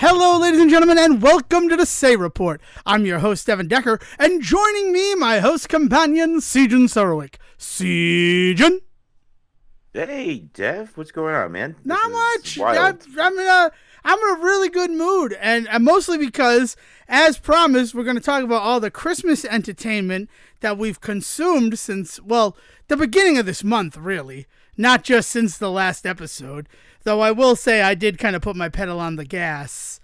Hello, ladies and gentlemen, and welcome to the Say Report. I'm your host, Evan Decker, and joining me, my host companion, Sejan Sorowick. Sejan? Hey, Dev, what's going on, man? Not much. Wild. I'm in a really good mood, and mostly because, as promised, we're going to talk about all the Christmas entertainment that we've consumed since, well, the beginning of this month, really. Not just since the last episode. Though I will say I did kind of put my pedal on the gas.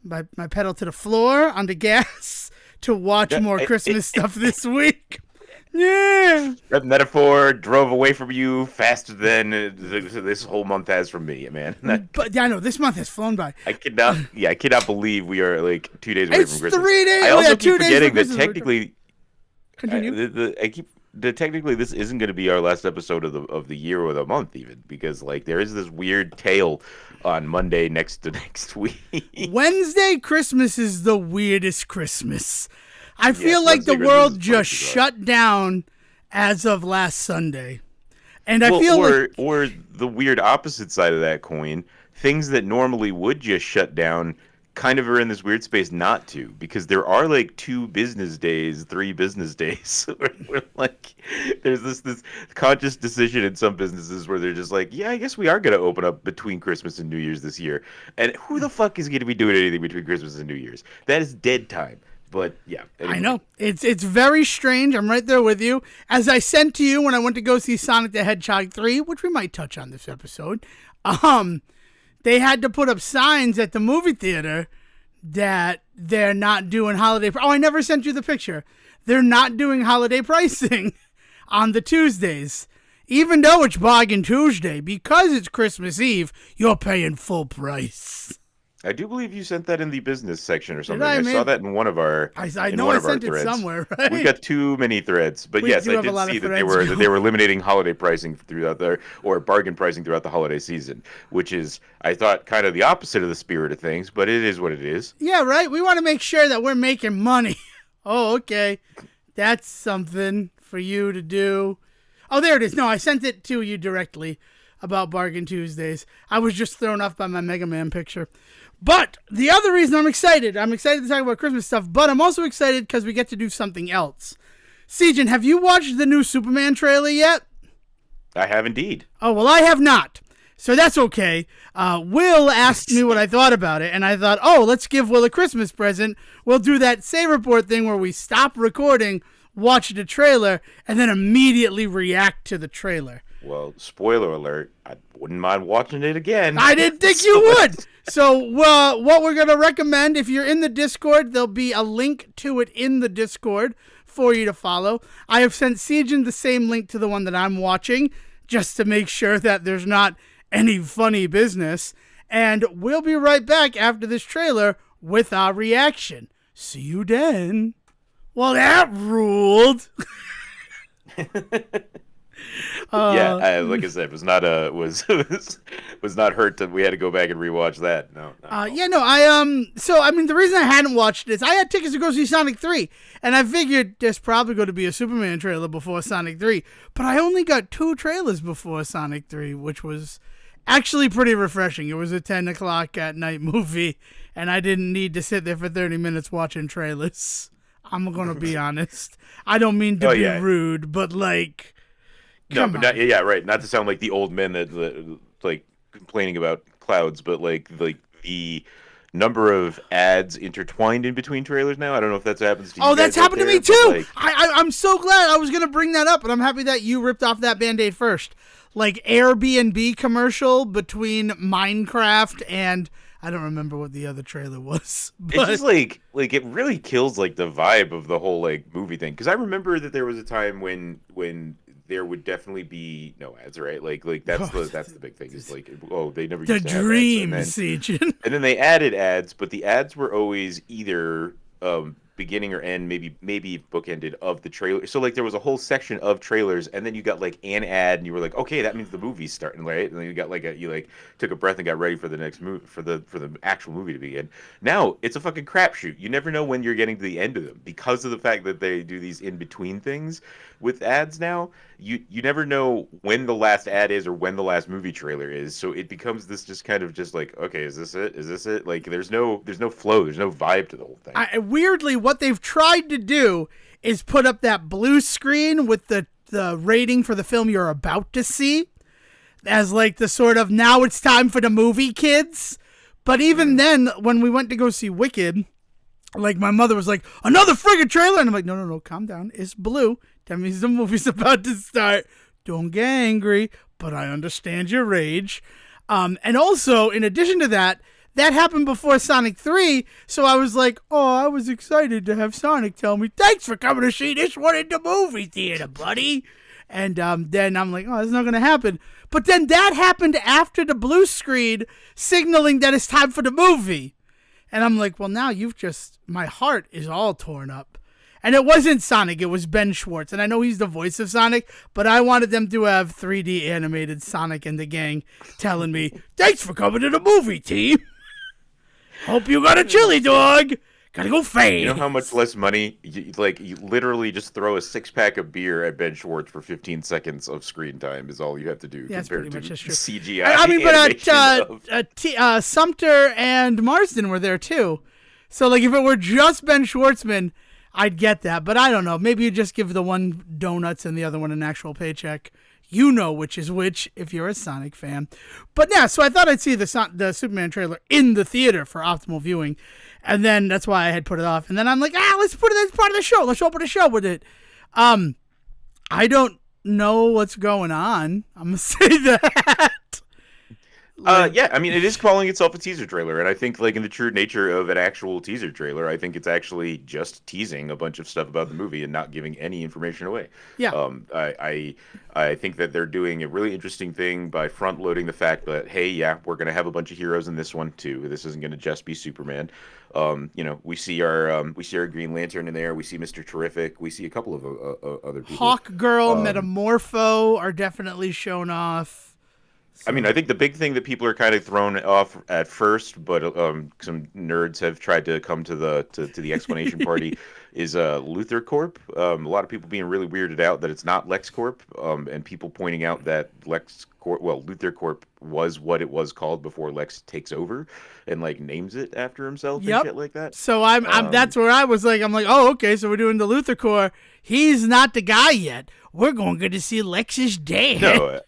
My pedal to the floor on the gas to watch more Christmas stuff this week. Yeah. That metaphor drove away from you faster than this whole month has from me, man. But yeah, I know this month has flown by. I cannot believe we are like 2 days away from Christmas. It's 3 days. I also keep 2 days forgetting that Christmas. technically, Continue. technically this isn't going to be our last episode of the year or the month, even because like there is this weird tale on Monday next week. Wednesday Christmas is the weirdest Christmas. I feel like Wednesday the Christmas world is just bizarre. shut down as of last Sunday. And I feel like... Or the weird opposite side of that coin, things that normally would just shut down kind of are in this weird space not to, because there are like 2 business days, 3 business days where like there's this conscious decision in some businesses where they're just like, yeah, I guess we are going to open up between Christmas and New Year's this year. And who the fuck is going to be doing anything between Christmas and New Year's? That is dead time. But yeah, anyway. I know. It's very strange. I'm right there with you. As I sent to you when I went to go see Sonic the Hedgehog 3, which we might touch on this episode, they had to put up signs at the movie theater that they're not doing holiday... Oh, I never sent you the picture. They're not doing holiday pricing on the Tuesdays. Even though it's Bargain Tuesday, because it's Christmas Eve, you're paying full price. I do believe you sent that in the business section or something. I saw that in one of our I know I sent it somewhere, right? We got too many threads, but yes, I did see that they were eliminating holiday pricing throughout or bargain pricing throughout the holiday season, which is, I thought, kind of the opposite of the spirit of things, but it is what it is. Yeah, right. We want to make sure that we're making money. Oh, okay, that's something for you to do. Oh, there it is. No, I sent it to you directly about Bargain Tuesdays. I was just thrown off by my Mega Man picture. But the other reason I'm excited to talk about Christmas stuff, but I'm also excited because we get to do something else. Sejan, have you watched the new Superman trailer yet? I have indeed. Oh, well, I have not. So that's okay. Will asked me what I thought about it, and I thought, let's give Will a Christmas present. We'll do that Say Report thing where we stop recording, watch the trailer, and then immediately react to the trailer. Well, spoiler alert, I wouldn't mind watching it again. I didn't think you would. So what we're going to recommend, if you're in the Discord, there'll be a link to it in the Discord for you to follow. I have sent Sejan the same link to the one that I'm watching, just to make sure that there's not any funny business. And we'll be right back after this trailer with our reaction. See you then. Well, that ruled. Like I said, was not hurt that we had to go back and rewatch that. No. The reason I hadn't watched this, I had tickets to go see Sonic 3, and I figured there's probably going to be a Superman trailer before Sonic 3, but I only got 2 trailers before Sonic 3, which was actually pretty refreshing. It was a 10 o'clock at night movie, and I didn't need to sit there for 30 minutes watching trailers. I'm going to be honest. I don't mean to be rude, but like... No, but right. Not to sound like the old men that like complaining about clouds, but like the number of ads intertwined in between trailers now. I don't know if that's happens to you. Oh, that's happened to me too. Like, I'm so glad. I was gonna bring that up, and I'm happy that you ripped off that Band-Aid first. Like Airbnb commercial between Minecraft and I don't remember what the other trailer was. But... It's just like it really kills like the vibe of the whole like movie thing. Because I remember that there was a time when there would definitely be no ads, right? Like that's the big thing. Is like they never used to have dream, ads. Sejan. And then they added ads, but the ads were always either beginning or end, maybe bookended of the trailer. So like there was a whole section of trailers, and then you got like an ad, and you were like, okay, that means the movie's starting, right? And then you got like you like took a breath and got ready for the next movie, for the actual movie to begin. Now it's a fucking crapshoot. You never know when you're getting to the end of them because of the fact that they do these in between things with ads now. You never know when the last ad is or when the last movie trailer is. So it becomes this just kind of just like, okay, is this it? Is this it? Like there's no flow, there's no vibe to the whole thing. Weirdly, what they've tried to do is put up that blue screen with the rating for the film you're about to see as like the sort of, now it's time for the movie, kids. But even then, when we went to go see Wicked, like my mother was like, another friggin' trailer, and I'm like, no, calm down, it's blue, that means the movie's about to start, don't get angry, but I understand your rage. And also, in addition to that happened before Sonic 3, so I was like, oh, I was excited to have Sonic tell me, thanks for coming to see this one in the movie theater, buddy. And then I'm like, oh, that's not going to happen. But then that happened after the blue screen signaling that it's time for the movie. And I'm like, well, now my heart is all torn up. And it wasn't Sonic, it was Ben Schwartz. And I know he's the voice of Sonic, but I wanted them to have 3D animated Sonic and the gang telling me, thanks for coming to the movie, team. Hope you got a chili dog. Gotta go fade. You know how much less money, you literally just throw a 6-pack of beer at Ben Schwartz for 15 seconds of screen time is all you have to do compared to CGI. I mean, but Sumter and Marsden were there too. So like if it were just Ben Schwartzman, I'd get that. But I don't know. Maybe you just give the one donuts and the other one an actual paycheck. You know which is which if you're a Sonic fan. But yeah, so I thought I'd see the Superman trailer in the theater for optimal viewing. And then that's why I had put it off. And then I'm like, let's put it as part of the show. Let's open the show with it. I don't know what's going on. I'm going to say that. Yeah, I mean, it is calling itself a teaser trailer, and I think, like, in the true nature of an actual teaser trailer, I think it's actually just teasing a bunch of stuff about the movie and not giving any information away. Yeah. I think that they're doing a really interesting thing by front-loading the fact that, hey, yeah, we're going to have a bunch of heroes in this one, too. This isn't going to just be Superman. We see our Green Lantern in there. We see Mr. Terrific. We see a couple of other people. Hawk Girl, Metamorpho are definitely shown off. I mean, I think the big thing that people are kind of thrown off at first, but some nerds have tried to come to the explanation party, is Luthor Corp. A lot of people being really weirded out that it's not LexCorp, and people pointing out that Luthor Corp was what it was called before Lex takes over and like names it after himself and shit like that. So I'm that's where I was like, I'm like, oh, okay, so we're doing the Luthor Corp. He's not the guy yet. We're going to see Lex's dad. No.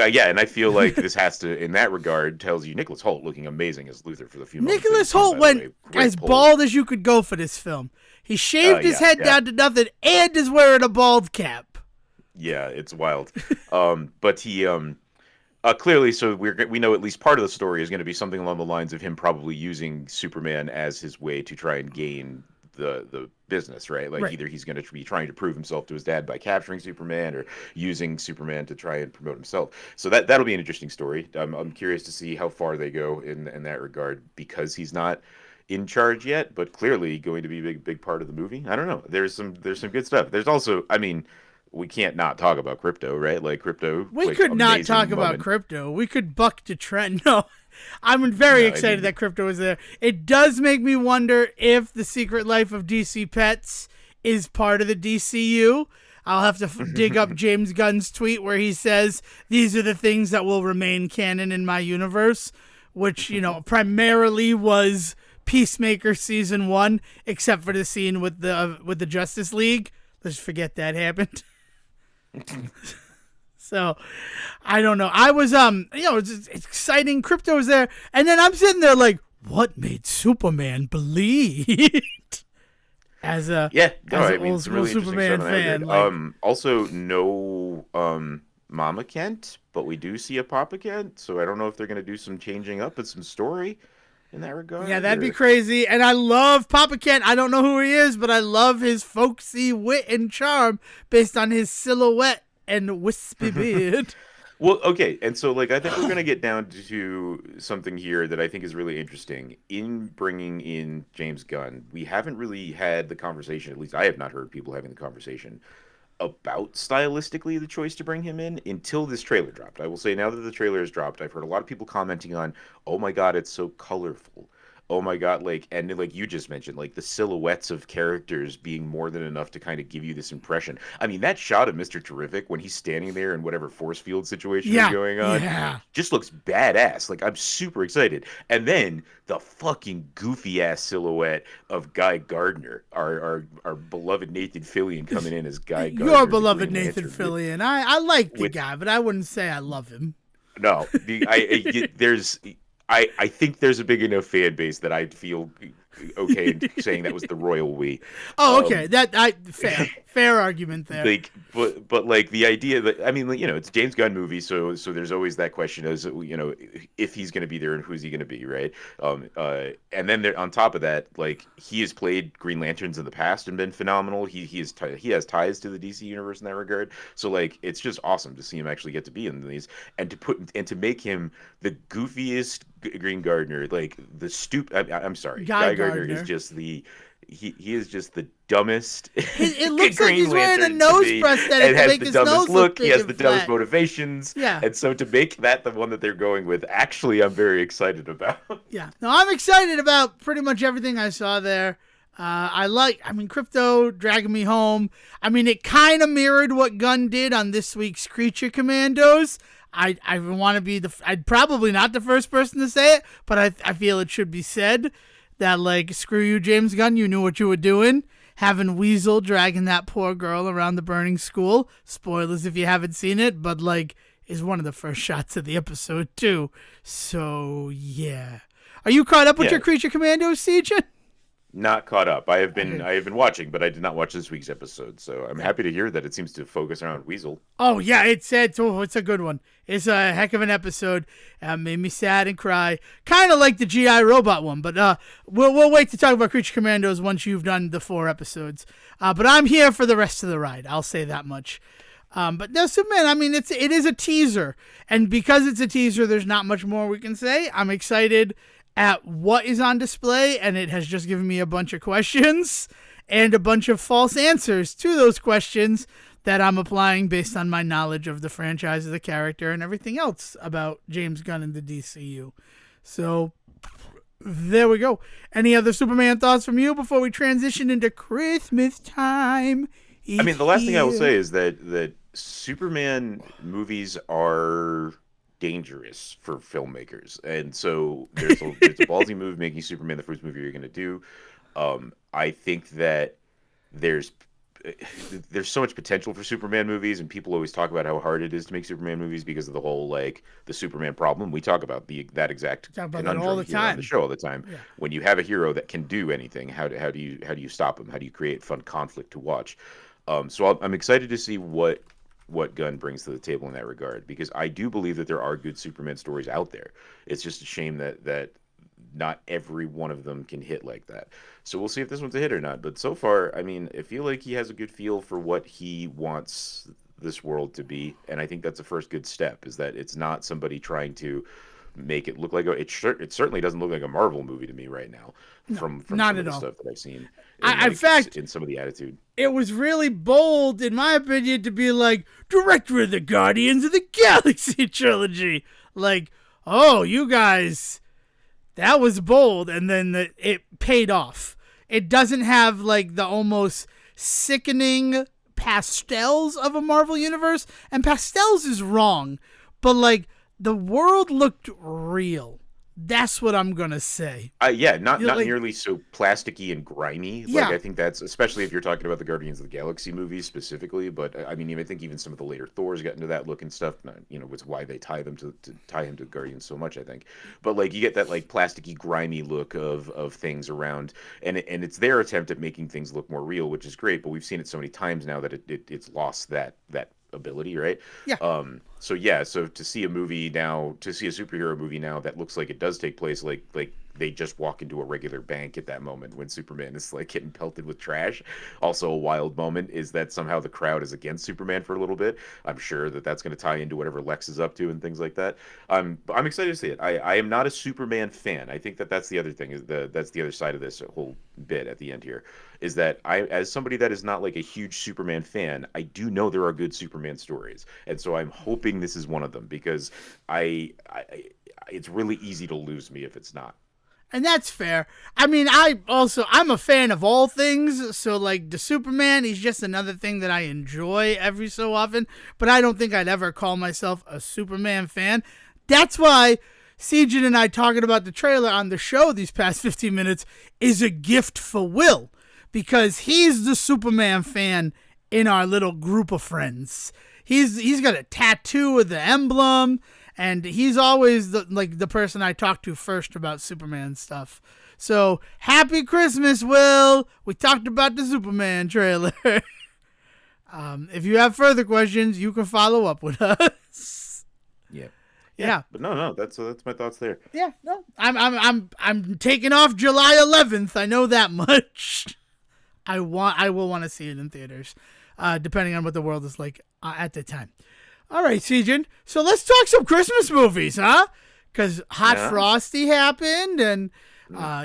Yeah, and I feel like this has to, in that regard, tells you Nicholas Hoult looking amazing as Luthor for the few moments. Nicholas Hoult went as bald as you could go for this film. He shaved his head down to nothing and is wearing a bald cap. Yeah, it's wild. But he clearly, so we know at least part of the story is going to be something along the lines of him probably using Superman as his way to try and gain the business, right? Like either he's going to be trying to prove himself to his dad by capturing Superman or using Superman to try and promote himself. So that'll be an interesting story. I'm curious to see how far they go in that regard because he's not in charge yet, but clearly going to be a big part of the movie. I don't know. There's some good stuff. There's also, I mean, we can't not talk about Crypto, right? Like Crypto. We could not talk about Crypto. We could buck the trend. No. I'm very excited that Crypto is there. It does make me wonder if The Secret Life of DC Pets is part of the DCU. I'll have to dig up James Gunn's tweet where he says, these are the things that will remain canon in my universe, which, primarily was Peacemaker Season 1, except for the scene with the Justice League. Let's forget that happened. So, I don't know. I was, it's exciting. Crypto was there. And then I'm sitting there like, what made Superman bleed? As a old school really Superman fan. Also, no Mama Kent, but we do see a Papa Kent. So I don't know if they're going to do some changing up and some story in that regard. Yeah, that'd be crazy. And I love Papa Kent. I don't know who he is, but I love his folksy wit and charm based on his silhouette and wispy beard. Well, okay, and so like I think we're gonna get down to something here that I think is really interesting in bringing in James Gunn. We haven't really had the conversation, at least I have not heard people having the conversation about stylistically the choice to bring him in until this trailer dropped. I will say now that the trailer has dropped, I've heard a lot of people commenting on, "Oh my God, it's so colorful." Oh my God, like and like you just mentioned, like the silhouettes of characters being more than enough to kind of give you this impression. I mean, that shot of Mr. Terrific when he's standing there in whatever force field situation is Yeah, going on yeah. just looks badass. Like I'm super excited. And then the fucking goofy ass silhouette of Guy Gardner, our beloved Nathan Fillion coming in as Guy Your Gardner, the beloved Green Nathan Lantern, Fillion. I like the with guy, but I wouldn't say I love him. no, there's I think there's a big enough fan base that I'd feel okay in saying that was the royal we. Oh, okay. Um, Fair argument there. like but like the idea that I mean like, it's a James Gunn movie, so there's always that question as if he's going to be there and who's he going to be, right? And then there on top of that, like he has played Green Lanterns in the past and been phenomenal. He has ties to the DC universe in that regard, so like it's just awesome to see him actually get to be in these and to make him the goofiest Green Gardener, like I'm sorry, Guy Gardner is just he is just the dumbest. It looks like Green he's wearing a Lantern nose to be, prosthetic and to has make the his dumbest nose look. look He big has and the dumbest flat. motivations. Yeah. And so to make that the one that they're going with, actually, I'm very excited about. Yeah. No, I'm excited about pretty much everything I saw there. Crypto dragging me home. I mean, it kind of mirrored what Gunn did on this week's Creature Commandos. I want to be I'd probably not the first person to say it, but I feel it should be said that, like, screw you, James Gunn, you knew what you were doing. Having Weasel dragging that poor girl around the burning school. Spoilers if you haven't seen it, but, like, is one of the first shots of the episode, too. So, yeah. Are you caught up with your Creature Commandos, Siege? Not caught up. I have been watching, but I did not watch this week's episode. So I'm happy to hear that it seems to focus around Weasel. Oh yeah, it's a good one. It's a heck of an episode. Made me sad and cry, kind of like the GI Robot one. But we'll wait to talk about Creature Commandos once you've done the 4 episodes. But I'm here for the rest of the ride. I'll say that much. But no, Superman. I mean, it is a teaser, and because it's a teaser, there's not much more we can say. I'm excited at what is on display, and it has just given me a bunch of questions and a bunch of false answers to those questions that I'm applying based on my knowledge of the franchise, of the character, and everything else about James Gunn and the DCU. So there we go. Any other Superman thoughts from you before we transition into Christmas time? I mean, the last thing I will say is that Superman movies are dangerous for filmmakers, and so there's a ballsy move making Superman the first movie you're going to do. I think that there's so much potential for Superman movies, and people always talk about how hard it is to make Superman movies because of the whole like the Superman problem. We talk about that exact conundrum all the here on time. the show all the time. Yeah. When you have a hero that can do anything, how do you stop him? How do you create fun conflict to watch? So I'm excited to see what Gunn brings to the table in that regard, because I do believe that there are good Superman stories out there. It's just a shame that not every one of them can hit like that. So we'll see if this one's a hit or not. But so far, I mean, I feel like he has a good feel for what he wants this world to be, and I think that's the first good step. Is that it's not somebody trying to make it look like it certainly doesn't look like a Marvel movie to me right now. From not some at of the all. stuff that I've seen. In fact, in some of the attitude. It was really bold, in my opinion, to be like, director of the Guardians of the Galaxy trilogy. Like, oh, you guys, that was bold. And then it paid off. It doesn't have, like, the almost sickening pastels of a Marvel universe. And pastels is wrong. But, like, the world looked real. That's what I'm gonna say. Not nearly so plasticky and grimy. Like, I think that's, especially if you're talking about the Guardians of the Galaxy movies specifically. But I mean, I think even some of the later Thors got into that look and stuff. It's why they tie him to Guardians so much, I think. But like, you get that like plasticky, grimy look of things around, and it's their attempt at making things look more real, which is great. But we've seen it so many times now that it's lost that ability, right? Yeah. So to see a superhero movie now that looks like it does take place like they just walk into a regular bank at that moment when Superman is like getting pelted with trash. Also, a wild moment is that somehow the crowd is against Superman for a little bit. I'm sure that that's going to tie into whatever Lex is up to and things like that. I'm excited to see it. I am not a Superman fan. I think that that's the other thing, is that's the other side of this whole bit at the end here, is that I, as somebody that is not like a huge Superman fan, I do know there are good Superman stories, and so I'm hoping this is one of them, because it's really easy to lose me if it's not. And that's fair. I mean, I'm a fan of all things, so like the Superman, he's just another thing that I enjoy every so often, but I don't think I'd ever call myself a Superman fan. That's why Sejan and I talking about the trailer on the show these past 15 minutes is a gift for Will, because he's the Superman fan in our little group of friends. He's got a tattoo of the emblem, and he's always the person I talk to first about Superman stuff. So, happy Christmas, Will! We talked about the Superman trailer. If you have further questions, you can follow up with us. Yeah. But no, that's my thoughts there. Yeah, no. I'm taking off July 11th. I know that much. I will want to see it in theaters, depending on what the world is like at the time. All right, Sejan. So let's talk some Christmas movies, huh? Because Frosty happened, and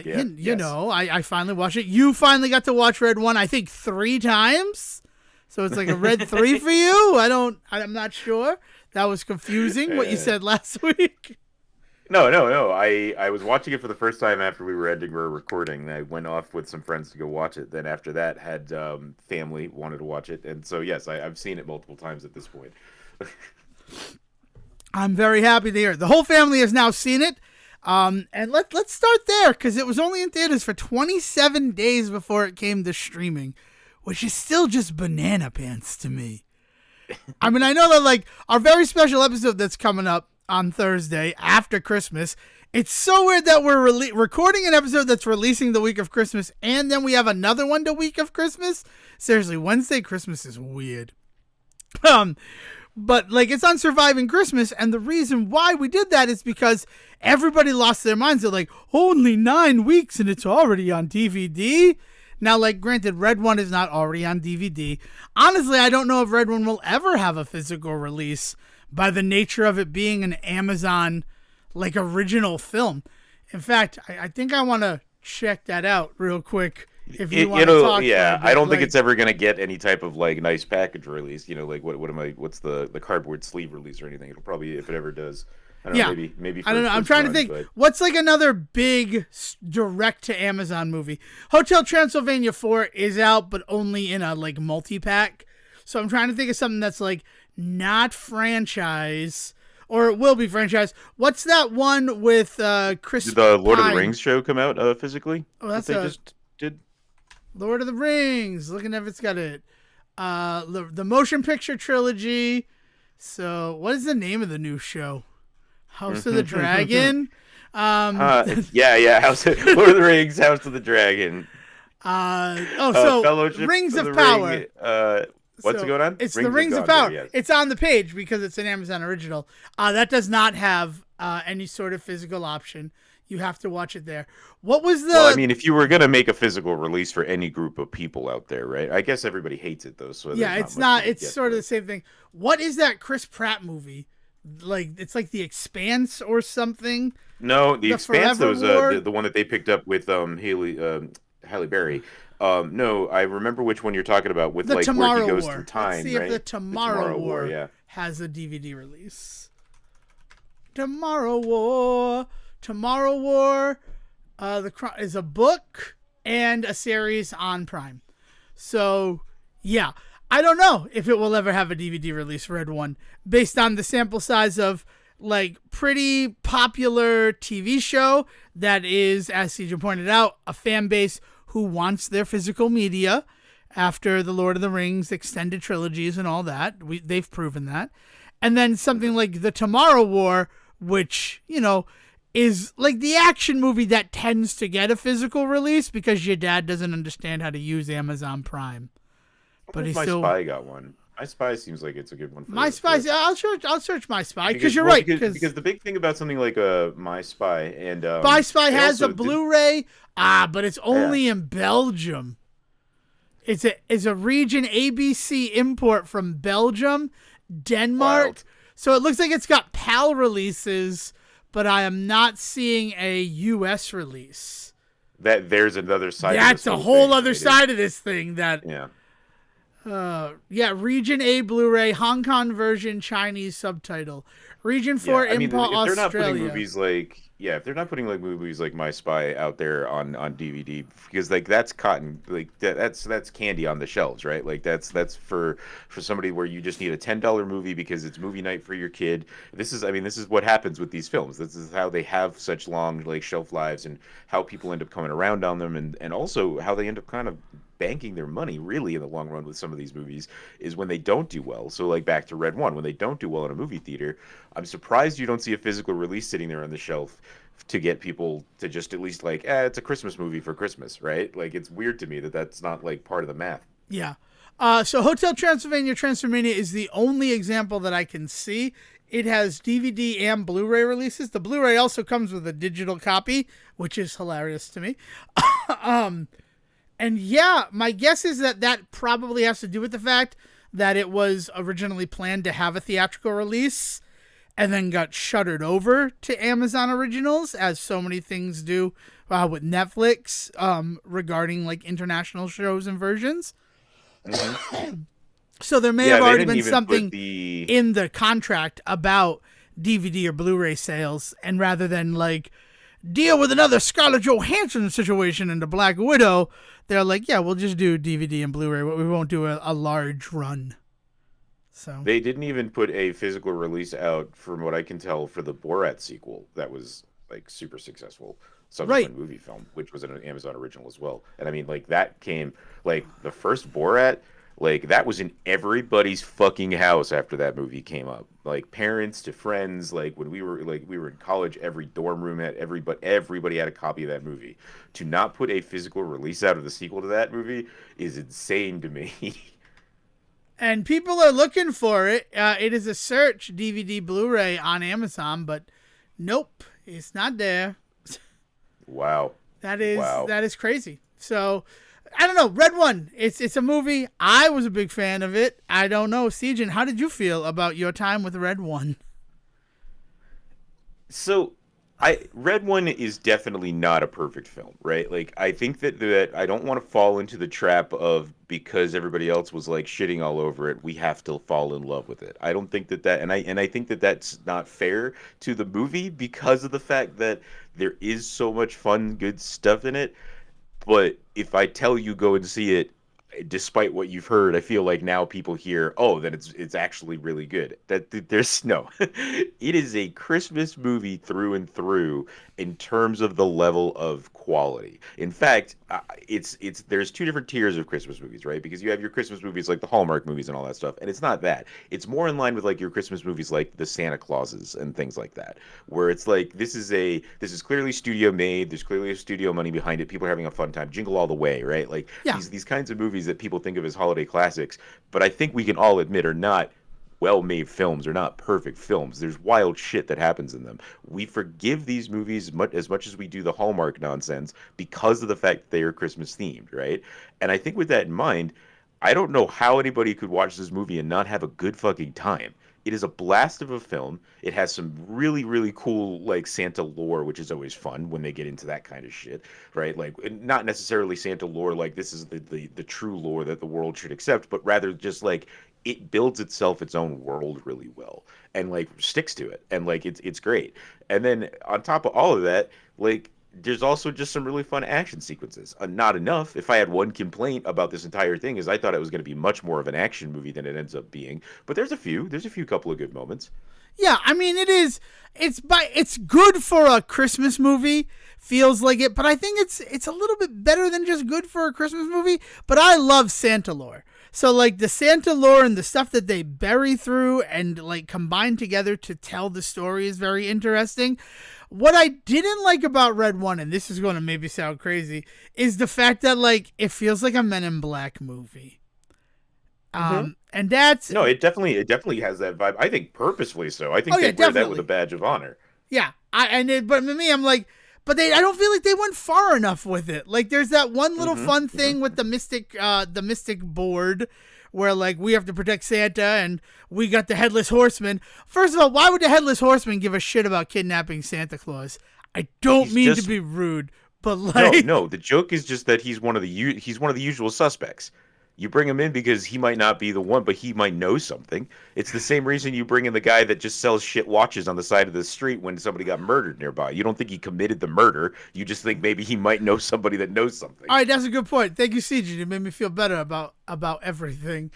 you know, I finally watched it. You finally got to watch Red 1, I think 3 times. So it's like a Red 3 for you. I'm not sure. That was confusing what you said last week. No. I was watching it for the first time after we were ending our recording. I went off with some friends to go watch it. Then after that, had family wanted to watch it, and so yes, I've seen it multiple times at this point. I'm very happy to hear it. The whole family has now seen it. And let's start there, because it was only in theaters for 27 days before it came to streaming, which is still just banana pants to me. I mean, I know that like our very special episode that's coming up on Thursday after Christmas, it's so weird that we're recording an episode that's releasing the week of Christmas, and then we have another one the week of Christmas. Seriously, Wednesday Christmas is weird. But like, it's on Surviving Christmas, and the reason why we did that is because everybody lost their minds. They're like, only 9 weeks and it's already on DVD. Now, like, granted, Red 1 is not already on DVD. Honestly, I don't know if Red 1 will ever have a physical release by the nature of it being an Amazon, like, original film. In fact, I think I want to check that out real quick. If you want to talk, I don't think it's ever gonna get any type of like nice package release. You know, like what's the cardboard sleeve release or anything? It'll probably, if it ever does. I don't know, maybe. I don't know. I'm trying to think. What's like another big direct to Amazon movie? Hotel Transylvania 4 is out, but only in a like multi-pack. So I'm trying to think of something that's like not franchise, or it will be franchise. What's that one with Chris? Did the Lord of the Rings show come out physically? Oh, that's they just did. Lord of the Rings. Looking if it's got it. The motion picture trilogy. So what is the name of the new show? House of the Dragon. House Lord of the Rings, House of the Dragon. So Rings of Power. What's going on? It's the Rings of Power. Yes. It's on the page because it's an Amazon original. That does not have any sort of physical option. You have to watch it there. What was the... Well, I mean, if you were going to make a physical release for any group of people out there, right? I guess everybody hates it, though. So yeah, it's not... It's sort of the same thing. What is that Chris Pratt movie? Like, it's like The Expanse or something? No, The Expanse was the one that they picked up with Halle Berry. No, I remember which one you're talking about with, like, where he goes through time, Let's see right? if the Tomorrow War has a DVD release. Tomorrow War is a book and a series on Prime. So, yeah. I don't know if it will ever have a DVD release, Red 1, based on the sample size of, like, pretty popular TV show that is, as CJ pointed out, a fan base who wants their physical media after the Lord of the Rings extended trilogies and all that. They've proven that. And then something like The Tomorrow War, which, you know, is like the action movie that tends to get a physical release because your dad doesn't understand how to use Amazon Prime. But my spy got one. My Spy seems like it's a good one for My Spy. I'll search My Spy because you're well, right. because the big thing about something like My Spy and My Spy they has a also Blu-ray. But it's yeah, only in Belgium. It's a region ABC import from Belgium, Denmark. wild. So it looks like it's got PAL releases, but I am not seeing a US release. That there's another side. That's of a this whole thing, other right? side of this thing that Yeah. Region A Blu-ray, Hong Kong version, Chinese subtitle. Region 4 I mean, import if they're not putting Australia. movies like if they're not putting like movies like My Spy out there on DVD, because like that's cotton, like that's candy on the shelves, right? Like that's for somebody where you just need a $10 movie because it's movie night for your kid. This is what happens with these films. This is how they have such long like shelf lives, and how people end up coming around on them, and also how they end up kind of banking their money really in the long run with some of these movies is when they don't do well. So like back to Red One, when they don't do well in a movie theater, I'm surprised you don't see a physical release sitting there on the shelf to get people to just at least like, it's a Christmas movie for Christmas, right? Like it's weird to me that that's not like part of the math. Yeah. So Hotel Transylvania is the only example that I can see. It has DVD and Blu-ray releases. The Blu-ray also comes with a digital copy, which is hilarious to me. And yeah, my guess is that probably has to do with the fact that it was originally planned to have a theatrical release and then got shuttered over to Amazon Originals, as so many things do with Netflix regarding like international shows and versions. Mm-hmm. So there may have already been even something in the contract about DVD or Blu-ray sales, and rather than like deal with another Scarlett Johansson situation in the Black Widow, they're like, yeah, we'll just do DVD and Blu-ray, but we won't do a large run. So They didn't even put a physical release out, from what I can tell, for the Borat sequel that was like super successful subsequent movie film, which was an Amazon original as well. And I mean, like that came like the first Borat, like that was in everybody's fucking house after that movie came up. Like parents to friends, like when we were in college, every dorm room had everybody had a copy of that movie. To not put a physical release out of the sequel to that movie is insane to me. And people are looking for it. It is a search DVD Blu-ray on Amazon, but nope, it's not there. Wow. That is crazy. So I don't know. Red One. It's a movie. I was a big fan of it. I don't know, Sejan, how did you feel about your time with Red One? So Red One is definitely not a perfect film, right? Like I think that I don't want to fall into the trap of, because everybody else was like shitting all over it, we have to fall in love with it. I don't think and I think that that's not fair to the movie, because of the fact that there is so much fun, good stuff in it. But if I tell you go and see it, despite what you've heard, I feel like now people hear, oh, then it's actually really good. There's no. It is a Christmas movie through and through in terms of the level of quality. In fact, it's there's two different tiers of Christmas movies, right? Because you have your Christmas movies like the Hallmark movies and all that stuff, and it's not that. It's more in line with like your Christmas movies like the Santa Clauses and things like that, where it's like this is clearly studio made. There's clearly a studio money behind it. People are having a fun time. Jingle All the Way, right? Like these kinds of movies that people think of as holiday classics, but I think we can all admit are not well-made films, are not perfect films. There's wild shit that happens in them. We forgive these movies as much as we do the Hallmark nonsense because of the fact that they are Christmas themed, right? And I think with that in mind, I don't know how anybody could watch this movie and not have a good fucking time. It is a blast of a film. It has some really, really cool like Santa lore, which is always fun when they get into that kind of shit, right? Like not necessarily Santa lore like this is the true lore that the world should accept, but rather just like it builds its own world really well and like sticks to it, and like it's great. And then on top of all of that, like there's also just some really fun action sequences. Not enough. If I had one complaint about this entire thing, is I thought it was going to be much more of an action movie than it ends up being. But there's a few couple of good moments. Yeah, I mean it's good for a Christmas movie. Feels like it, but I think it's a little bit better than just good for a Christmas movie. But I love Santa lore. So like the Santa lore and the stuff that they bury through and like combine together to tell the story is very interesting. What I didn't like about Red One, and this is going to maybe sound crazy, is the fact that like it feels like a Men in Black movie. And that's No, it definitely has that vibe. I think purposefully so. I oh think yeah, they wear that with a definitely. badge of honor. Yeah, but to me, I'm like, but I don't feel like they went far enough with it. Like, there's that one little Mm-hmm. fun Mm-hmm. thing with the mystic board, where like we have to protect Santa, and we got the headless horseman. First of all, why would the headless horseman give a shit about kidnapping Santa Claus? I don't He's mean to just be rude, but No, like, no. The joke is just that he's one of the usual suspects. You bring him in because he might not be the one, but he might know something. It's the same reason you bring in the guy that just sells shit watches on the side of the street when somebody got murdered nearby. You don't think he committed the murder. You just think maybe he might know somebody that knows something. all right, that's a good point. Thank you, CJ. You made me feel better about everything.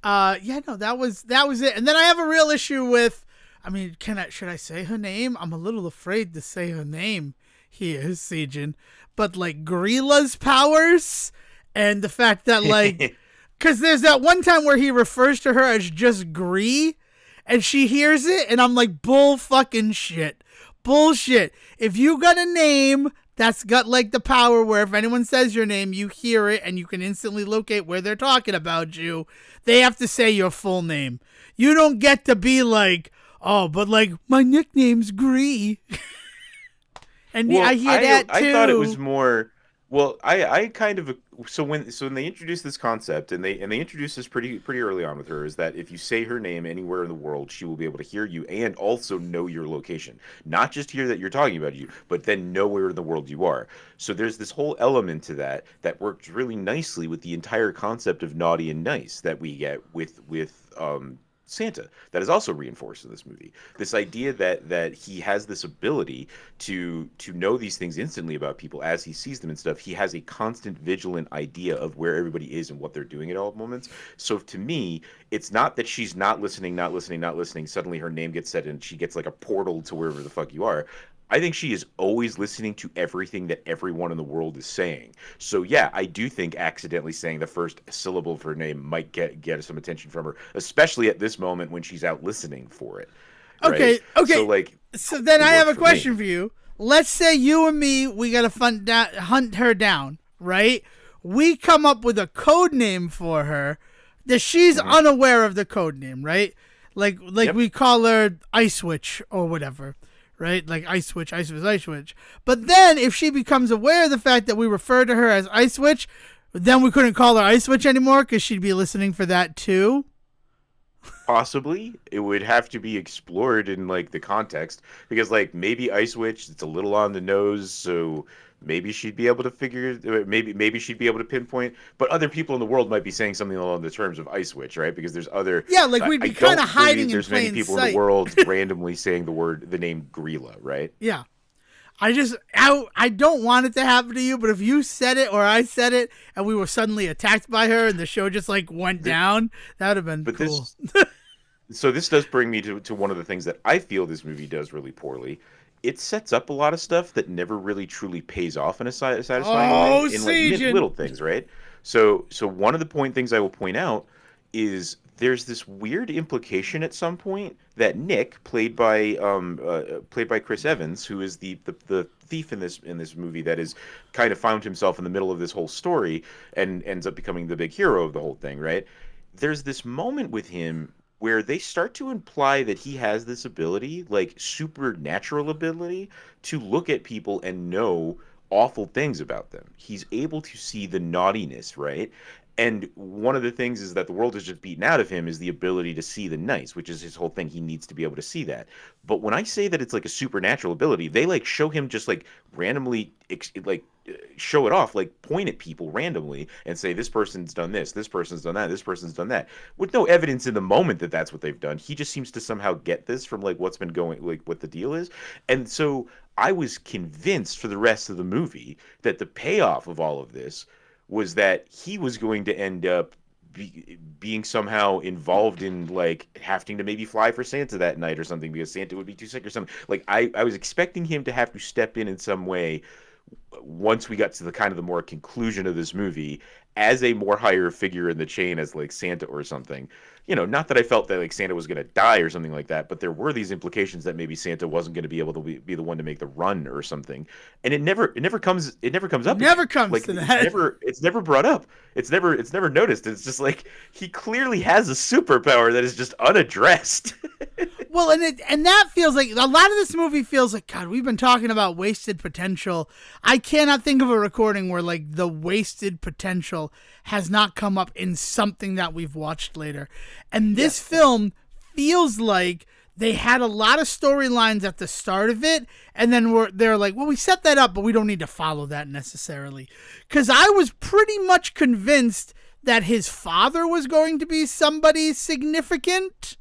Yeah, no, that was it. And then I have a real issue with. I mean, should I say her name? I'm a little afraid to say her name here, Sejin. But like Grila's powers and the fact that like, because there's that one time where he refers to her as just Gree, and she hears it, and I'm like, bull fucking shit, bullshit. If you got a name that's got like the power where if anyone says your name, you hear it and you can instantly locate where they're talking about you, they have to say your full name. You don't get to be like, oh, but like my nickname's Gree. And I Well, hear I that I thought it too. was more. Well, I kind of so when they introduced this concept and they introduced this pretty early on with her is that if you say her name anywhere in the world, she will be able to hear you and also know your location. Not just hear that you're talking about you, but then know where in the world you are. So there's this whole element to that works really nicely with the entire concept of naughty and nice that we get with Santa that is also reinforced in this movie. This idea that he has this ability to know these things instantly about people as he sees them and stuff. He has a constant vigilant idea of where everybody is and what they're doing at all moments. So to me, it's not that she's not listening, not listening, not listening. Suddenly her name gets said and she gets like a portal to wherever the fuck you are. I think she is always listening to everything that everyone in the world is saying. So yeah, I do think accidentally saying the first syllable of her name might get some attention from her, especially at this moment when she's out listening for it, right? Okay, So okay. like So then it I have worked a for me. question for you. Let's say you and me, we gotta hunt her down, right? We come up with a code name for her that she's Hmm. unaware of the code name, right? Like Yep. we call her Ice Witch or whatever, right? Like Ice Witch, Ice Witch, Ice Witch. But then if she becomes aware of the fact that we refer to her as Ice Witch, then we couldn't call her Ice Witch anymore because she'd be listening for that too. Possibly, it would have to be explored in like the context because like maybe Ice Witch, it's a little on the nose, so maybe she'd be able to maybe she'd be able to pinpoint, but other people in the world might be saying something along the terms of Ice Witch, right? Because there's other. Yeah, like I, we'd I be kind don't of hiding believe in there's many plain people in the sight. world randomly saying the name Grilla, right? Yeah. I don't want it to happen to you, but if you said it or I said it and we were suddenly attacked by her and the show just like went Th- down, that would have been But cool. this does bring me to one of the things that I feel this movie does really poorly. It sets up a lot of stuff that never really truly pays off in a satisfying way Oh, in like Siegen. little things, right? So one of the things I will point out is there's this weird implication at some point that Nick, played by Chris Evans, who is the thief in this movie that is kind of found himself in the middle of this whole story and ends up becoming the big hero of the whole thing, right? There's this moment with him where they start to imply that he has this ability, like supernatural ability, to look at people and know awful things about them. He's able to see the naughtiness, right? And one of the things is that the world has just beaten out of him is the ability to see the nice, which is his whole thing. He needs to be able to see that. But when I say that it's like a supernatural ability, they like show him just like randomly show it off, like point at people randomly and say this person's done this person's done that, this person's done that, with no evidence in the moment that that's what they've done. He just seems to somehow get this from like what's been going, like what the deal is. And so I was convinced for the rest of the movie that the payoff of all of this was that he was going to end up being somehow involved in like having to maybe fly for Santa that night or something because Santa would be too sick or something. Like I was expecting him to have to step in some way once we got to the kind of the more conclusion of this movie, as a more higher figure in the chain, as like Santa or something, not that I felt that like Santa was going to die or something like that, but there were these implications that maybe Santa wasn't going to be able to be the one to make the run or something. And it never comes up. Never comes like to that. It's never brought up. It's never noticed. It's just like he clearly has a superpower that is just unaddressed. Well, and that feels like a lot of this movie feels like, God, we've been talking about wasted potential. I cannot think of a recording where like the wasted potential has not come up in something that we've watched later. And this film feels like they had a lot of storylines at the start of it, and then they're like, well, we set that up, but we don't need to follow that necessarily. Because I was pretty much convinced that his father was going to be somebody significant,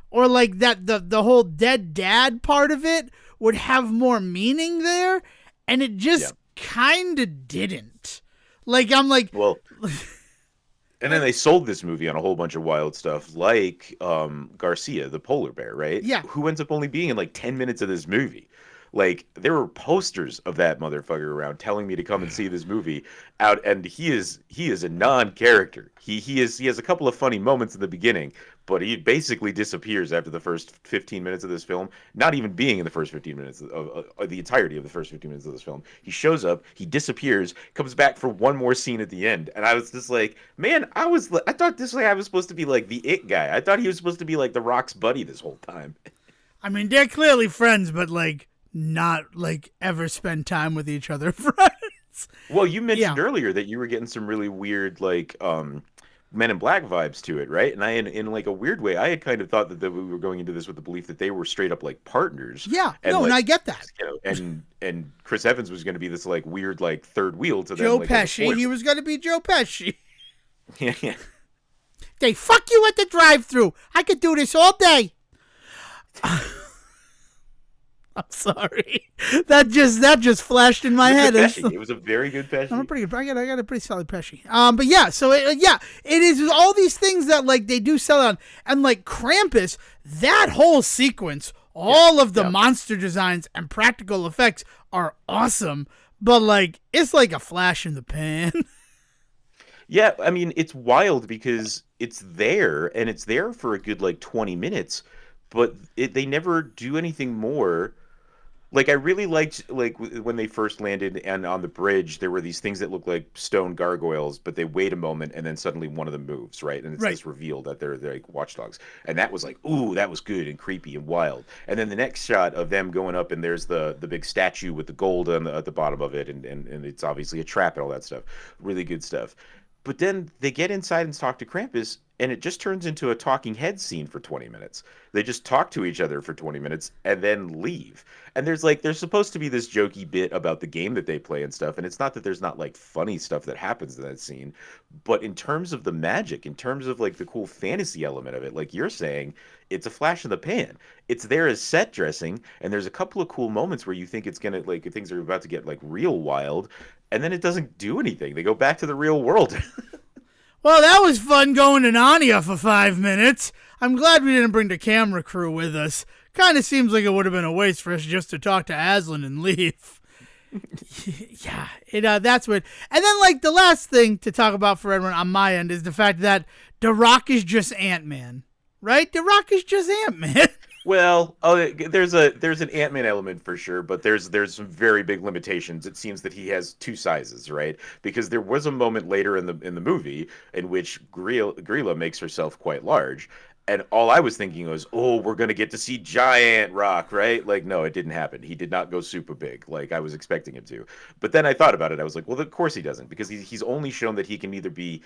or like that the whole dead dad part of it would have more meaning there, and it just kind of didn't. Like, I'm like... Well... And then they sold this movie on a whole bunch of wild stuff, like Garcia, the polar bear, right? Yeah. Who ends up only being in like 10 minutes of this movie. Like, there were posters of that motherfucker around telling me to come and see this movie out, and he is a non-character. He has a couple of funny moments in the beginning, but he basically disappears after the first 15 minutes of this film, not even being in the first 15 minutes of the entirety of the first 15 minutes of this film. He shows up, he disappears, comes back for one more scene at the end, and I was just like, man, I thought this guy was supposed to be like the it guy. I thought he was supposed to be like The Rock's buddy this whole time. I mean, they're clearly friends, but like not like ever spend time with each other friends. Well, you mentioned earlier that you were getting some really weird like Men in Black vibes to it, right? And I, in like a weird way, I had kind of thought that we were going into this with the belief that they were straight up like partners. Yeah, and, and I get that. And Chris Evans was going to be this like weird like third wheel to them. Joe like, Pesci, he was going to be Joe Pesci. Yeah. They fuck you at the drive-thru. I could do this all day. I'm sorry. That just flashed in my head. It was a very good Pesci. I'm pretty good. I got a pretty solid Pesci. But yeah, so it is all these things that like they do sell on, and like Krampus, that whole sequence, all of the monster designs and practical effects are awesome. But like it's like a flash in the pan. Yeah, I mean it's wild because it's there and it's there for a good like 20 minutes, but they never do anything more. Like, I really liked, like, when they first landed and on the bridge, there were these things that looked like stone gargoyles, but they wait a moment, and then suddenly one of them moves, right? And it's this reveal that they're like watchdogs. And that was like, ooh, that was good and creepy and wild. And then the next shot of them going up, and there's the big statue with the gold at the bottom of it, and it's obviously a trap and all that stuff. Really good stuff. But then they get inside and talk to Krampus, and it just turns into a talking head scene for 20 minutes. They just talk to each other for 20 minutes and then leave. And there's supposed to be this jokey bit about the game that they play and stuff. And it's not that there's not like funny stuff that happens in that scene, but in terms of the magic, in terms of like the cool fantasy element of it, like you're saying, it's a flash in the pan. It's there as set dressing. And there's a couple of cool moments where you think it's going to like things are about to get like real wild. And then it doesn't do anything. They go back to the real world. Well, that was fun going to Narnia for 5 minutes. I'm glad we didn't bring the camera crew with us. Kind of seems like it would have been a waste for us just to talk to Aslan and leave. Yeah, that's what. And then, like, the last thing to talk about for everyone on my end is the fact that The Rock is just Ant-Man, right? The Rock is just Ant-Man. Well, there's an Ant-Man element for sure, but there's some very big limitations. It seems that he has two sizes, right? Because there was a moment later in the movie in which Grilla makes herself quite large, and all I was thinking was, oh, we're gonna get to see giant Rock, right? Like, no, it didn't happen. He did not go super big like I was expecting him to. But then I thought about it. I was like, well, of course he doesn't, because he's only shown that he can either be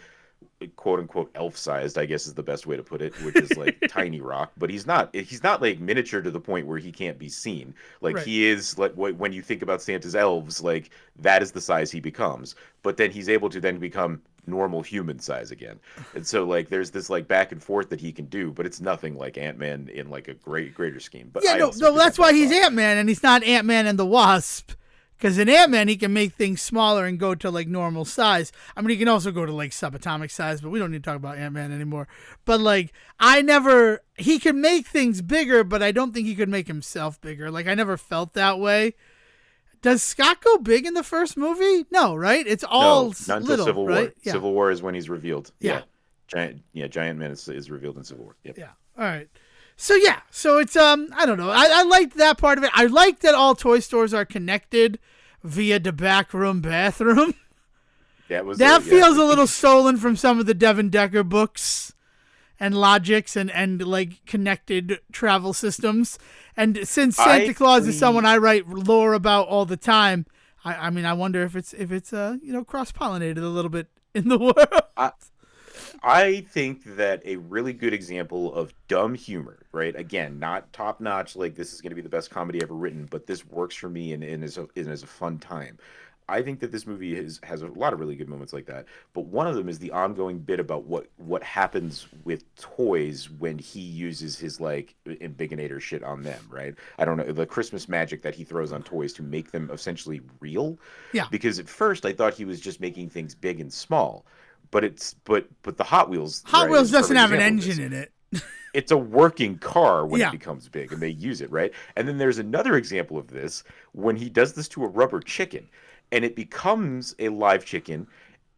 quote unquote elf sized, I guess is the best way to put it, which is like tiny Rock, but he's not like miniature to the point where he can't be seen. Like he is like when you think about Santa's elves, like that is the size he becomes, but then he's able to then become normal human size again. And so like there's this like back and forth that he can do, but it's nothing like Ant-Man in like a greater scheme. But no, that's why he's Ant-Man and he's not Ant-Man and the Wasp. Because in Ant-Man, he can make things smaller and go to, like, normal size. I mean, he can also go to, like, subatomic size, but we don't need to talk about Ant-Man anymore. But, like, he can make things bigger, but I don't think he could make himself bigger. Like, I never felt that way. Does Scott go big in the first movie? No, right? It's all No, not until little, Civil War. right? Yeah. Civil War is when he's revealed. Yeah. Giant Man is revealed in Civil War. Yep. Yeah. All right. So yeah, so it's I don't know. I liked that part of it. I like that all toy stores are connected via the back room bathroom. That feels a little stolen from some of the Devin Decker books and logics and like connected travel systems. And since Santa Claus is someone I write lore about all the time, I mean I wonder if it's cross pollinated a little bit in the world. I think that a really good example of dumb humor, right? Again, not top notch, like this is going to be the best comedy ever written, but this works for me and is a fun time. I think that this movie has a lot of really good moments like that, but one of them is the ongoing bit about what happens with toys when he uses his like Ambiginator shit on them, right? I don't know, the Christmas magic that he throws on toys to make them essentially real. Yeah. Because at first I thought he was just making things big and small, but the Hot Wheels. Hot Wheels doesn't have an engine in it. It's a working car when it becomes big, and they use it, right? And then there's another example of this when he does this to a rubber chicken, and it becomes a live chicken,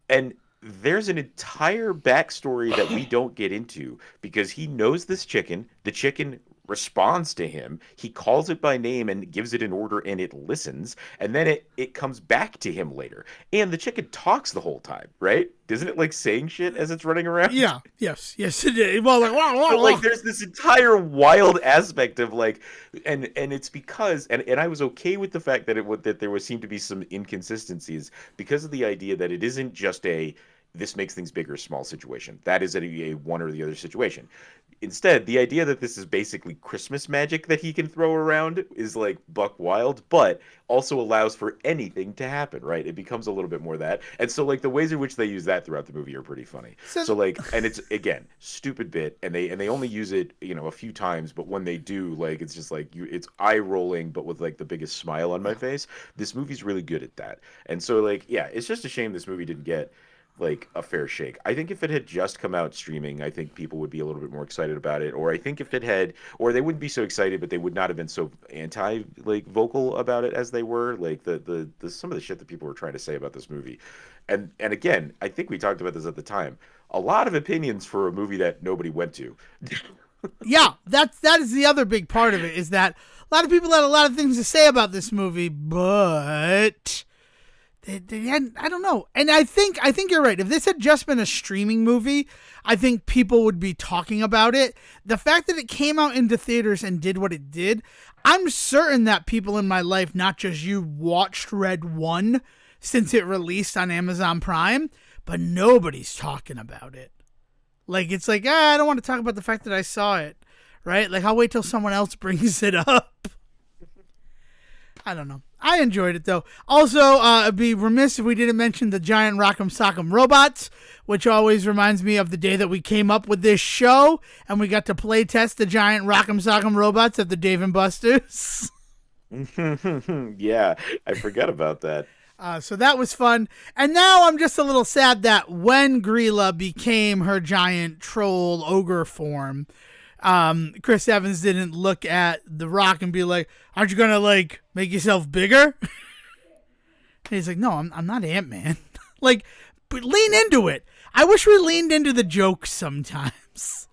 and there's an entire backstory that we don't get into because he knows this chicken. The chicken responds to him. He calls it by name and gives it an order, and it listens, and then it comes back to him later. And the chicken talks the whole time, right? Isn't it like saying shit as it's running around? Yeah. Yes, it is. Well, like, wow, but, like there's this entire wild aspect of like, and it's because, and I was okay with the fact that there seemed to be some inconsistencies because of the idea that it isn't just this makes things bigger, small situation. That is a one or the other situation. Instead, the idea that this is basically Christmas magic that he can throw around is like buck wild, but also allows for anything to happen, right? It becomes a little bit more that. And so like the ways in which they use that throughout the movie are pretty funny. So like, and it's again, stupid bit, and they only use it, a few times, but when they do, like it's just like it's eye rolling, but with like the biggest smile on my face. This movie's really good at that. And so like, yeah, it's just a shame this movie didn't get like a fair shake. I think if it had just come out streaming, I think people would be a little bit more excited about it. Or I think if it had, or they wouldn't be so excited, but they would not have been so vocal about it as they were. Like the some of the shit that people were trying to say about this movie. And again, I think we talked about this at the time. A lot of opinions for a movie that nobody went to. Yeah, that is the other big part of it, is that a lot of people had a lot of things to say about this movie, but they hadn't, I don't know. And I think you're right. If this had just been a streaming movie, I think people would be talking about it. The fact that it came out into theaters and did what it did, I'm certain that people in my life, not just you, watched Red 1 since it released on Amazon Prime, but nobody's talking about it. Like, it's like, I don't want to talk about the fact that I saw it, right? Like, I'll wait till someone else brings it up. I don't know. I enjoyed it, though. Also, it'd be remiss if we didn't mention the giant Rock'em Sock'em robots, which always reminds me of the day that we came up with this show, and we got to play test the giant Rock'em Sock'em robots at the Dave & Buster's. Yeah, I forgot about that. So that was fun. And now I'm just a little sad that when Grilla became her giant troll ogre form, Chris Evans didn't look at The Rock and be like, aren't you gonna like make yourself bigger? And he's like, no, I'm not Ant-Man. Like, but lean into it. I wish we leaned into the jokes sometimes.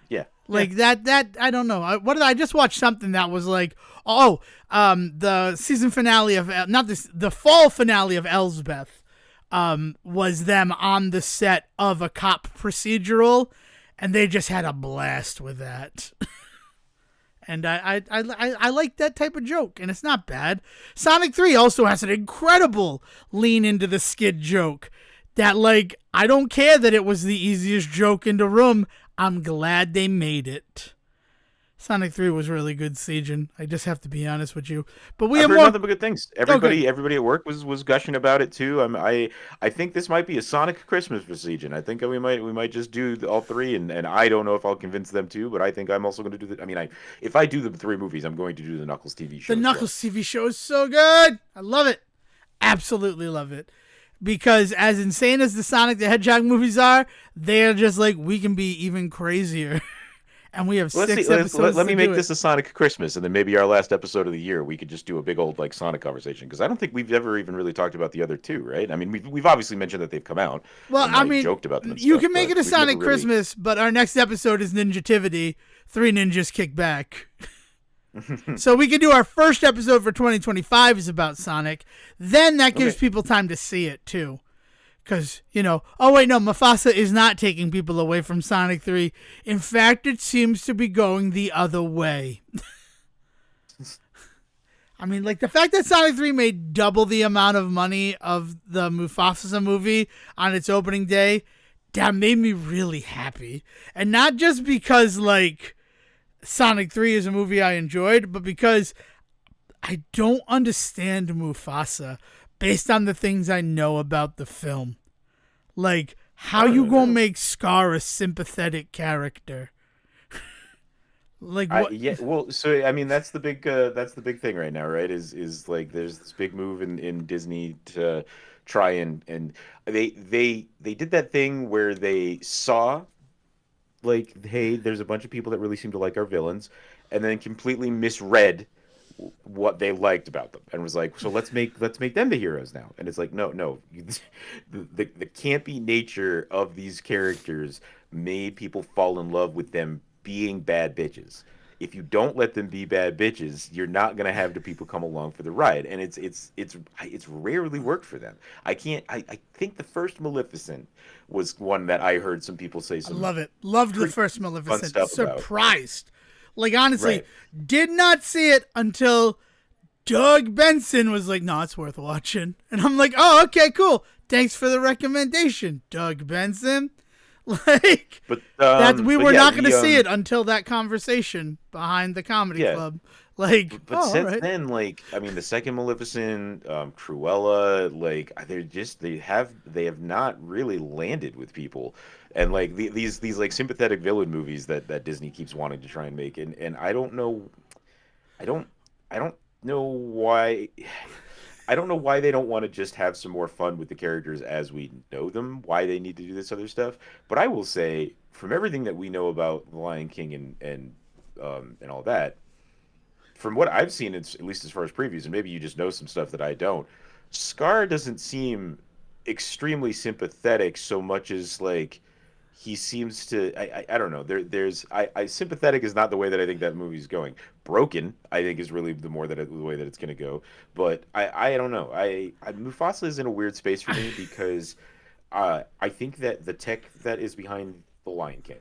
Yeah. Like that I don't know. I just watched something that was like, the season finale of, the fall finale of Elsbeth, was them on the set of a cop procedural, and they just had a blast with that. And I like that type of joke, and it's not bad. Sonic 3 also has an incredible lean into the skid joke that, like, I don't care that it was the easiest joke in the room. I'm glad they made it. Sonic 3 was really good, Siegen. I just have to be honest with you. But I've heard nothing but good things. Everybody at work was gushing about it too. I think this might be a Sonic Christmas for Siegen. I think we might just do all three, and I don't know if I'll convince them to, but I think I'm also going to do if I do the three movies, I'm going to do the Knuckles TV show. The Knuckles TV show is so good. I love it. Absolutely love it. Because as insane as the Sonic the Hedgehog movies are, they're just like, we can be even crazier. and we have Well, let's see. 6 episodes Let to me do make it. this a Sonic Christmas, and then maybe our last episode of the year, we could just do a big old like Sonic conversation because I don't think we've ever even really talked about the other two, right? I mean, we've obviously mentioned that they've come out Well, and I like mean, joked about them and you stuff, can make but it a we've never Sonic really. Christmas, but our next episode is Ninja-tivity. 3 ninjas kick back. So we could do our first episode for 2025 is about Sonic. Then that gives Okay. people time to see it too. Because, oh wait, no, Mufasa is not taking people away from Sonic 3. In fact, it seems to be going the other way. I mean, like the fact that Sonic 3 made double the amount of money of the Mufasa movie on its opening day, that made me really happy. And not just because, like, Sonic 3 is a movie I enjoyed, but because I don't understand Mufasa based on the things I know about the film. Like, how you gonna make Scar a sympathetic character? Like what? Yeah, well, so I mean, that's the big thing right now, right? Is like there's this big move in Disney to try and they did that thing where they saw like, hey, there's a bunch of people that really seem to like our villains, and then completely misread what they liked about them and was like, so let's make them the heroes now. And it's like, no, the campy nature of these characters made people fall in love with them being bad bitches. If you don't let them be bad bitches, you're not gonna have the people come along for the ride, and it's rarely worked for them. I can't. I think the first Maleficent was one that I heard some people say I some love it. Loved the pretty first fun Maleficent. stuff about. Surprised. Like, honestly, Right. did not see it until Doug Benson was like, no, it's worth watching. And I'm like, oh, okay, cool. Thanks for the recommendation, Doug Benson. Like, But that we but were yeah, not going to see it until that conversation behind the comedy yeah. club. Like, But oh, all since right. then, like, I mean, the second Maleficent, Cruella, like, they have not really landed with people, and like these like sympathetic villain movies that Disney keeps wanting to try and make, and I don't, I don't know why. I don't know why they don't want to just have some more fun with the characters as we know them, why they need to do this other stuff. But I will say, from everything that we know about The Lion King and all that, from what I've seen, it's at least as far as previews, and maybe you just know some stuff that I don't. Scar doesn't seem extremely sympathetic so much as like he seems to. I don't know. I sympathetic is not the way that I think that movie's going. Broken, I think, is really the way that it's going to go. But I don't know. Mufasa is in a weird space for me because I think that the tech that is behind the Lion King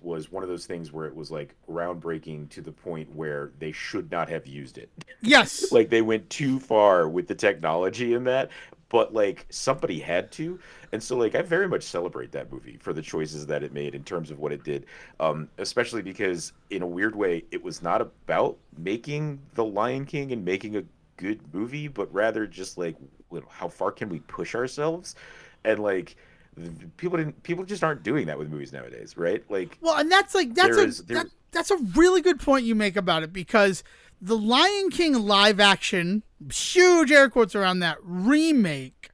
was one of those things where it was like groundbreaking to the point where they should not have used it. Yes. Like they went too far with the technology in that, but like somebody had to. And so like I very much celebrate that movie for the choices that it made in terms of what it did. Especially because in a weird way it was not about making The Lion King and making a good movie, but rather just like how far can we push ourselves? And like people just aren't doing that with movies nowadays, right? Like Well, and that's like that's a really good point you make about it because the Lion King live action, huge air quotes around that remake,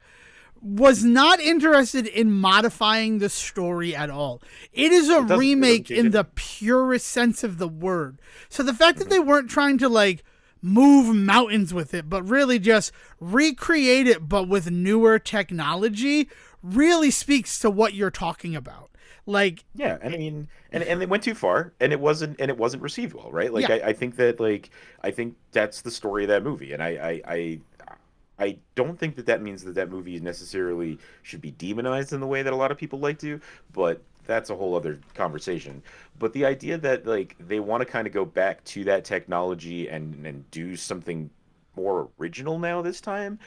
was not interested in modifying the story at all. It is a remake in the purest sense of the word. So the fact that they weren't trying to like move mountains with it, but really just recreate it, but with newer technology, really speaks to what you're talking about. Like, yeah, and I mean, and they went too far, and it wasn't received well, right? Like yeah, I think that like I think that's the story of that movie, and I don't think that means that movie necessarily should be demonized in the way that a lot of people like to, but that's a whole other conversation. But the idea that like they want to kind of go back to that technology and do something more original now this time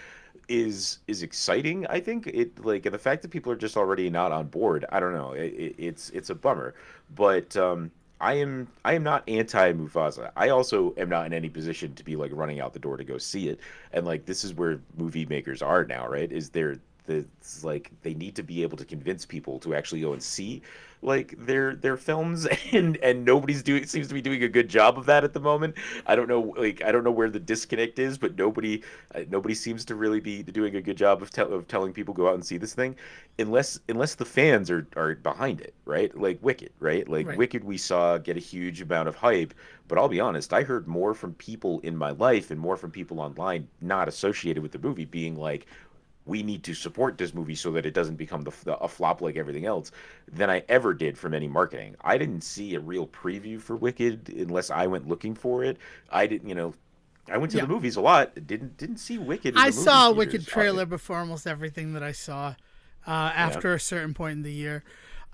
is exciting. I think it like the fact that people are just already not on board. I don't know. It's a bummer, but I am not anti Mufasa. I also am not in any position to be like running out the door to go see it. And like this is where movie makers are now, right? Is it's like they need to be able to convince people to actually go and see like their films, and nobody's doing seems to be doing a good job of that at the moment. I don't know where the disconnect is, but nobody seems to really be doing a good job of telling people go out and see this thing, unless the fans are behind it, right? Like Wicked, right? Like Right. Wicked, we saw get a huge amount of hype, but I'll be honest, I heard more from people in my life and more from people online not associated with the movie being like, we need to support this movie so that it doesn't become a flop like everything else, than I ever did from any marketing. I didn't see a real preview for Wicked unless I went looking for it. I didn't, I went to the movies a lot. Didn't see Wicked in the I movie saw a theaters. Wicked trailer before almost everything that I saw after a certain point in the year.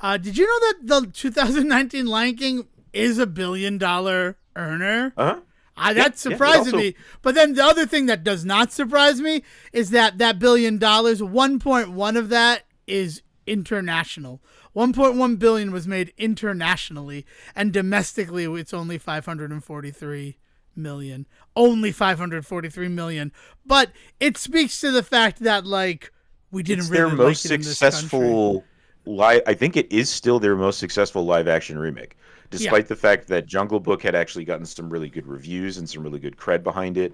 Did you know that the 2019 Lion King is $1 billion earner? Uh-huh. That surprises me. But then the other thing that does not surprise me is that $1 billion, 1.1 of that is international. 1.1 billion was made internationally, and domestically it's only 543 million. Only 543 million. But it speaks to the fact that like we didn't It's really their like most it in this country. successful I think it is still their most successful live action remake, despite the fact that Jungle Book had actually gotten some really good reviews and some really good cred behind it.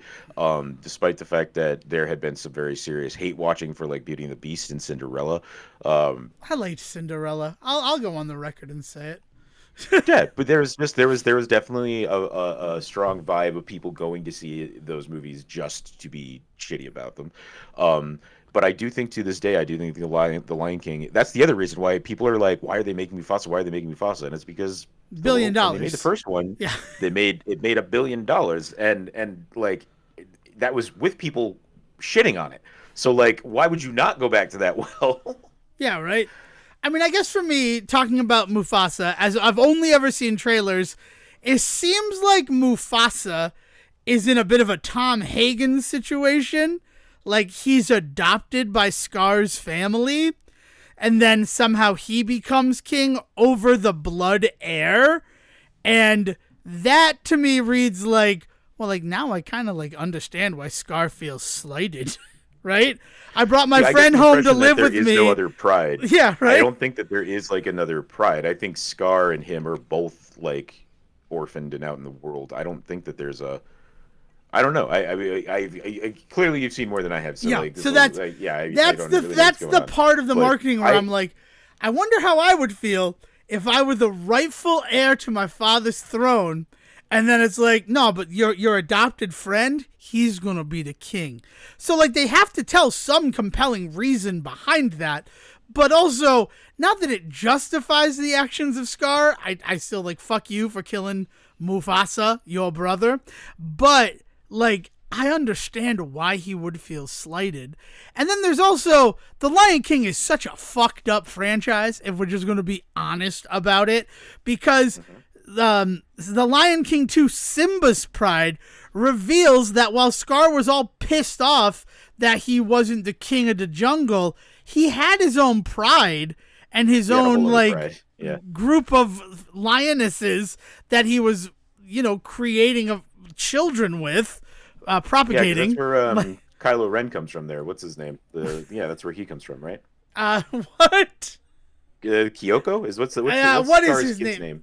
Despite the fact that there had been some very serious hate watching for like Beauty and the Beast and Cinderella. I liked Cinderella. I'll go on the record and say it. Yeah, but there was definitely a strong vibe of people going to see those movies just to be shitty about them. But I do think to this day, I do think the Lion King. That's the other reason why people are like, why are they making Mufasa? Why are they making Mufasa? And it's because $1 billion. when they made the first one, it made $1 billion, and like that was with people shitting on it. So like, why would you not go back to that well? Yeah, right. I mean, I guess for me, talking about Mufasa, as I've only ever seen trailers, it seems like Mufasa is in a bit of a Tom Hagen situation. Like, he's adopted by Scar's family, and then somehow he becomes king over the blood heir. And that, to me, reads like, well, like, now I kind of, like, understand why Scar feels slighted. Right? I brought my friend home to live with me. There is no other pride. Yeah, right? I don't think that there is like another pride. I think Scar and him are both like orphaned and out in the world. I don't think that there's a. I don't know. I clearly you've seen more than I have. So yeah. like, So that's like, that's the part of the marketing where I'm like, I wonder how I would feel if I were the rightful heir to my father's throne. And then it's like, no, but your adopted friend, he's going to be the king. So, like, they have to tell some compelling reason behind that. But also, not that it justifies the actions of Scar. I still, like, fuck you for killing Mufasa, your brother. But, like, I understand why he would feel slighted. And then there's also, The Lion King is such a fucked up franchise, if we're just going to be honest about it. Because... The Lion King 2 Simba's Pride reveals that while Scar was all pissed off that he wasn't the king of the jungle, he had his own pride and his own like group of lionesses that he was, creating children with, propagating. Yeah, that's where Kylo Ren comes from there. What's his name? That's where he comes from, right? What? Kyoko is what's what is his name?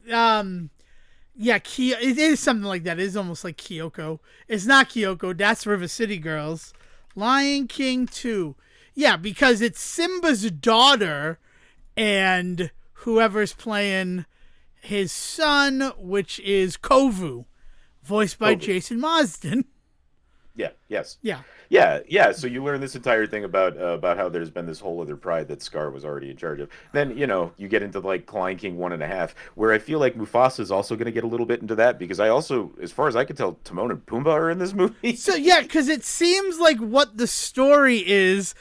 It is something like that. It is almost like Kyoko. It's not Kyoko. That's River City Girls. Lion King 2. Yeah, because it's Simba's daughter and whoever's playing his son, which is Kovu, voiced by Jason Marsden. Yeah. Yes. Yeah. Yeah. So you learn this entire thing about how there's been this whole other pride that Scar was already in charge of. Then you get into like Lion King 1.5, where I feel like Mufasa is also going to get a little bit into that because I also, as far as I can tell, Timon and Pumbaa are in this movie. So yeah, because it seems like what the story is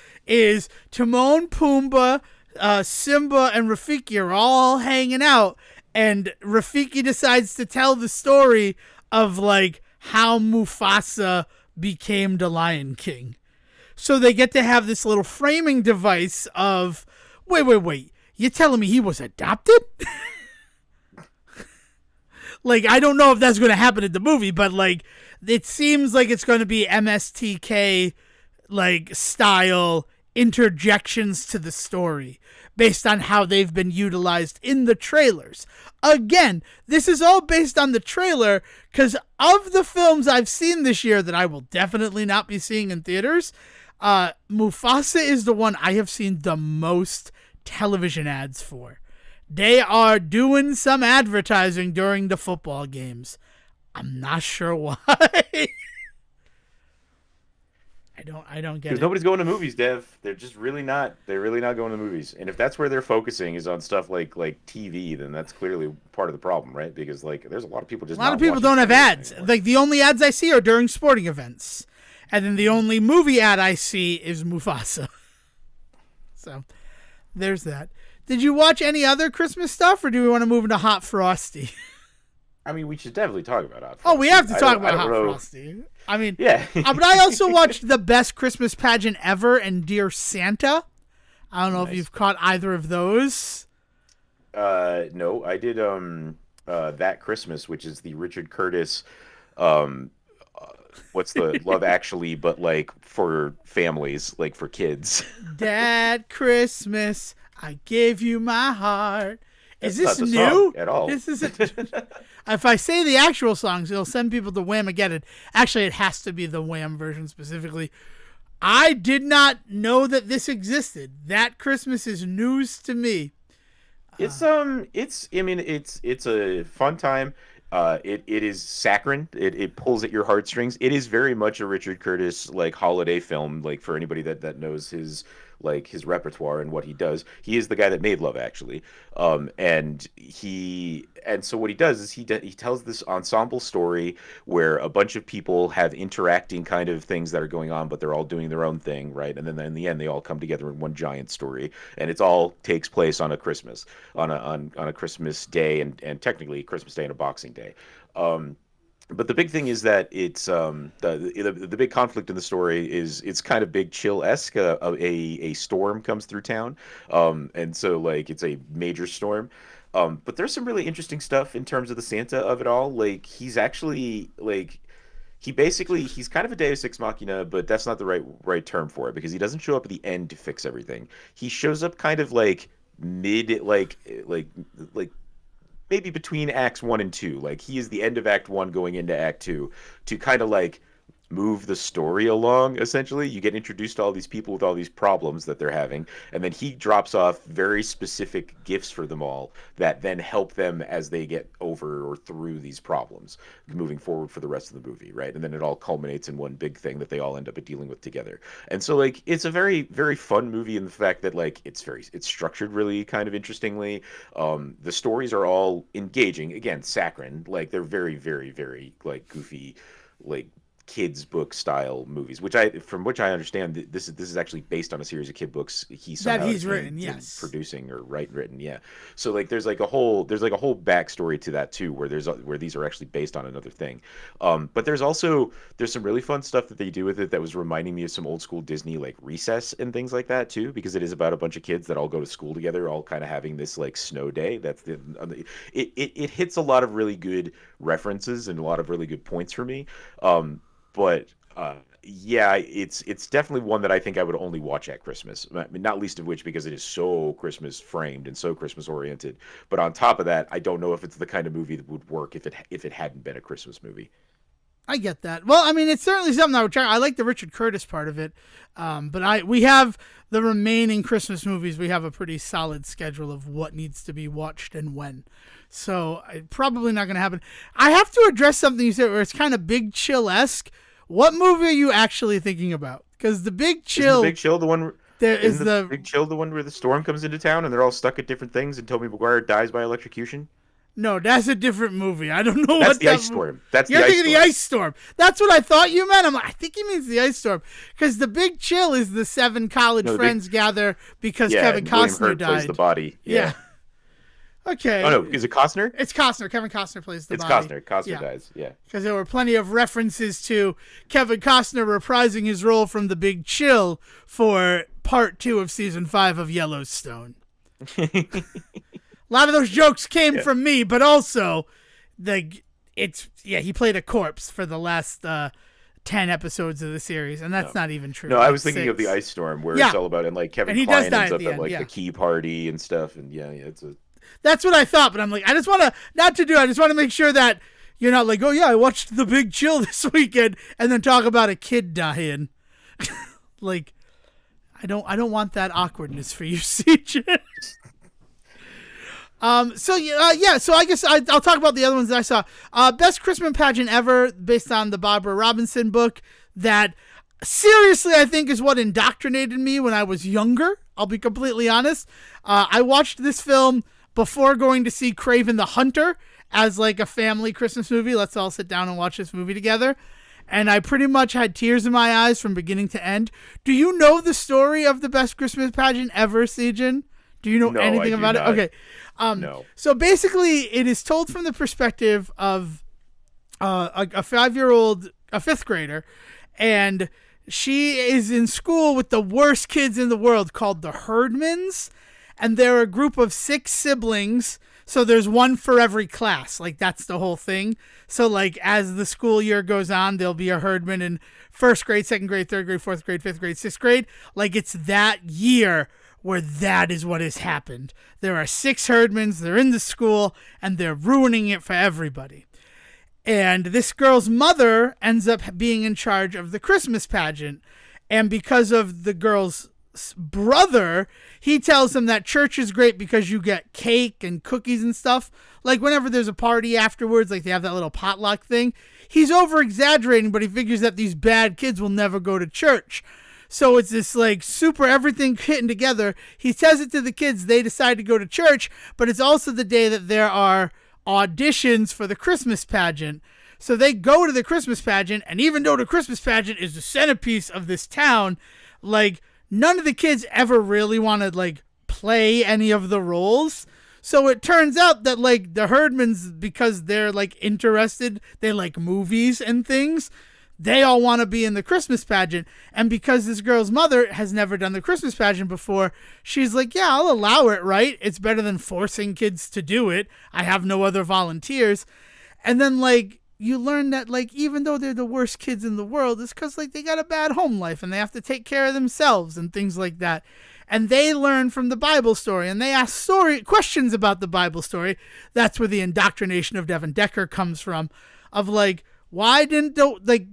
Timon, Pumbaa, Simba, and Rafiki are all hanging out, and Rafiki decides to tell the story of like how Mufasa became the Lion King. So they get to have this little framing device of, wait, you're telling me he was adopted? Like, I don't know if that's going to happen in the movie, but like, it seems like it's going to be MSTK like style interjections to the story based on how they've been utilized in the trailers. Again, this is all based on the trailer, because of the films I've seen this year that I will definitely not be seeing in theaters, Mufasa is the one I have seen the most television ads for. They are doing some advertising during the football games. I'm not sure why. I don't get it. Because nobody's going to movies, Dev. They're just really not. They're really not going to movies. And if that's where they're focusing is on stuff like TV, then that's clearly part of the problem, right? Because like there's a lot of people just. A lot of people don't have ads. Anymore. Like the only ads I see are during sporting events, and then the only movie ad I see is Mufasa. So there's that. Did you watch any other Christmas stuff, or do we want to move into Hot Frosty? I mean, we should definitely talk about Hot Frosty. Oh, we have to talk about Hot Frosty. I mean, yeah. But I also watched The Best Christmas Pageant Ever and Dear Santa. I don't know if you've caught either of those. No, I did That Christmas, which is the Richard Curtis what's the Love Actually, but like for families, like for kids. That Christmas, I gave you my heart. Is this not the new? song at all? This isn't. If I say the actual songs, it'll send people to Whamageddon. Actually, it has to be the Wham version specifically. I did not know that this existed. That Christmas is news to me. It's a fun time. It is saccharine. It pulls at your heartstrings. It is very much a Richard Curtis like holiday film. Like for anybody that knows his repertoire and what he does, he is the guy that made Love Actually. And so what he does is he tells this ensemble story where a bunch of people have interacting kind of things that are going on, but they're all doing their own thing, right? And then in the end, they all come together in one giant story, and it's all takes place on a Christmas, on a Christmas day, and technically Christmas Day and a Boxing Day. But the big thing is that it's the big conflict in the story is it's kind of Big Chill-esque. A storm comes through town, and so like it's a major storm. But there's some really interesting stuff in terms of the Santa of it all. Like he's actually like he's kind of a Deus Ex Machina, but that's not the right term for it because he doesn't show up at the end to fix everything. He shows up kind of like mid like maybe between acts 1 and 2. Like he is the end of act 1 going into act 2 to kind of like move the story along. Essentially, you get introduced to all these people with all these problems that they're having, and then he drops off very specific gifts for them all that then help them as they get over or through these problems moving forward for the rest of the movie, right? And then it all culminates in one big thing that they all end up dealing with together. And so like it's a very, very fun movie in the fact that like it's structured really kind of interestingly. The stories are all engaging, again, saccharine, like they're very, very, very like goofy, like kids book style movies, from which I understand this is actually based on a series of kid books he's written, yes, producing or written, yeah. So like there's like a whole backstory to that too, where these are actually based on another thing. But there's some really fun stuff that they do with it that was reminding me of some old school Disney like Recess and things like that too, because it is about a bunch of kids that all go to school together, all kind of having this like snow day. It hits a lot of really good references and a lot of really good points for me. But yeah, it's definitely one that I think I would only watch at Christmas. I mean, not least of which because it is so Christmas framed and so Christmas oriented. But on top of that, I don't know if it's the kind of movie that would work if it hadn't been a Christmas movie. I get that. Well, I mean, it's certainly something I would try. I like the Richard Curtis part of it, but we have the remaining Christmas movies. We have a pretty solid schedule of what needs to be watched and when. So probably not going to happen. I have to address something you said where it's kind of Big Chill-esque. What movie are you actually thinking about? Because the Big Chill, Big Chill, the one Big Chill, the one where the storm comes into town and they're all stuck at different things and Tobey Maguire dies by electrocution. No, that's a different movie. I don't know that's the ice storm. You're thinking the ice storm. That's what I thought you meant. I'm like, I think he means the ice storm because the Big Chill is the 7 college friends gather because Kevin Costner died. Plays the body. Yeah. Okay. Oh no, is it Costner? It's Costner. Kevin Costner plays the body. It's Costner. Costner dies. Yeah. Because there were plenty of references to Kevin Costner reprising his role from The Big Chill for part 2 of season 5 of Yellowstone. A lot of those jokes came from me, but also he played a corpse for the last 10 episodes of the series, and that's not even true. No, like I was thinking 6. of the Ice Storm, where it's all about, and like Kevin And he Kline does die ends at up the at end, like yeah. the key party and stuff, and it's a. That's what I thought, but I'm like, I just want to I just want to make sure that you're not like, oh yeah, I watched The Big Chill this weekend, and then talk about a kid dying. Like, I don't want that awkwardness for you, CJ. So I guess I'll talk about the other ones that I saw. Best Christmas Pageant Ever, based on the Barbara Robinson book, that seriously I think is what indoctrinated me when I was younger. I'll be completely honest. I watched this film before going to see Kraven the Hunter as like a family Christmas movie. Let's all sit down and watch this movie together. And I pretty much had tears in my eyes from beginning to end. Do you know the story of the Best Christmas Pageant Ever, Sejin? Do you know anything about it? Okay. No. So basically, it is told from the perspective of a 5-year-old, a 5th grader, and she is in school with the worst kids in the world called the Herdmans, and they're a group of 6 siblings. So there's one for every class. Like, that's the whole thing. So, like, as the school year goes on, there'll be a Herdman in 1st grade, 2nd grade, 3rd grade, 4th grade, 5th grade, 6th grade. Like, it's that year where that is what has happened. There are 6 Herdmans, they're in the school, and they're ruining it for everybody. And this girl's mother ends up being in charge of the Christmas pageant. And because of the girl's brother, he tells them that church is great because you get cake and cookies and stuff. Like, whenever there's a party afterwards, like they have that little potluck thing. He's over-exaggerating, but he figures that these bad kids will never go to church. So it's this like super everything hitting together. He says it to the kids. They decide to go to church, but it's also the day that there are auditions for the Christmas pageant. So they go to the Christmas pageant, and even though the Christmas pageant is the centerpiece of this town, like none of the kids ever really want to like play any of the roles. So it turns out that like the Herdmans, because they're like interested, they like movies and things, they all want to be in the Christmas pageant. And because this girl's mother has never done the Christmas pageant before, she's like, yeah, I'll allow it, right? It's better than forcing kids to do it. I have no other volunteers. And then, like, you learn that, like, even though they're the worst kids in the world, it's because, like, they got a bad home life and they have to take care of themselves and things like that. And they learn from the Bible story, and they ask questions about the Bible story. That's where the indoctrination of Devin Decker comes from, of, like, why didn't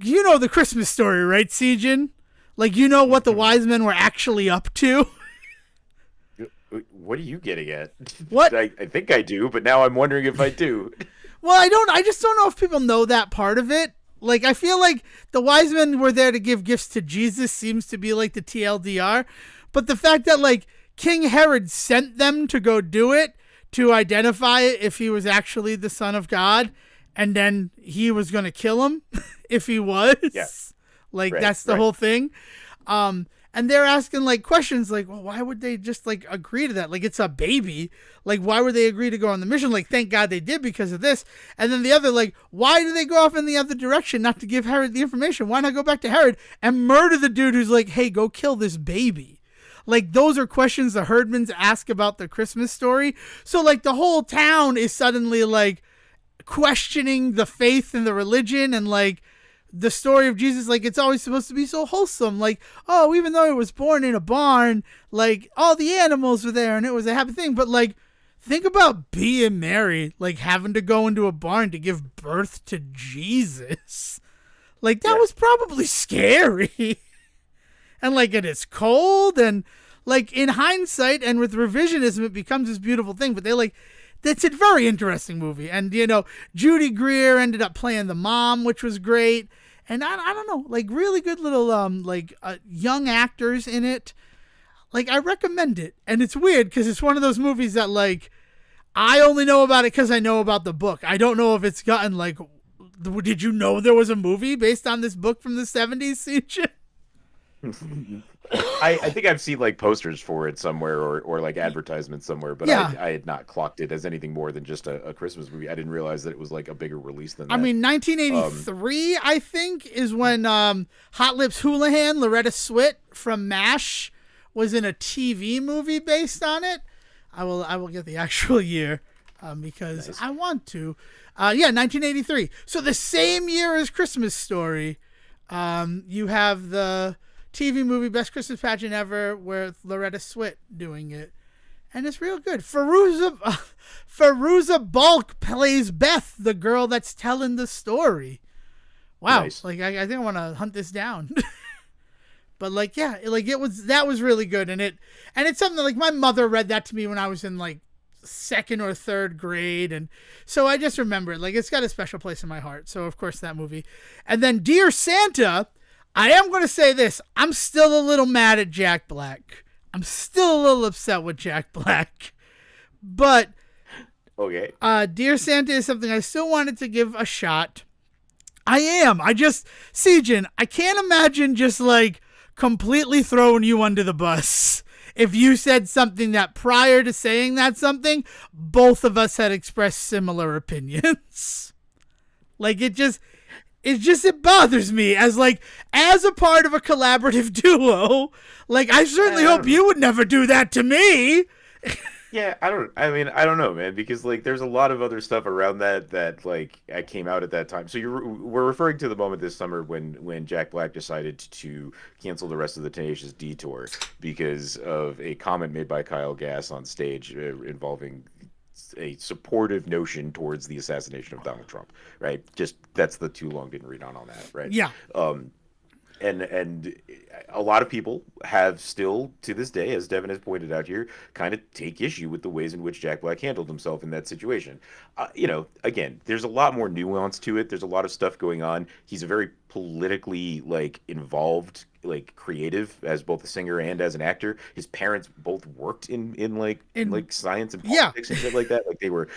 you know the Christmas story, right, Sejin? Like, you know what the wise men were actually up to? What are you getting at? What? I think I do, but now I'm wondering if I do. Well, I just don't know if people know that part of it. Like, I feel like the wise men were there to give gifts to Jesus seems to be like the TLDR. But the fact that, like, King Herod sent them to go do it to identify if he was actually the son of God, and then he was going to kill him if he was. Yeah. Like, right, that's the whole thing. And they're asking, like, questions like, well, why would they just, like, agree to that? Like, it's a baby. Like, why would they agree to go on the mission? Like, thank God they did because of this. And then the other, like, why do they go off in the other direction not to give Herod the information? Why not go back to Herod and murder the dude who's like, hey, go kill this baby? Like, those are questions the Herdmans ask about the Christmas story. So, like, the whole town is suddenly, like, questioning the faith and the religion and, like, the story of Jesus. Like, it's always supposed to be so wholesome. Like, oh, even though he was born in a barn, like, all the animals were there and it was a happy thing. But, like, think about being Mary, like, having to go into a barn to give birth to Jesus. Like, that was probably scary. And, like, it is cold, and, like, in hindsight and with revisionism, it becomes this beautiful thing. But they, like, it's a very interesting movie. And, you know, Judy Greer ended up playing the mom, which was great. And I don't know, like, really good little, young actors in it. Like, I recommend it. And it's weird because it's one of those movies that, like, I only know about it because I know about the book. I don't know if it's gotten, like, did you know there was a movie based on this book from the 70s, CJ? I think I've seen like posters for it somewhere or like advertisements somewhere, but I had not clocked it as anything more than just a Christmas movie. I didn't realize that it was like a bigger release than that. I mean, 1983, I think, is when Hot Lips Houlihan, Loretta Swit from MASH, was in a TV movie based on it. I will get the actual year because nice. I want to. 1983. So the same year as Christmas Story. You have the TV movie Best Christmas Pageant Ever with Loretta Swit doing it. And it's real good. Fairuza Balk plays Beth, the girl that's telling the story. Wow. Nice. Like, I think I want to hunt this down. But like, yeah, like that was really good. And it's something that, like, my mother read that to me when I was in like second or third grade. And so I just remember it. Like, it's got a special place in my heart. So of course that movie. And then Dear Santa, I am going to say this. I'm still a little mad at Jack Black. I'm still a little upset with Jack Black. But Okay. Dear Santa is something I still wanted to give a shot. Sejin, I can't imagine just like completely throwing you under the bus if you said something that prior to saying that something, both of us had expressed similar opinions. Like, it bothers me as a part of a collaborative duo. Like, I certainly hope you would never do that to me. Yeah, I don't know, man, because like there's a lot of other stuff around that like came out at that time. So we're referring to the moment this summer when Jack Black decided to cancel the rest of the Tenacious D tour because of a comment made by Kyle Gass on stage involving a supportive notion towards the assassination of Donald Trump, right? Just that's the too long didn't read on that, right? Yeah. And a lot of people have still, to this day, as Devin has pointed out here, kind of take issue with the ways in which Jack Black handled himself in that situation. Again, there's a lot more nuance to it. There's a lot of stuff going on. He's a very politically involved, creative as both a singer and as an actor. His parents both worked in science and politics and shit like that. Like they were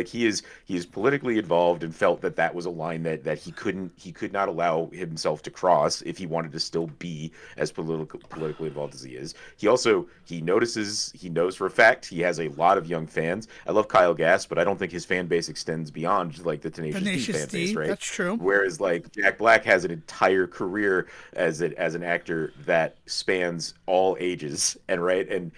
he is politically involved and felt that was a line that he could not allow himself to cross if he wanted to still be as politically involved as he is. He knows for a fact he has a lot of young fans. I love Kyle Gass, but I don't think his fan base extends beyond the Tenacious D fan base, right? That's true. Whereas Jack Black has an entire career as an actor that spans all ages, and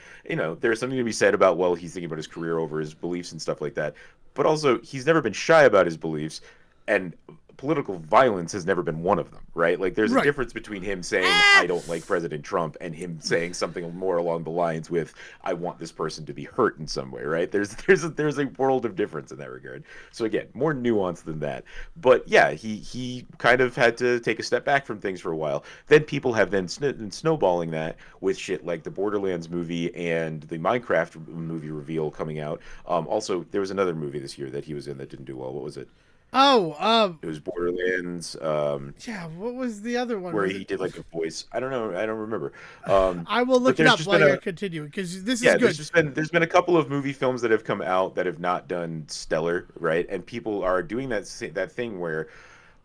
there's something to be said about he's thinking about his career over his beliefs and stuff like that, but also he's never been shy about his beliefs, and political violence has never been one of them, right? Like there's a difference between him saying I don't like President Trump and him saying something more along the lines with I want this person to be hurt in some way, right? There's a world of difference in that regard. So again, more nuance than that. But yeah, he kind of had to take a step back from things for a while. Then people have been snowballing that with shit like the Borderlands movie and the Minecraft movie reveal coming out. Also, there was another movie this year that he was in that didn't do well. What was it? It was Borderlands. What was the other one? Where he did a voice. I don't know. I don't remember. I will look it up while you're continuing because this is good. There's been a couple of movie films that have come out that have not done stellar, right? And people are doing that thing where,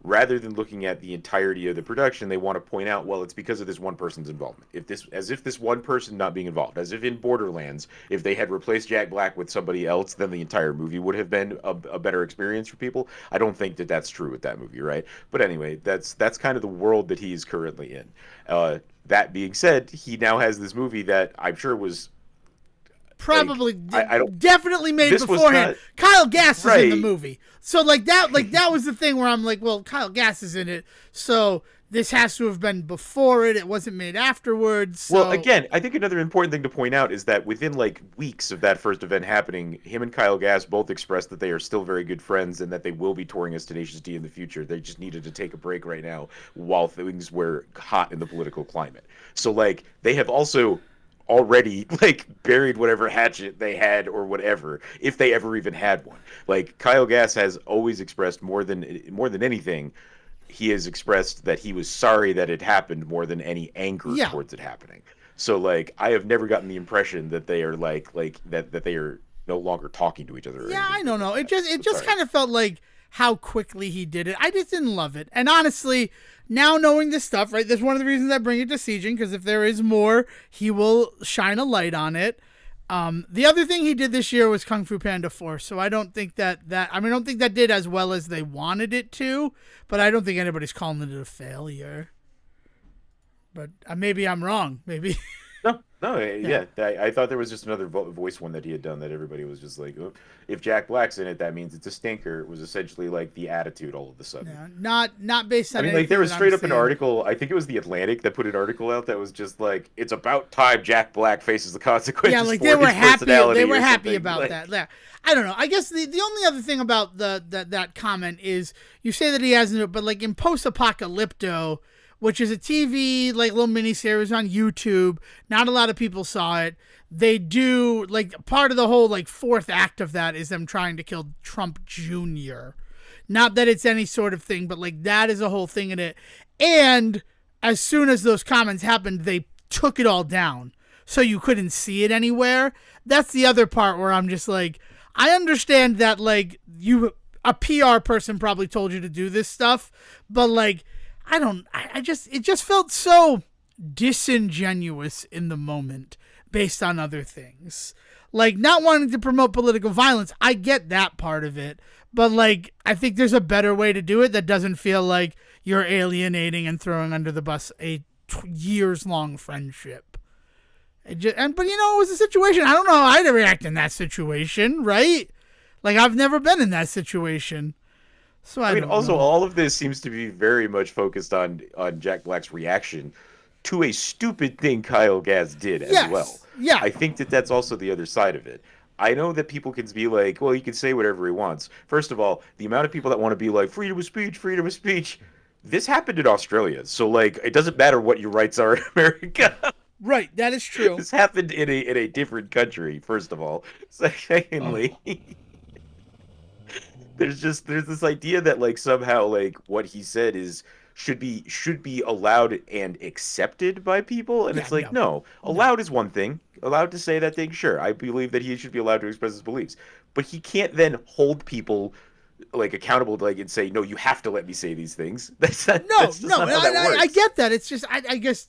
rather than looking at the entirety of the production, they want to point out, well, it's because of this one person's involvement. As if this one person not being involved, as if in Borderlands, if they had replaced Jack Black with somebody else, then the entire movie would have been a better experience for people. I don't think that that's true with that movie, right? But anyway, that's kind of the world that he's currently in. That being said, he now has this movie that I'm sure was probably definitely made beforehand. Kyle Gass is in the movie, so that was the thing where I'm like, well, Kyle Gass is in it, so this has to have been before it. It wasn't made afterwards. So. Well, again, I think another important thing to point out is that within weeks of that first event happening, him and Kyle Gass both expressed that they are still very good friends and that they will be touring as Tenacious D in the future. They just needed to take a break right now while things were hot in the political climate. So they have also already buried whatever hatchet they had or whatever, if they ever even had one. Kyle Gass has always expressed more than anything, he has expressed that he was sorry that it happened more than any anger towards it happening. So I have never gotten the impression that they are that they are no longer talking to each other. Yeah, I don't know. It just kind of felt like how quickly he did it. I just didn't love it. And honestly, now knowing this stuff, right, that's one of the reasons I bring it to Sejin, because if there is more, he will shine a light on it. The other thing he did this year was Kung Fu Panda 4, so I don't think I don't think that did as well as they wanted it to, but I don't think anybody's calling it a failure. But maybe I'm wrong. Maybe. No, No, yeah, I thought there was just another voice one that he had done that everybody was just like, oh, if Jack Black's in it, that means it's a stinker. It was essentially like the attitude all of a sudden. Yeah, not based I on mean, like there anything was that I'm straight up an seeing. article. I think it was the Atlantic that put an article out that was just like, "It's about time Jack Black faces the consequences Yeah, like for his personality." they were or happy something. about Like, that. Yeah. I don't know. I guess the only other thing about that comment is you say that he hasn't, but like in Post Apocalypto, which is a TV like little miniseries on YouTube, not a lot of people saw it. They do like part of the whole like fourth act of that is them trying to kill Trump Jr. Not that it's any sort of thing, but like that is a whole thing in it. And as soon as those comments happened, they took it all down. So you couldn't see it anywhere. That's the other part where I'm just like, I understand that like a PR person probably told you to do this stuff, but like, it just felt so disingenuous in the moment based on other things. Like not wanting to promote political violence, I get that part of it. But like, I think there's a better way to do it that doesn't feel like you're alienating and throwing under the bus a years-long friendship. But you know, it was a situation. I don't know how I'd react in that situation, right? Like I've never been in that situation, so I mean, also all of this seems to be very much focused on Jack Black's reaction to a stupid thing Kyle Gass did as well. Yeah, I think that that's also the other side of it. I know that people can be like, well, he can say whatever he wants. First of all, the amount of people that want to be like, freedom of speech, freedom of speech. This happened in Australia. So, like, it doesn't matter what your rights are in America. Right, that is true. This happened in a different country, first of all. Secondly, there's this idea that like somehow like what he said is should be allowed and accepted by people, and Yeah, it's like no, allowed is one thing. Allowed to say that thing, sure. I believe that he should be allowed to express his beliefs, but he can't then hold people like accountable to like and say no, you have to let me say these things. That's not, No, that's just no, not how that works. I get that. It's just I guess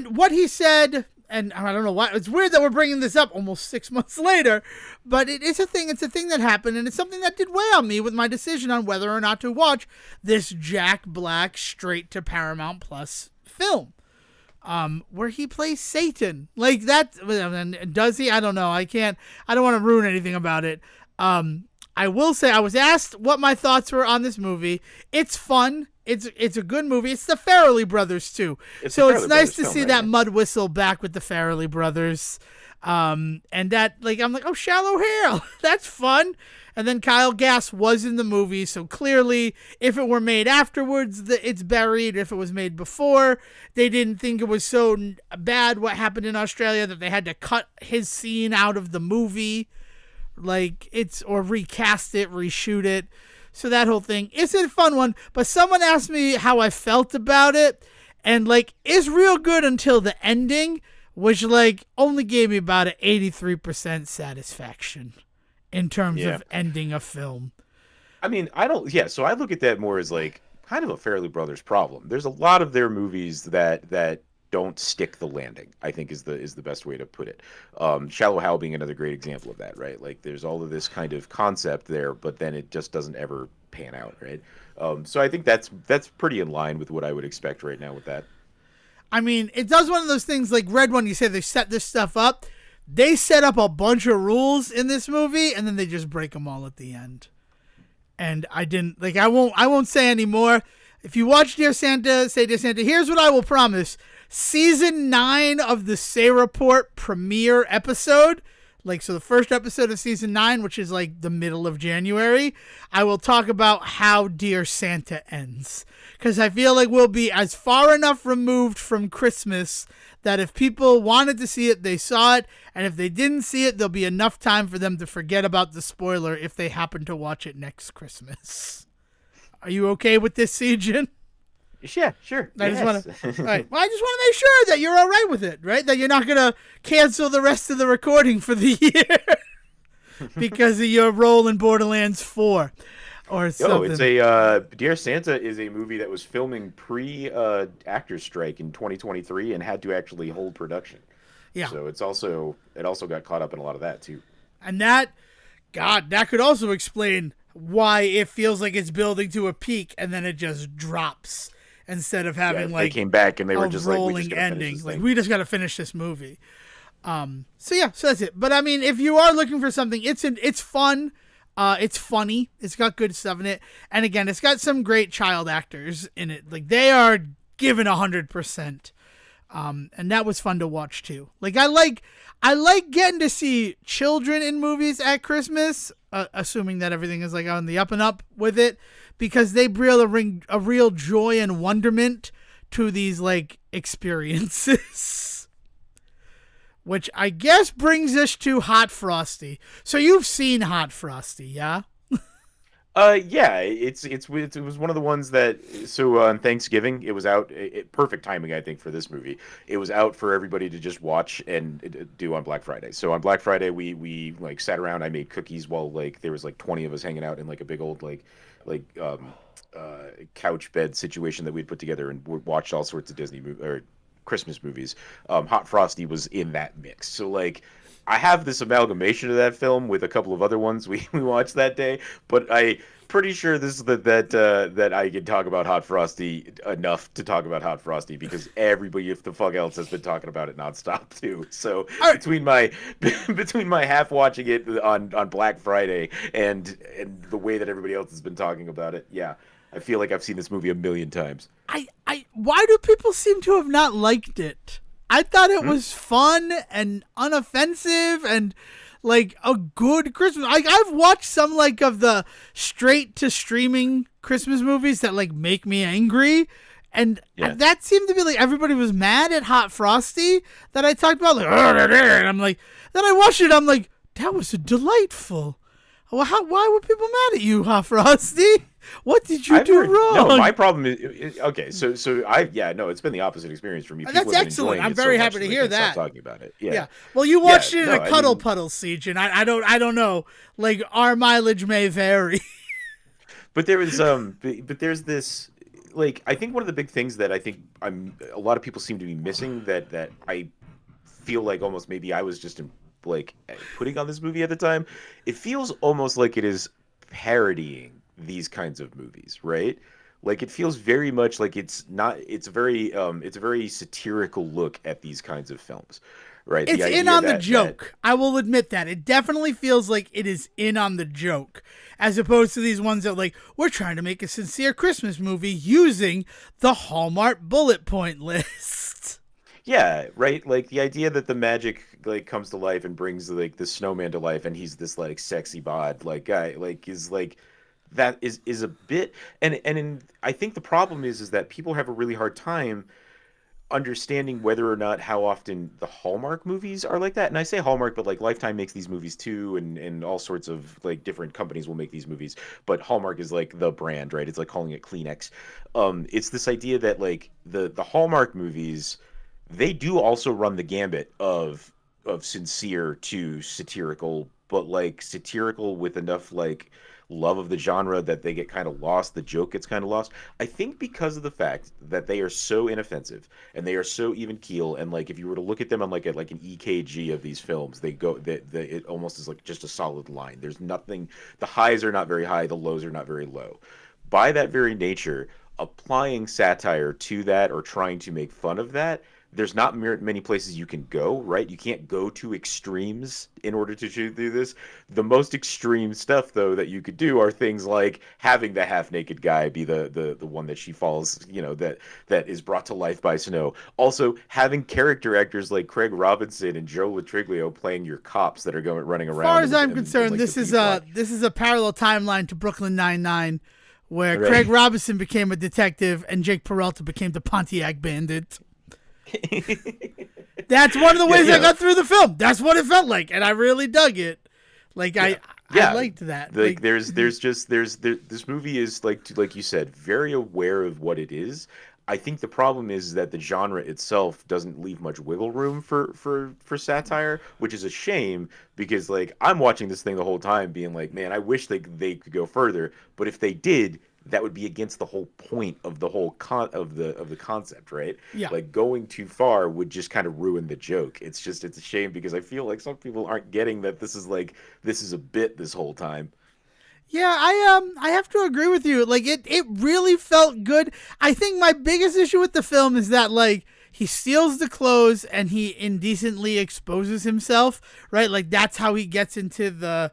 what he said, and I don't know why it's weird that we're bringing this up almost 6 months later, but it's a thing. It's a thing that happened, and it's something that did weigh on me with my decision on whether or not to watch this Jack Black straight to Paramount Plus film. Where he plays Satan, like that. Does he? I don't know. I don't want to ruin anything about it. I will say I was asked what my thoughts were on this movie. It's fun. It's a good movie. It's the Farrelly brothers too, so it's nice to see that mud whistle back with the Farrelly brothers. And that like I'm like, oh, Shallow Hale, that's fun. And then Kyle Gass was in the movie, so clearly, if it were made afterwards, it's buried. If it was made before, they didn't think it was so bad what happened in Australia that they had to cut his scene out of the movie, or recast it, reshoot it. So that whole thing, it's a fun one. But someone asked me how I felt about it, and like, it's real good until the ending, which like only gave me about an 83% satisfaction in terms of ending a film. I mean, so I look at that more as like kind of a Farrelly Brothers problem. There's a lot of their movies that don't stick the landing, I think is the best way to put it. Shallow Hal being another great example of that, right? Like there's all of this kind of concept there, but then it just doesn't ever pan out, right? So I think that's pretty in line with what I would expect right now with that. I mean, it does one of those things like Red One, you say they set this stuff up. They set up a bunch of rules in this movie, and then they just break them all at the end. And I won't say any more. If you watch Dear Santa, say Dear Santa, here's what I will promise. Season 9 of the Say Report premiere episode, so the first episode of season 9, which is like the middle of January, I will talk about how Dear Santa ends. Because I feel like we'll be as far enough removed from Christmas that if people wanted to see it, they saw it. And if they didn't see it, there'll be enough time for them to forget about the spoiler if they happen to watch it next Christmas. Are you okay with this, Sejan? Yeah, sure. I just want to. All right. Well, I just want to make sure that you're all right with it, right? That you're not gonna cancel the rest of the recording for the year because of your role in Borderlands 4 or something. Oh, it's a Dear Santa is a movie that was filming pre actors strike in 2023 and had to actually hold production. Yeah. So it also got caught up in a lot of that too. And that could also explain why it feels like it's building to a peak and then it just drops. instead of Yeah, having if they like came back and they a were just like, we just rolling gotta finish ending. this Like thing. we just got to finish this movie. So that's it. But I mean, if you are looking for something, it's fun. It's funny. It's got good stuff in it, and again, it's got some great child actors in it. Like they are given 100%. And that was fun to watch too. Like I like getting to see children in movies at Christmas, assuming that everything is like on the up and up with it, because they bring a real joy and wonderment to these like experiences. Which I guess brings us to Hot Frosty. So you've seen Hot Frosty, yeah? Yeah, it was one of the ones that so on Thanksgiving it was out. Perfect timing, I think, for this movie. It was out for everybody to just watch and do on Black Friday. So on Black Friday, we like sat around. I made cookies while like there was like 20 of us hanging out in like a big old like couch bed situation that we'd put together and watched all sorts of Disney or Christmas movies. Hot Frosty was in that mix. So like I have this amalgamation of that film with a couple of other ones we watched that day, but I pretty sure this is that I can talk about Hot Frosty enough to talk about Hot Frosty because everybody, if the fuck else, has been talking about it nonstop too. So All right. between my between my half watching it on Black Friday and the way that everybody else has been talking about it, yeah, I feel like I've seen this movie a million times. Why do people seem to have not liked it? I thought it was fun and unoffensive and like a good Christmas. Like I've watched some like of the straight to streaming Christmas movies that like make me angry, and that seemed to be like everybody was mad at Hot Frosty that I talked about. Like, and I'm like, then I watched it. I'm like, that was a delightful. Well, why were people mad at you, Hot Frosty? What did you do wrong? No, my problem is okay. So no, it's been the opposite experience for me. People that's excellent. I'm very happy to hear that. Talking about it, yeah. Well, you watched it in a cuddle puddle siege, and I don't know. Like our mileage may vary. But there's this. Like I think one of the big things that I think a lot of people seem to be missing that I feel like almost maybe I was just like putting on this movie at the time. It feels almost like it is parodying these kinds of movies, right? Like it feels very much like it's a very satirical look at these kinds of films, right? It's in on the joke. I will admit that. It definitely feels like it is in on the joke, as opposed to these ones that like, we're trying to make a sincere Christmas movie using the Hallmark bullet point list. Yeah, right. Like the idea that the magic like comes to life and brings like the snowman to life, and he's this like sexy bod like guy, like is like that is a bit, I think the problem is that people have a really hard time understanding whether or not how often the Hallmark movies are like that. And I say Hallmark, but like Lifetime makes these movies too, and all sorts of like different companies will make these movies. But Hallmark is like the brand, right? It's like calling it Kleenex. It's this idea that like the Hallmark movies, they do also run the gambit of sincere to satirical, but like satirical with enough like love of the genre that they get kind of lost. The joke gets kind of lost. I think because of the fact that they are so inoffensive and they are so even keel, and like if you were to look at them on like an EKG of these films, they go that it almost is like just a solid line. There's nothing. The highs are not very high. The lows are not very low. By that very nature, applying satire to that or trying to make fun of that, there's not many places you can go, right? You can't go to extremes in order to do this. The most extreme stuff, though, that you could do are things like having the half-naked guy be the one that she falls, that is brought to life by snow. Also, having character actors like Craig Robinson and Joe Latriglio playing your cops that are running around. As far as I'm concerned, like, this is a parallel timeline to Brooklyn Nine-Nine, where Craig Robinson became a detective and Jake Peralta became the Pontiac Bandit. That's one of the ways I got through the film. That's what it felt like, and I really dug it. Like I liked that. Like this movie is like you said, very aware of what it is. I think the problem is that the genre itself doesn't leave much wiggle room for satire, which is a shame because like I'm watching this thing the whole time being like, man, I wish they could go further, but if they did, that would be against the whole point of the whole of the concept, right? Yeah. Like going too far would just kind of ruin the joke. It's a shame because I feel like some people aren't getting that this is a bit this whole time. Yeah, I have to agree with you. Like it really felt good. I think my biggest issue with the film is that like he steals the clothes and he indecently exposes himself, right? Like that's how he gets into the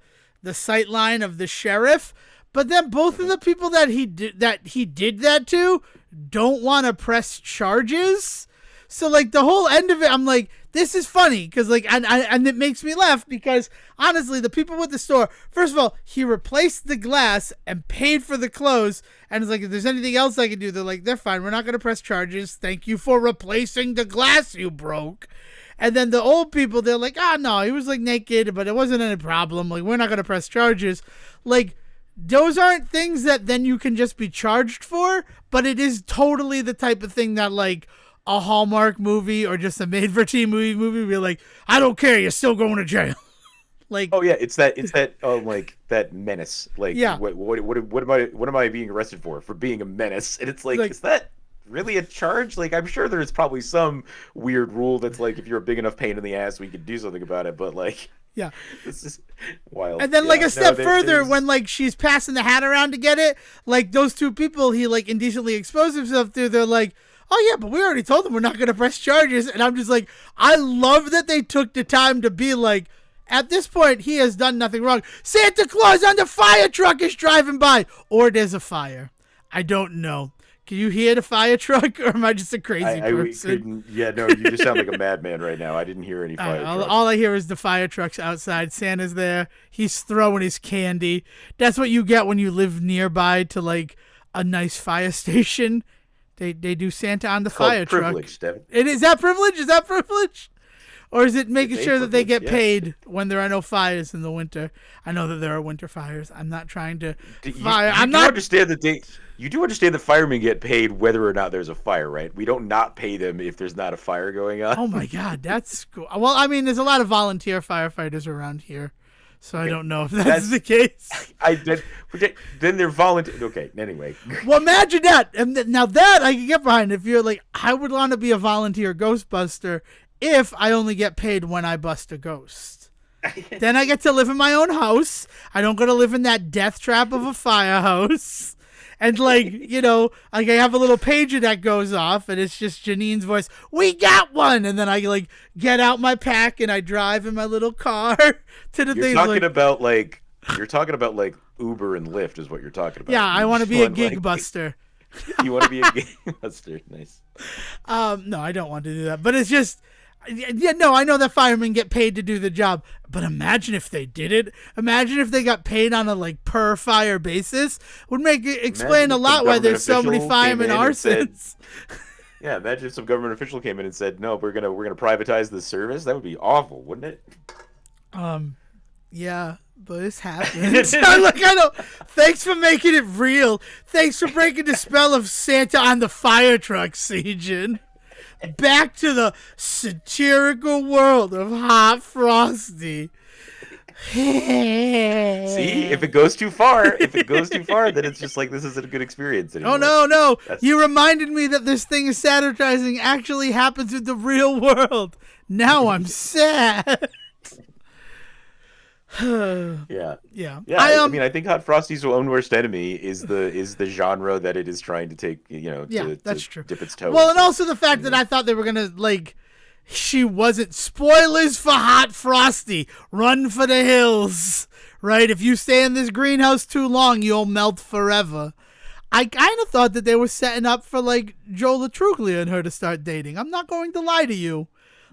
sight line of the sheriff. But then both of the people that he did that to don't want to press charges. So like the whole end of it, I'm like, this is funny because like, and it makes me laugh because honestly, the people with the store, first of all, he replaced the glass and paid for the clothes, and it's like, if there's anything else I can do, they're like, they're fine. We're not gonna press charges. Thank you for replacing the glass you broke. And then the old people, they're like, no, he was like naked, but it wasn't any problem. Like we're not gonna press charges. Like those aren't things that then you can just be charged for, but it is totally the type of thing that like a Hallmark movie or just a made-for-TV movie be like, I don't care, you're still going to jail. Like, oh yeah, it's that like that menace. Like, yeah. What am I being arrested for being a menace? And it's like is that really a charge? Like, I'm sure there's probably some weird rule that's like, if you're a big enough pain in the ass, we could do something about it. But like, yeah, this is wild. And then like a step further, when like she's passing the hat around to get it, like those two people he like indecently exposed himself to, they're like, oh yeah, but we already told them we're not going to press charges. And I'm just like, I love that they took the time to be like, at this point, he has done nothing wrong. Santa Claus on the fire truck is driving by. Or there's a fire. I don't know. Can you hear the fire truck, or am I just a crazy person? Yeah, no, you just sound like a madman right now. I didn't hear any fire trucks. All I hear is the fire trucks outside. Santa's there. He's throwing his candy. That's what you get when you live nearby to like a nice fire station. They do Santa on the fire truck. Devin. Is that privilege? Is that privilege? Or is it making sure that they get paid when there are no fires in the winter? I know that there are winter fires. I'm not trying to fire. You do understand that firemen get paid whether or not there's a fire, right? We don't not pay them if there's not a fire going on. Oh my God, that's cool. Well, I mean, there's a lot of volunteer firefighters around here, so I don't know if that's the case. Then they're volunteer. Okay, anyway. Well, imagine that. And now that I can get behind. If you're like, I would want to be a volunteer Ghostbuster if I only get paid when I bust a ghost. Then I get to live in my own house. I don't got to live in that death trap of a firehouse. And like, you know, like I have a little pager that goes off and it's just Janine's voice, we got one. And then I like get out my pack and I drive in my little car to the thing. You're talking about like Uber and Lyft is what you're talking about. Yeah, I want to be a gig buster. You want to be a gig buster. Nice. No, I don't want to do that. But it's just, yeah, no, I know that firemen get paid to do the job, but imagine if they did it. Imagine if they got paid on a like per fire basis. Would explain a lot why there's so many firemen arsons. Yeah, imagine if some government official came in and said, "No, we're gonna privatize the service." That would be awful, wouldn't it? Yeah, but it's happened. Look, I know. Thanks for making it real. Thanks for breaking the spell of Santa on the fire truck, Sejan. Back to the satirical world of Hot Frosty. See, if it goes too far, then it's just like, this isn't a good experience anymore. Oh, no. You reminded me that this thing is satirizing actually happens in the real world. Now I'm sad. Yeah. I mean, I think Hot Frosty's own worst enemy is the genre that it is trying to take, that's true. Dip its toe. Well, and also the fact that I thought they were gonna like, she wasn't. Spoilers for Hot Frosty. Run for the hills, right? If you stay in this greenhouse too long, you'll melt forever. I kind of thought that they were setting up for like Joe Latruglia and her to start dating. I'm not going to lie to you.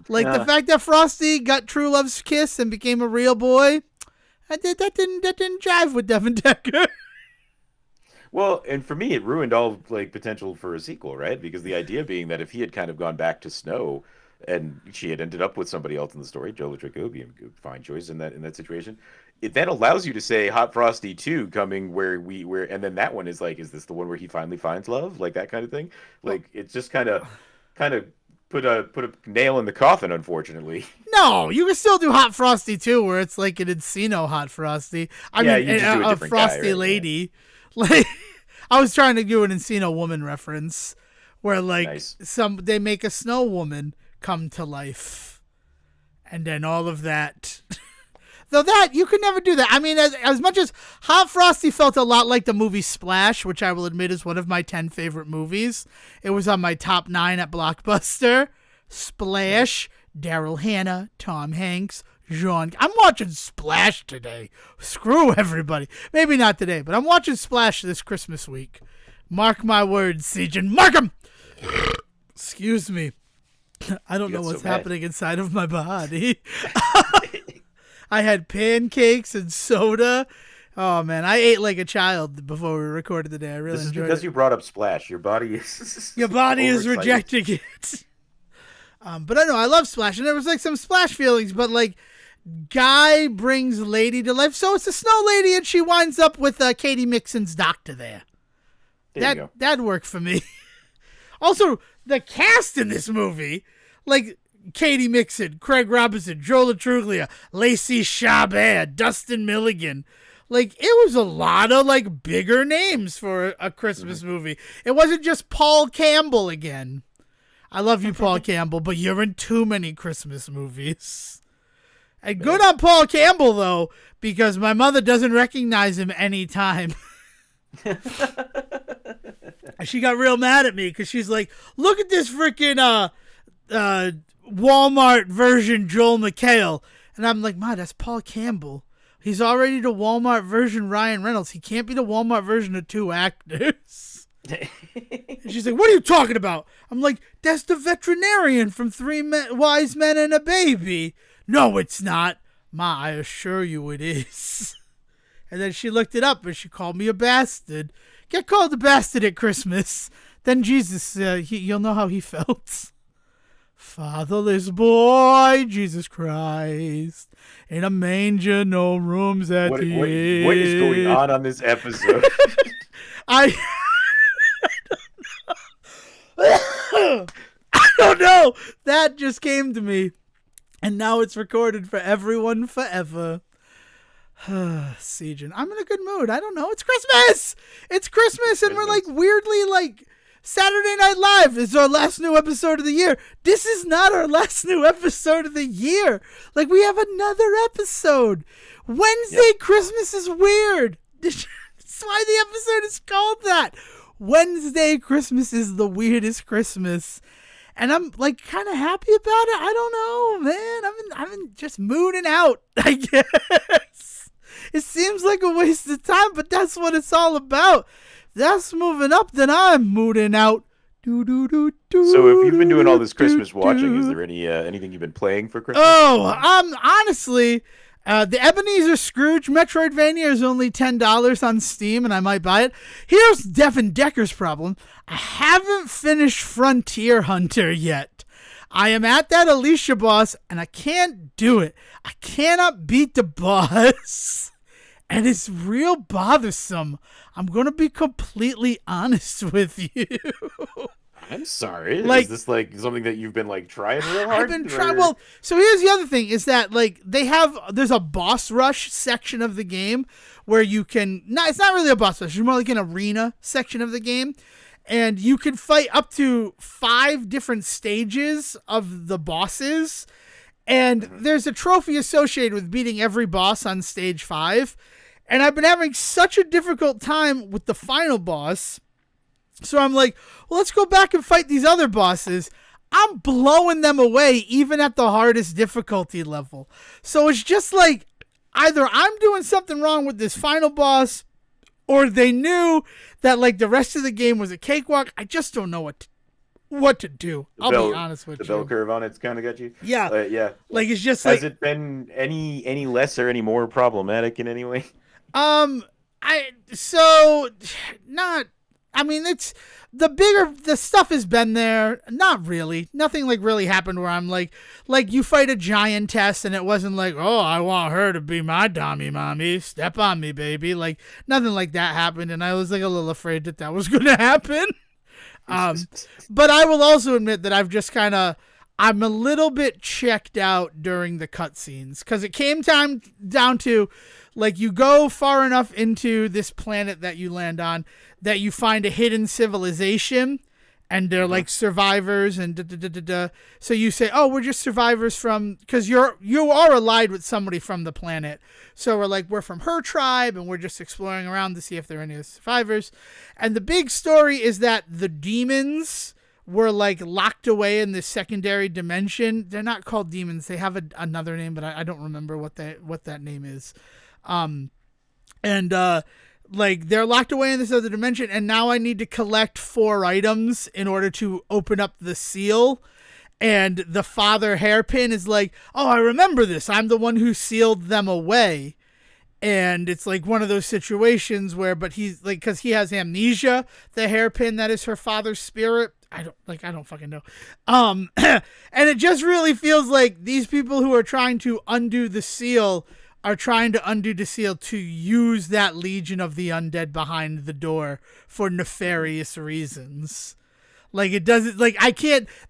Like the fact that Frosty got true love's kiss and became a real boy. That didn't jive with Devin Decker. Well, and for me, it ruined all like potential for a sequel, right? Because the idea being that if he had kind of gone back to Snow, and she had ended up with somebody else in the story, Joe Latrico would be a fine choice in that situation. It then allows you to say Hot Frosty 2 coming where and then that one is like, is this the one where he finally finds love, like that kind of thing? Like it's just kind of put a nail in the coffin, unfortunately. No, you can still do Hot Frosty too, where it's like an Encino Hot Frosty. I mean, you just do a Frosty guy, right? lady. Yeah. Like, I was trying to do an Encino woman reference, where like nice. they make a snow woman come to life, and then all of that. Though that, you could never do that. I mean, as much as Hot Frosty felt a lot like the movie Splash, which I will admit is one of my 10 favorite movies. It was on my top 9 at Blockbuster. Splash, Daryl Hannah, Tom Hanks, Jean. I'm watching Splash today. Screw everybody. Maybe not today, but I'm watching Splash this Christmas week. Mark my words, Siegen. Mark 'em! Excuse me. I don't know what's happening inside of my body. I had pancakes and soda. Oh, man. I ate like a child before we recorded today. I really enjoyed it. This is because you brought up Splash. Your body is rejecting it. But I know, I love Splash. And there was like some Splash feelings, but like guy brings lady to life. So it's a snow lady and she winds up with Katie Mixon's doctor there. That'd work for me. Also, the cast in this movie, like Katie Mixon, Craig Robinson, Joe LaTruglia, Lacey Chabert, Dustin Milligan. Like, it was a lot of, like, bigger names for a Christmas movie. It wasn't just Paul Campbell again. I love you, Paul Campbell, but you're in too many Christmas movies. And good on Paul Campbell, though, because my mother doesn't recognize him anytime. She got real mad at me because she's like, look at this freaking Walmart version Joel McHale. And I'm like, Ma, that's Paul Campbell. He's already the Walmart version Ryan Reynolds. He can't be the Walmart version of two actors. And she's like, what are you talking about? I'm like, that's the veterinarian from Wise Men and a Baby. No, it's not. Ma, I assure you it is. And then she looked it up and she called me a bastard. Get called a bastard at Christmas. Then Jesus, you'll know how he felt. Fatherless boy, Jesus Christ. In a manger, no rooms at the inn. What is going on this episode? I don't know. That just came to me. And now it's recorded for everyone forever. Siegen, I'm in a good mood. I don't know. It's Christmas. It's Christmas, and we're like weirdly like Saturday Night Live is our last new episode of the year. This is not our last new episode of the year. Like, we have another episode. Wednesday Christmas is weird. That's why the episode is called that. Wednesday Christmas is the weirdest Christmas. And I'm like kind of happy about it. I don't know, man. I've been just mooning out, I guess. It seems like a waste of time, but that's what it's all about. That's moving up, then I'm mooning out. So if you've been doing all this Christmas watching, is there anything you've been playing for Christmas? Oh, honestly, the Ebenezer Scrooge Metroidvania is only $10 on Steam, and I might buy it. Here's Devin Decker's problem. I haven't finished Frontier Hunter yet. I am at that Alicia boss, and I can't do it. I cannot beat the boss. And it's real bothersome. I'm going to be completely honest with you. I'm sorry. Like, is this like something that you've been like trying real hard? I've been trying. Well, so here's the other thing is that like there's a boss rush section of the game where you can, it's not really a boss rush. It's more like an arena section of the game. And you can fight up to 5 different stages of the bosses. And there's a trophy associated with beating every boss on stage 5. And I've been having such a difficult time with the final boss. So I'm like, well, let's go back and fight these other bosses. I'm blowing them away even at the hardest difficulty level. So it's just like either I'm doing something wrong with this final boss or they knew that like the rest of the game was a cakewalk. I just don't know what to do. I'll be honest with you. The bell curve on it's kind of got you. Yeah. Yeah. Like it's just has it been any less or any more problematic in any way? It's the stuff has been there. Not really. Nothing like really happened where I'm like you fight a giantess and it wasn't like, oh, I want her to be my dummy mommy. Step on me, baby. Like nothing like that happened. And I was like a little afraid that was going to happen. But I will also admit that I'm a little bit checked out during the cutscenes because it came down to like you go far enough into this planet that you land on that you find a hidden civilization and they're like survivors and da, da, da, da, da. So you say, oh, we're just survivors from, because you are allied with somebody from the planet. So we're from her tribe and we're just exploring around to see if there are any survivors. And the big story is that the demons were like locked away in this secondary dimension. They're not called demons. They have another name, but I don't remember what that name is. Like they're locked away in this other dimension, and now I need to collect 4 items in order to open up the seal. And the father hairpin is like, oh, I remember this. I'm the one who sealed them away. And it's like one of those situations where, but he's like, because he has amnesia, the hairpin that is her father's spirit. I don't fucking know. And it just really feels like these people who are trying to undo the seal are trying to undo the seal to use that legion of the undead behind the door for nefarious reasons. Like, it doesn't, like,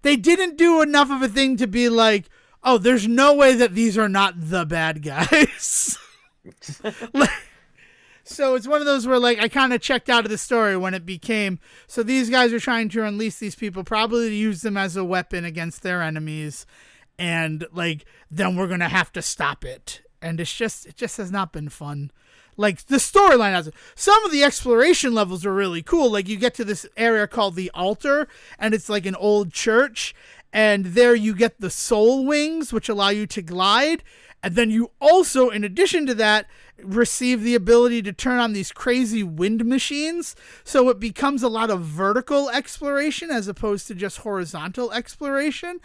they didn't do enough of a thing to be like, oh, there's no way that these are not the bad guys. So it's one of those where, like, I kind of checked out of the story when it became, so these guys are trying to unleash these people, probably to use them as a weapon against their enemies, and, like, then we're going to have to stop it. And it just has not been fun. Like, the storyline has, some of the exploration levels are really cool. Like, you get to this area called the altar, and it's like an old church, and there you get the soul wings, which allow you to glide. And then you also, in addition to that, receive the ability to turn on these crazy wind machines. So it becomes a lot of vertical exploration as opposed to just horizontal exploration.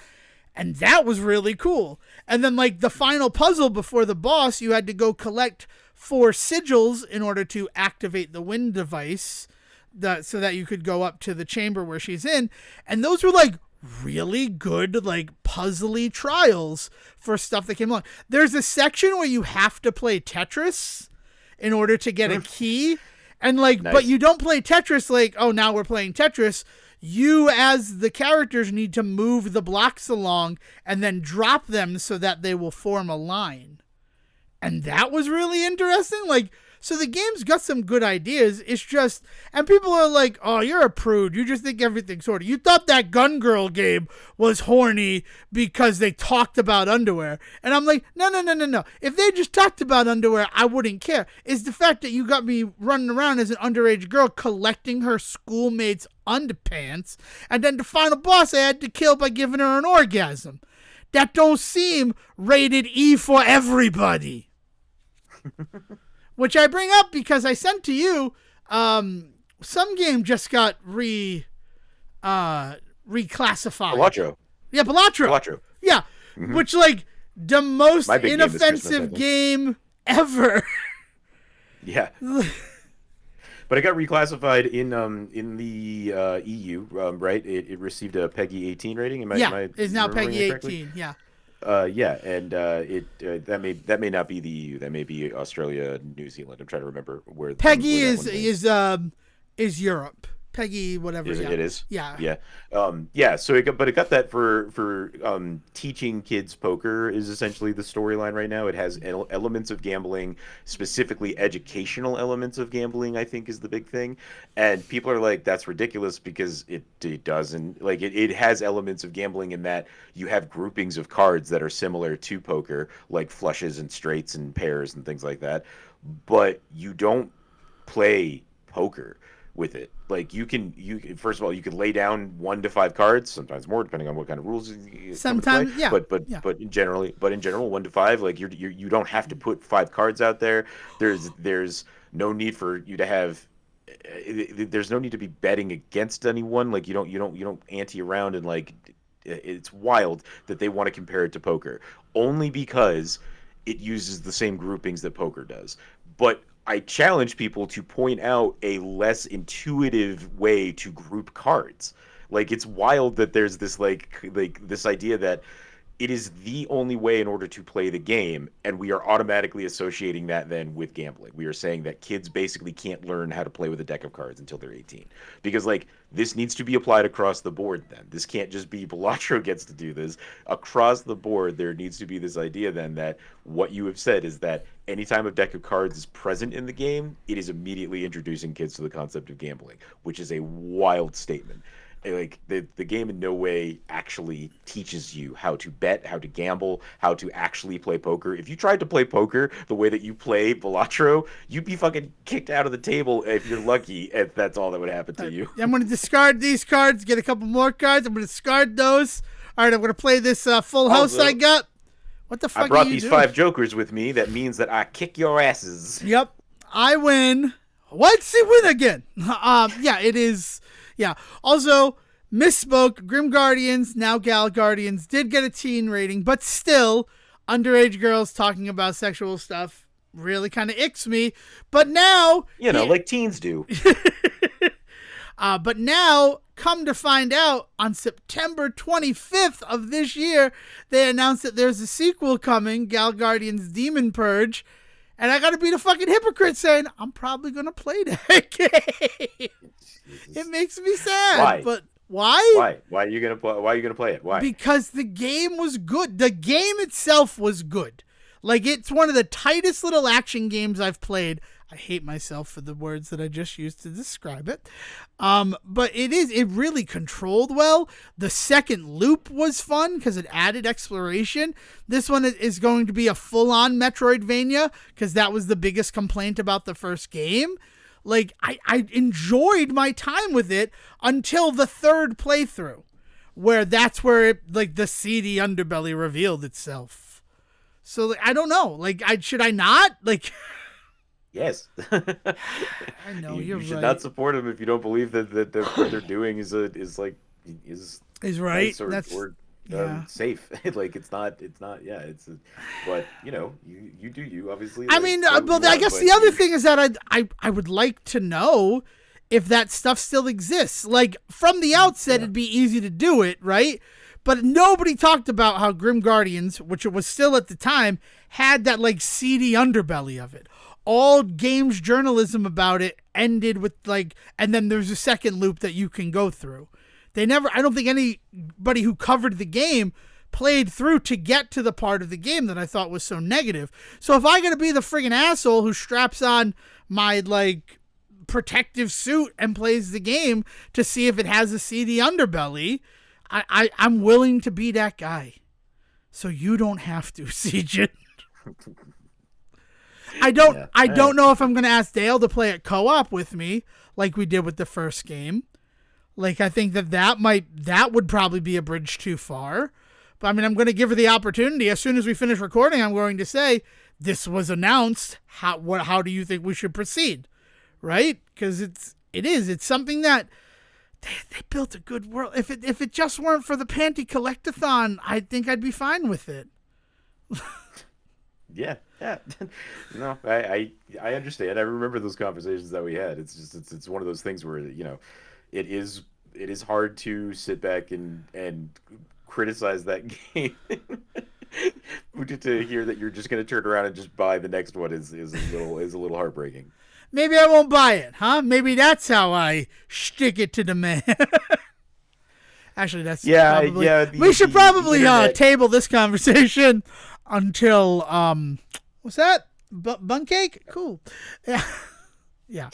And that was really cool. And then, like, the final puzzle before the boss, you had to go collect 4 sigils in order to activate the wind device so that you could go up to the chamber where she's in. And those were, like, really good, like, puzzly trials for stuff that came along. There's a section where you have to play Tetris in order to get a key. And, like, nice. But you don't play Tetris like, oh, now we're playing Tetris. You, as the characters, need to move the blocks along and then drop them so that they will form a line. And that was really interesting. Like, so the game's got some good ideas. It's just, and people are like, oh, you're a prude. You just think everything's horny. You thought that Gun Girl game was horny because they talked about underwear. And I'm like, no. If they just talked about underwear, I wouldn't care. It's the fact that you got me running around as an underage girl collecting her schoolmates' underpants, and then the final boss I had to kill by giving her an orgasm. That don't seem rated E for everybody. Which I bring up because I sent to you, some game just got reclassified. Balatro. Yeah, Balatro. Yeah, which, like, the most inoffensive game ever. Yeah. But it got reclassified in the EU, right? It received a PEGI 18 rating. It's now PEGI 18. Yeah. And that may not be the EU. That may be Australia, New Zealand. I'm trying to remember where. PEGI is Europe. PEGI, whatever. It is. Yeah. So it got that for teaching kids poker is essentially the storyline right now. It has elements of gambling, specifically educational elements of gambling, I think is the big thing. And people are like, that's ridiculous because it doesn't. Like, it has elements of gambling in that you have groupings of cards that are similar to poker, like flushes and straights and pairs and things like that. But you don't play poker with it. Like, you can first of all, you can lay down 1 to 5 cards, sometimes more depending on what kind of rules you sometimes play. But in general 1 to 5, like, you don't have to put 5 cards out there. There's no need for you to have there's no need to be betting against anyone. Like, you don't ante around, and, like, it's wild that they want to compare it to poker only because it uses the same groupings that poker does. But I challenge people to point out a less intuitive way to group cards. Like, it's wild that there's this like this idea that it is the only way in order to play the game, and we are automatically associating that then with gambling. We are saying that kids basically can't learn how to play with a deck of cards until they're 18. Because, like, this needs to be applied across the board then. This can't just be Balatro gets to do this. Across the board, there needs to be this idea then that what you have said is that anytime a deck of cards is present in the game, it is immediately introducing kids to the concept of gambling, which is a wild statement. Like the game in no way actually teaches you how to bet, how to gamble, how to actually play poker. If you tried to play poker the way that you play Balatro, you'd be fucking kicked out of the table if you're lucky, if that's all that would happen to you. I'm going to discard these cards, get a couple more cards. I'm going to discard those. All right, I'm going to play this full house I got. What the fuck I brought are you these doing? 5 jokers with me. That means that I kick your asses. Yep, I win. What's he win again? Yeah, it is. Yeah. Also, misspoke. Grim Guardians, now Gal Guardians, did get a teen rating, but still, underage girls talking about sexual stuff really kind of icks me. But now, like teens do. But now, come to find out, on September 25th of this year, they announced that there's a sequel coming, Gal Guardians Demon Purge. And I gotta be the fucking hypocrite saying, I'm probably gonna play that game. It makes me sad. Why? But why? Why are you gonna play it? Why? Because the game was good. The game itself was good. Like, it's one of the tightest little action games I've played. I hate myself for the words that I just used to describe it. But it really controlled well. The second loop was fun because it added exploration. This one is going to be a full-on Metroidvania because that was the biggest complaint about the first game. Like, I enjoyed my time with it until the third playthrough, where that's where the seedy underbelly revealed itself. So, like, I don't know. Like, should I not? Like... Yes. I know you should right. not support them if you don't believe that what they're doing is right. Nice or safe. Like it's not. Yeah. But you do you obviously. I mean, well, I guess the other thing is that I would like to know if that stuff still exists. Like from the outset, it'd be easy to do it, right? But nobody talked about how Grim Guardians, which it was still at the time, had that like seedy underbelly of it. All games journalism about it ended with and then there's a second loop that you can go through. I don't think anybody who covered the game played through to get to the part of the game that I thought was so negative. So if I gotta be the friggin' asshole who straps on my protective suit and plays the game to see if it has a seedy underbelly, I'm willing to be that guy. So you don't have to, Siege. I don't know if I'm going to ask Dale to play it co-op with me like we did with the first game. Like, I think that would probably be a bridge too far. But I mean, I'm going to give her the opportunity. As soon as we finish recording, I'm going to say, this was announced. How do you think we should proceed? Right? Because it's something that they built a good world. If it just weren't for the Panty Collectathon, I think I'd be fine with it. Yeah. No, I understand. I remember those conversations that we had. It's just it's one of those things where it is hard to sit back and criticize that game. To hear that you're just going to turn around and just buy the next one is a little heartbreaking. Maybe I won't buy it, huh? Maybe that's how I stick it to the man. Actually, that's probably... we should probably table this conversation until what's that? Bun cake? Cool. Yeah. Yeah.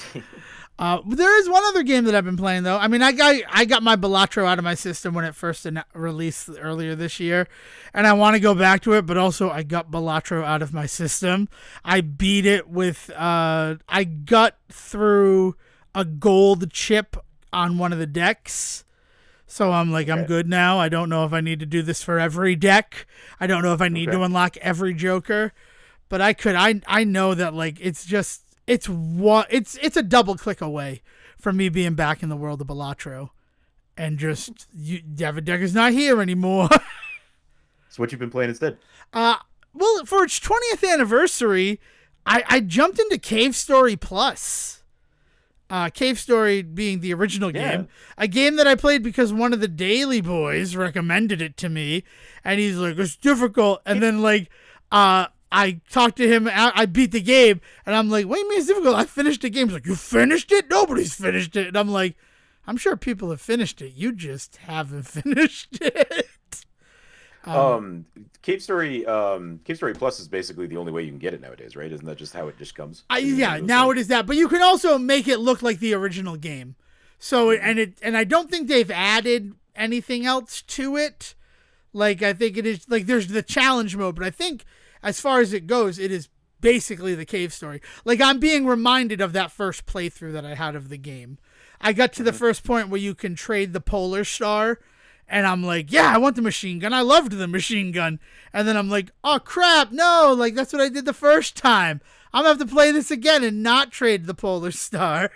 There is one other game that I've been playing though. I mean, I got my Balatro out of my system when it first released earlier this year, and I want to go back to it. But also, I got Balatro out of my system. I beat it with I got through a gold chip on one of the decks. So I'm like, I'm good now. I don't know if I need to do this for every deck. I don't know if I need to unlock every Joker, but I could. I know that it's a double click away from me being back in the world of Balatro, and David Deck is not here anymore. So what you've been playing instead? Well, for its 20th anniversary, I jumped into Cave Story Plus. Cave Story being the original game, a game that I played because one of the Daily Boys recommended it to me, and he's like, it's difficult, and then I talked to him, I beat the game, and I'm like, what do you mean it's difficult? I finished the game. He's like, you finished it? Nobody's finished it. And I'm like, I'm sure people have finished it. You just haven't finished it. Cave Story Plus is basically the only way you can get it nowadays, right? Isn't that just how it just comes? Yeah, now it is that. But you can also make it look like the original game. So and I don't think they've added anything else to it. Like I think it is like there's the challenge mode, but I think as far as it goes, it is basically the cave story. Like I'm being reminded of that first playthrough that I had of the game. I got to the first point where you can trade the polar star, and I'm like, yeah, I want the machine gun. I loved the machine gun. And then I'm like, oh crap, no, like that's what I did the first time. I'm gonna have to play this again and not trade the polar star.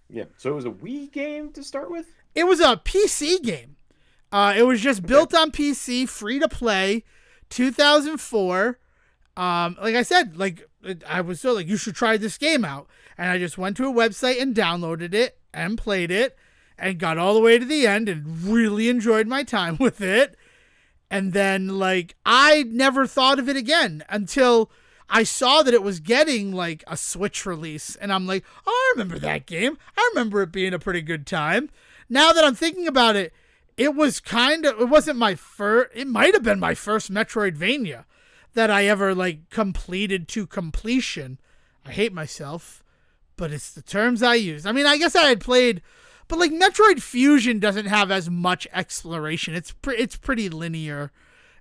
Yeah. So it was a Wii game to start with? It was a PC game. It was just built on PC, free to play, 2004. Like I said, I was so like, you should try this game out. And I just went to a website and downloaded it and played it and got all the way to the end and really enjoyed my time with it. And then like, I never thought of it again until I saw that it was getting like a Switch release, and I'm like, oh, I remember that game. I remember it being a pretty good time. Now that I'm thinking about it, it wasn't my first, it might have been my first Metroidvania that I ever like completed to completion. I hate myself, but it's the terms I use. I mean, I guess I had played, but like Metroid Fusion doesn't have as much exploration. It's pretty linear.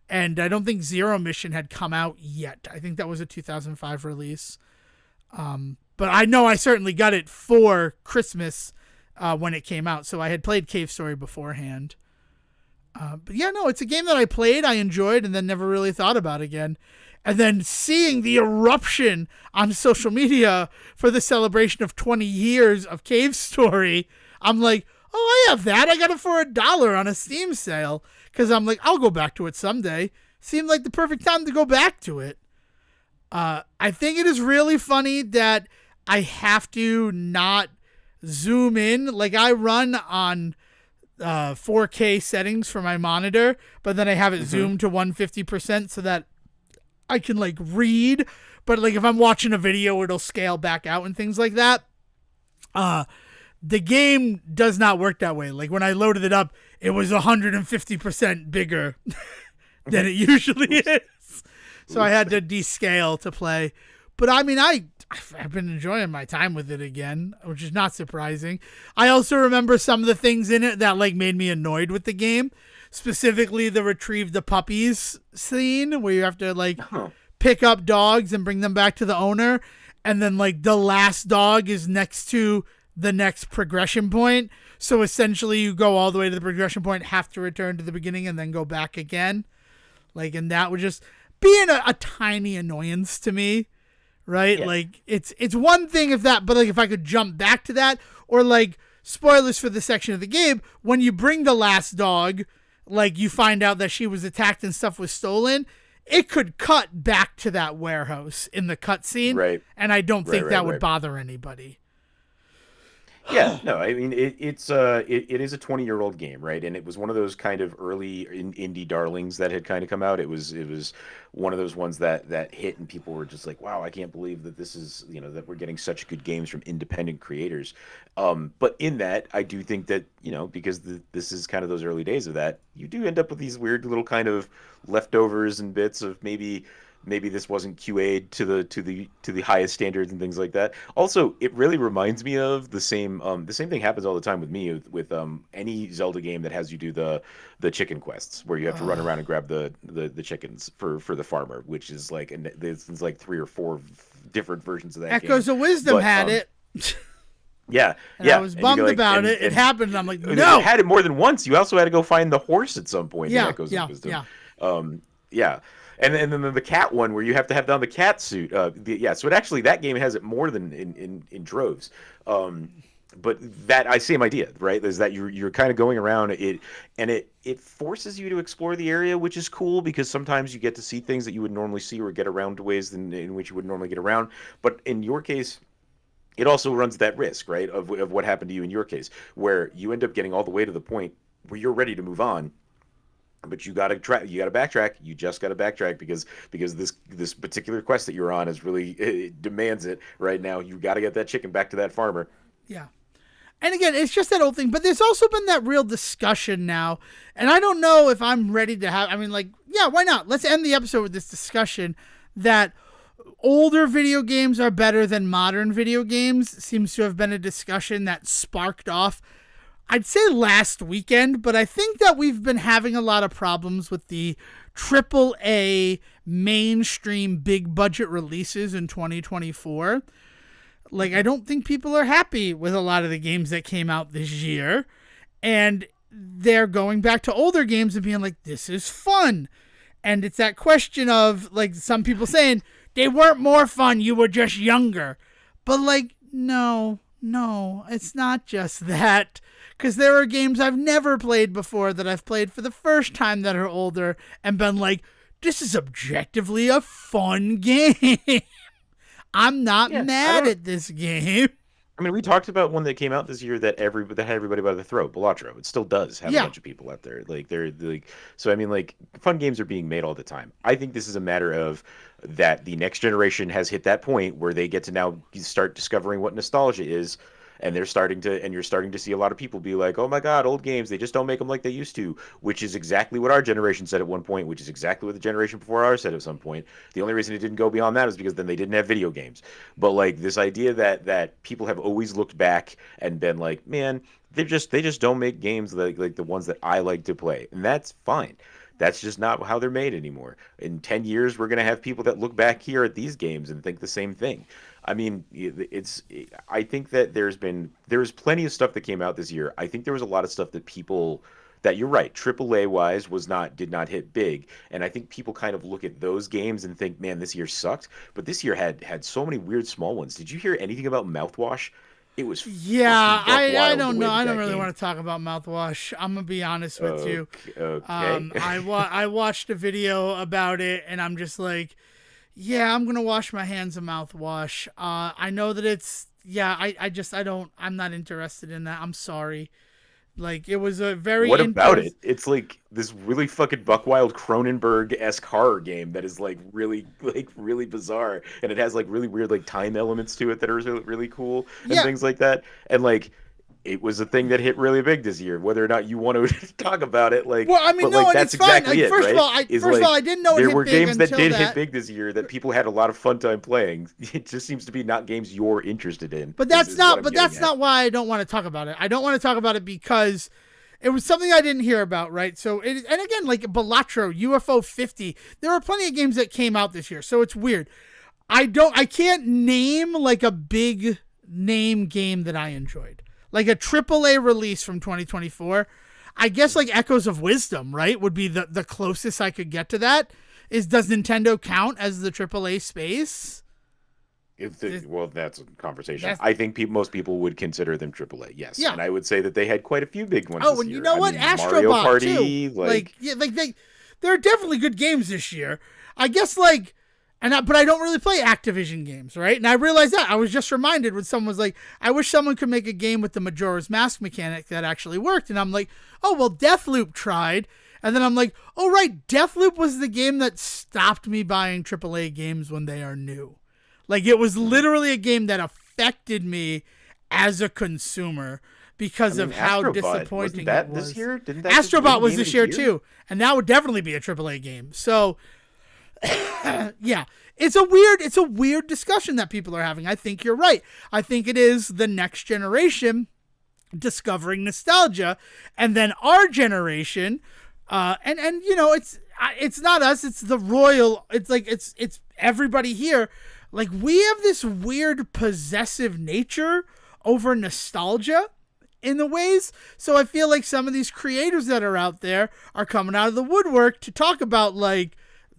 And I don't think Zero Mission had come out yet. I think that was a 2005 release. But I know I certainly got it for Christmas when it came out. So I had played Cave Story beforehand. But yeah, no, it's a game that I played, I enjoyed, and then never really thought about again. And then seeing the eruption on social media for the celebration of 20 years of Cave Story, I'm like, oh, I have that. I got it for $1 on a Steam sale. Because I'm like, I'll go back to it someday. Seemed like the perfect time to go back to it. I think it is really funny that I have to not zoom in. Like I run on 4K settings for my monitor, but then I have it zoomed to 150% so that I can like read. But like if I'm watching a video, it'll scale back out and things like that. The game does not work that way. Like when I loaded it up, it was 150% bigger than it usually is. So I had to descale to play. But I mean, I've been enjoying my time with it again, which is not surprising. I also remember some of the things in it that like made me annoyed with the game. Specifically the retrieve the puppies scene where you have to like pick up dogs and bring them back to the owner. And then like the last dog is next to the next progression point. So essentially you go all the way to the progression point, have to return to the beginning and then go back again. Like, and that would just be a tiny annoyance to me, right? Yeah. Like it's one thing if that, but like if I could jump back to that, or like spoilers for the section of the game, when you bring the last dog, like you find out that she was attacked and stuff was stolen, it could cut back to that warehouse in the cutscene. Right. And I don't think that would bother anybody. Yeah, no, I mean it is a 20-year-old game, right? And it was one of those kind of early indie darlings that had kind of come out. It was one of those ones that hit, and people were just like, "Wow, I can't believe that this is that we're getting such good games from independent creators." But in that, I do think that because this is kind of those early days of that, you do end up with these weird little kind of leftovers and bits of maybe this wasn't QA'd to the highest standards and things like that. Also, it really reminds me of the same thing happens all the time with me with any Zelda game that has you do the chicken quests where you have to run around and grab the chickens for the farmer, which is like, and there's like 3 or 4 different versions of that game. Echoes of Wisdom had it. Yeah, and I was bummed about it. It happened, and I'm like, no. It had it more than once. You also had to go find the horse at some point. Yeah, in Echoes of Wisdom. Yeah. And then the cat one where you have to have down the cat suit. So that game has it more than in droves. But that same idea, right? Is that you're kind of going around it, and it forces you to explore the area, which is cool because sometimes you get to see things that you would normally see or get around to ways in which you would normally get around. But in your case, it also runs that risk, right? Of what happened to you in your case, where you end up getting all the way to the point where you're ready to move on. But you got to backtrack. You just got to backtrack because this particular quest that you're on is really, it demands it right now. You got to get that chicken back to that farmer. Yeah. And again, it's just that old thing, but there's also been that real discussion now. And I don't know if I'm ready to have, why not? Let's end the episode with this discussion that older video games are better than modern video games seems to have been a discussion that sparked off, I'd say last weekend, but I think that we've been having a lot of problems with the AAA mainstream big budget releases in 2024. Like, I don't think people are happy with a lot of the games that came out this year, and they're going back to older games and being like, this is fun. And it's that question of, like, some people saying, they weren't more fun, you were just younger. But, like, no, it's not just that. Because there are games I've never played before that I've played for the first time that are older and been like, this is objectively a fun game. I'm not mad at this game. I mean, we talked about one that came out this year that had everybody by the throat, Balatro. It still does have a bunch of people out there. Like, they're like, so I mean, like, fun games are being made all the time. I think this is a matter of that the next generation has hit that point where they get to now start discovering what nostalgia is. And you're starting to see a lot of people be like, oh my God, old games, they just don't make them like they used to, which is exactly what our generation said at one point, which is exactly what the generation before ours said at some point. The only reason it didn't go beyond that is because then they didn't have video games. But like this idea that people have always looked back and been like, man, they just don't make games like the ones that I like to play. And that's fine. That's just not how they're made anymore. In 10 years, we're going to have people that look back here at these games and think the same thing. I mean, I think that there's plenty of stuff that came out this year. I think there was a lot of stuff that you're right, AAA wise did not hit big. And I think people kind of look at those games and think, man, this year sucked. But this year had so many weird small ones. Did you hear anything about Mouthwash? It was I don't know. I don't really want to talk about Mouthwash. I'm gonna be honest with you. Okay. I watched a video about it, and I'm just like, yeah, I'm gonna wash my hands of Mouthwash. I know that it's I'm not interested in that. I'm sorry. Like, it was a very. What about it? It's like this really fucking Buckwild Cronenberg-esque horror game that is like really bizarre, and it has like really weird like time elements to it that are really cool and things like that. And like, it was a thing that hit really big this year. Whether or not you want to talk about it, like, well, I mean, no, like, and that's it's fine. exactly Like, first of all, I didn't know it there hit were big games that until did hit big this year that people had a lot of fun time playing. It just seems to be not games you're interested in. But that's not why I don't want to talk about it. I don't want to talk about it because it was something I didn't hear about, right? So and again, like Balatro, UFO 50, there are plenty of games that came out this year, so it's weird. I can't name like a big name game that I enjoyed. Like a AAA release from 2024. I guess like Echoes of Wisdom, right, would be the closest I could get to that. Does Nintendo count as the AAA space? Well, that's a conversation. I think most people would consider them AAA, yes. Yeah. And I would say that they had quite a few big ones this and year. You know what? Astro Mario Bot, Party, too. There are definitely good games this year. I guess, like, but I don't really play Activision games, right? And I realized that. I was just reminded when someone was like, I wish someone could make a game with the Majora's Mask mechanic that actually worked. And I'm like, oh, well, Deathloop tried. And then I'm like, oh, right, Deathloop was the game that stopped me buying AAA games when they are new. Like, it was literally a game that affected me as a consumer because of how disappointing it was. This year? Didn't Astro Bot was this year, too. And that would definitely be a AAA game. So, yeah, it's a weird discussion that people are having. I think you're right. I think it is the next generation discovering nostalgia, and then our generation, and you know, it's not us. It's the royal. It's like it's everybody here. Like, we have this weird possessive nature over nostalgia in the ways. So I feel like some of these creators that are out there are coming out of the woodwork to talk about, like,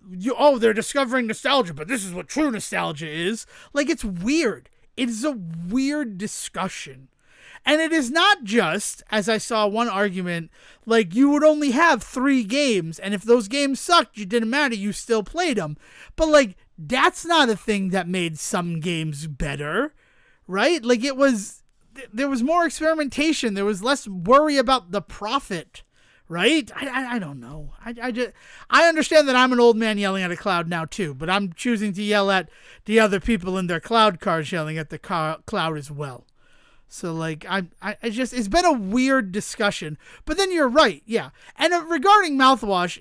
they're discovering nostalgia, but this is what true nostalgia is. Like, it's weird. It is a weird discussion. And it is not just, as I saw one argument, like, you would only have 3 games, and if those games sucked, it didn't matter, you still played them. But, like, that's not a thing that made some games better, right? Like, there was more experimentation. There was less worry about the profit, right? I don't know. I understand that I'm an old man yelling at a cloud now too, but I'm choosing to yell at the other people in their cloud cars yelling at the cloud as well. So, like, it's been a weird discussion. But then you're right, yeah. And regarding Mouthwash,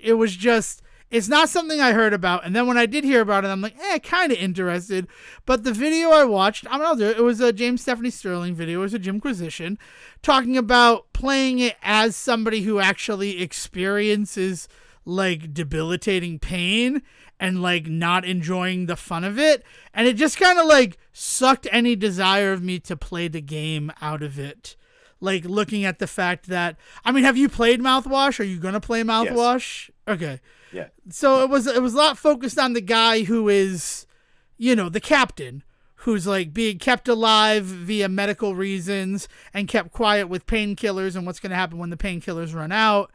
It's not something I heard about, and then when I did hear about it, I'm like, kind of interested. But the video I watched, I'll do it. It was a James Stephanie Sterling video. It was a Jimquisition talking about playing it as somebody who actually experiences like debilitating pain and like not enjoying the fun of it. And it just kind of like sucked any desire of me to play the game out of it. Like looking at the fact that, I mean, have you played Mouthwash? Are you going to play Mouthwash? Yes. Okay. Yeah. So it was a lot focused on the guy who is, the captain, who's like being kept alive via medical reasons and kept quiet with painkillers and what's going to happen when the painkillers run out.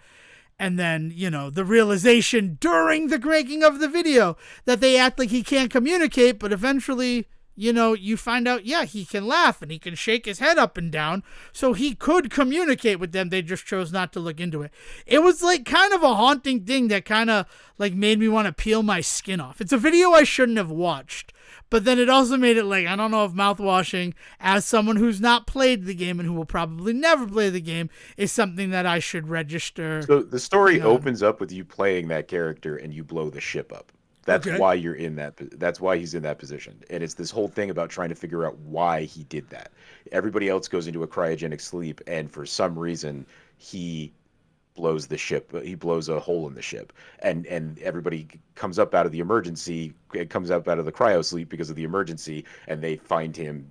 And then, the realization during the making of the video that they act like he can't communicate, but eventually, you find out, he can laugh and he can shake his head up and down. So he could communicate with them. They just chose not to look into it. It was like kind of a haunting thing that kind of like made me want to peel my skin off. It's a video I shouldn't have watched. But then it also made it like, I don't know if mouthwashing, as someone who's not played the game and who will probably never play the game, is something that I should register. So the story opens up with you playing that character and you blow the ship up. That's why you're in that. That's why he's in that position. And it's this whole thing about trying to figure out why he did that. Everybody else goes into a cryogenic sleep, and for some reason, he blows the ship. He blows a hole in the ship, and everybody comes up out of the emergency. It comes up out of the cryo sleep because of the emergency, and they find him,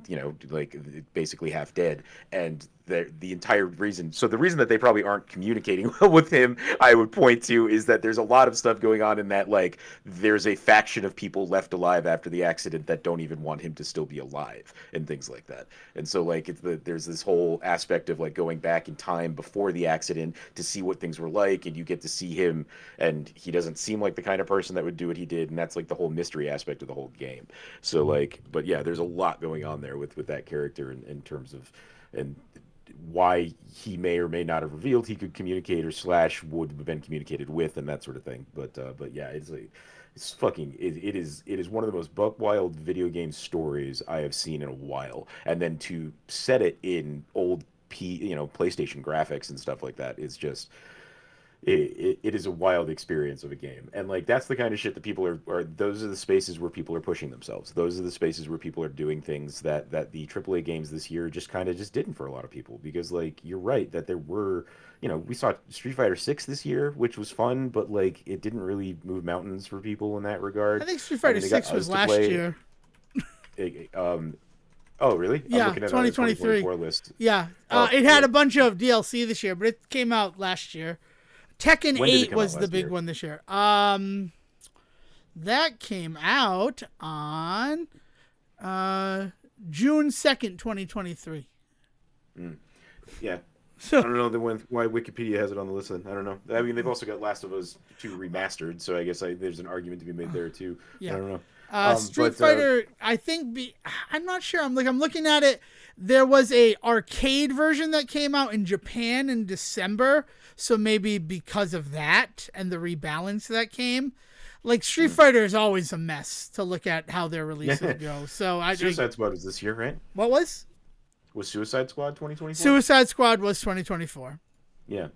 like basically half dead. And the entire reason, so the reason that they probably aren't communicating well with him, I would point to, is that there's a lot of stuff going on in that, like, there's a faction of people left alive after the accident that don't even want him to still be alive and things like that. And so, like, there's this whole aspect of, like, going back in time before the accident to see what things were like, and you get to see him, and he doesn't seem like the kind of person that would do what he did, and that's, like, the whole mystery aspect of the whole game. So, like, but yeah, there's a lot going on there with that character in terms of, and why he may or may not have revealed he could communicate or / would have been communicated with and that sort of thing. But yeah, it is one of the most buck wild video game stories I have seen in a while. And then to set it in old PlayStation graphics and stuff like that is just, it is a wild experience of a game. And like, that's the kind of shit that people are those are the spaces where people are pushing themselves. Those are the spaces where people are doing things that the AAA games this year just didn't for a lot of people. Because like, you're right that there were, we saw Street Fighter 6 this year, which was fun, but like, it didn't really move mountains for people in that regard. I think Street Fighter 6 was last year. Oh, really? Yeah, I'm looking at 2023 list. Yeah, it had a bunch of DLC this year, but it came out last year. Tekken 8 was the big one this year. That came out on June 2nd, 2023. Yeah. So, I don't know why Wikipedia has it on the list then. I don't know. I mean, they've also got Last of Us 2 remastered, so I guess there's an argument to be made there too. Yeah. I don't know. Street Fighter, I think, I'm not sure. I'm looking at it. There was a arcade version that came out in Japan in December, so maybe because of that and the rebalance that came. Like, Street Fighter is always a mess to look at how their releases go. So Suicide Squad was this year, right? What was? Was Suicide Squad 2024? Suicide Squad was 2024. Yeah.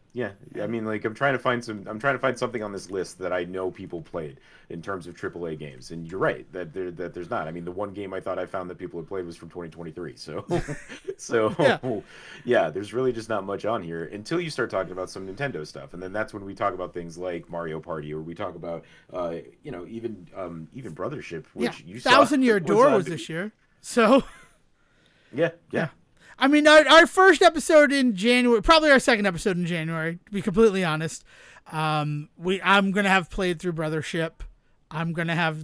I mean, like, I'm trying to find something on this list that I know people played in terms of AAA games. And you're right that there's not. I mean, the one game I thought I found that people had played was from 2023. So, yeah, there's really just not much on here until you start talking about some Nintendo stuff, and then that's when we talk about things like Mario Party, or we talk about, even Brothership, which you saw. Thousand Year Door was this year. So. Yeah. I mean, our first episode in January, probably our second episode in January, to be completely honest. I'm gonna have played through Brothership. I'm gonna have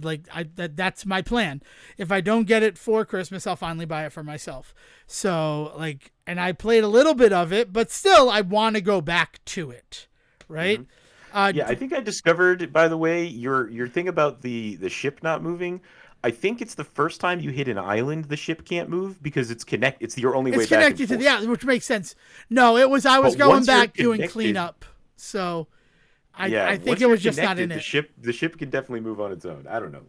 that's my plan. If I don't get it for Christmas, I'll finally buy it for myself. So and I played a little bit of it, but still, I want to go back to it, right? Mm-hmm. I think I discovered, by the way, your thing about the ship not moving. I think it's the first time you hit an island the ship can't move because it's your only way back. It's connected to which makes sense. No, I was going back doing cleanup. So I think once it was you're just not in connected, it. the ship can definitely move on its own. I don't know.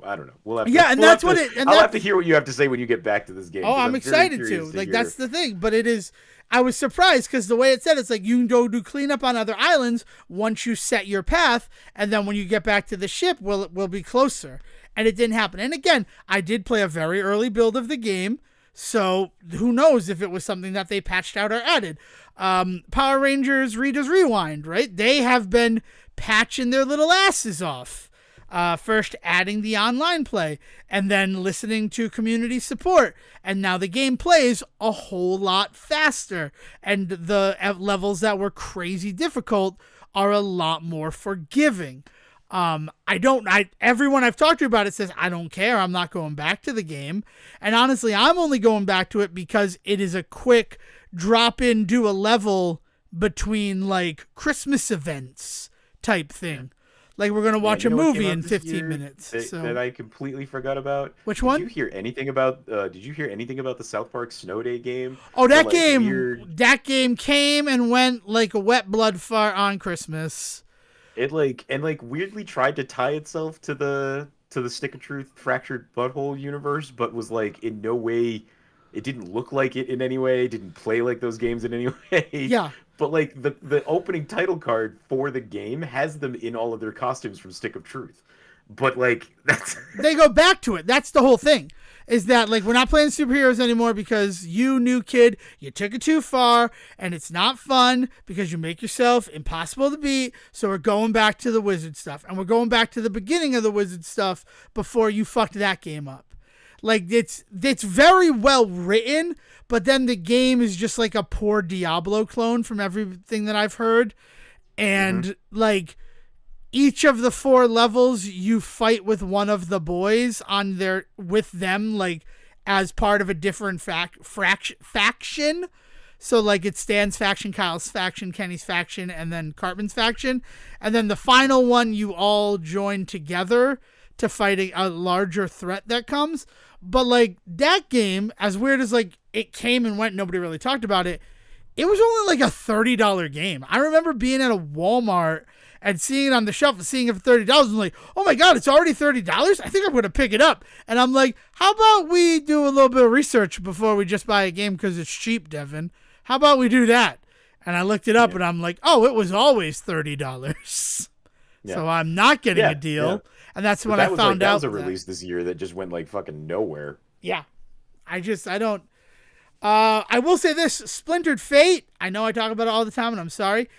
We'll have to, Yeah, and we'll that's have what to, it. And I'll that, have to hear what you have to say when you get back to this game. Oh, 'cause I'm very excited to. curious Like, hear. that's the thing. But it is. I was surprised because the way it said, it's like you can go do cleanup on other islands once you set your path, and then when you get back to the ship, we'll be closer. And it didn't happen. And again, I did play a very early build of the game, so who knows if it was something that they patched out or added. Power Rangers Reader's Rewind, right? They have been patching their little asses off. First adding the online play and then listening to community support. And now the game plays a whole lot faster. And the levels that were crazy difficult are a lot more forgiving. Everyone I've talked to about it says, I don't care. I'm not going back to the game. And honestly, I'm only going back to it because it is a quick drop in, do a level between like Christmas events type thing. Like we're gonna watch a movie in 15 minutes. That I completely forgot about. Which one? Did you hear anything about? Did you hear anything about the South Park Snow Day game? Oh, that game! That game came and went like a wet blood fart on Christmas. It weirdly tried to tie itself to the Stick of Truth Fractured Butthole universe, but was like in no way. It didn't look like it in any way. It didn't play like those games in any way. Yeah. But like the opening title card for the game has them in all of their costumes from Stick of Truth. But like that's they go back to it. That's the whole thing. Is that like we're not playing superheroes anymore because you new kid, you took it too far and it's not fun because you make yourself impossible to beat. So we're going back to the wizard stuff. And we're going back to the beginning of the wizard stuff before you fucked that game up. Like it's very well written, but then the game is just like a poor Diablo clone from everything that I've heard. And like each of the 4 levels you fight with one of the boys with them like as part of a different faction. So like it's Stan's faction, Kyle's faction, Kenny's faction, and then Cartman's faction. And then the final one you all join together to fight a larger threat that comes. But like that game, as weird as like it came and went, nobody really talked about it. It was only like a $30 game. I remember being at a Walmart and seeing it on the shelf and seeing it for $30 and like, oh my God, it's already $30? I think I'm going to pick it up. And I'm like, how about we do a little bit of research before we just buy a game because it's cheap, Devin? How about we do that? And I looked it up and I'm like, oh, it was always $30. Yeah. So I'm not getting a deal. Yeah. And that's when I found out. That was a release this year that just went like fucking nowhere. Yeah. I don't. I will say this, Splintered Fate. I know I talk about it all the time and I'm sorry.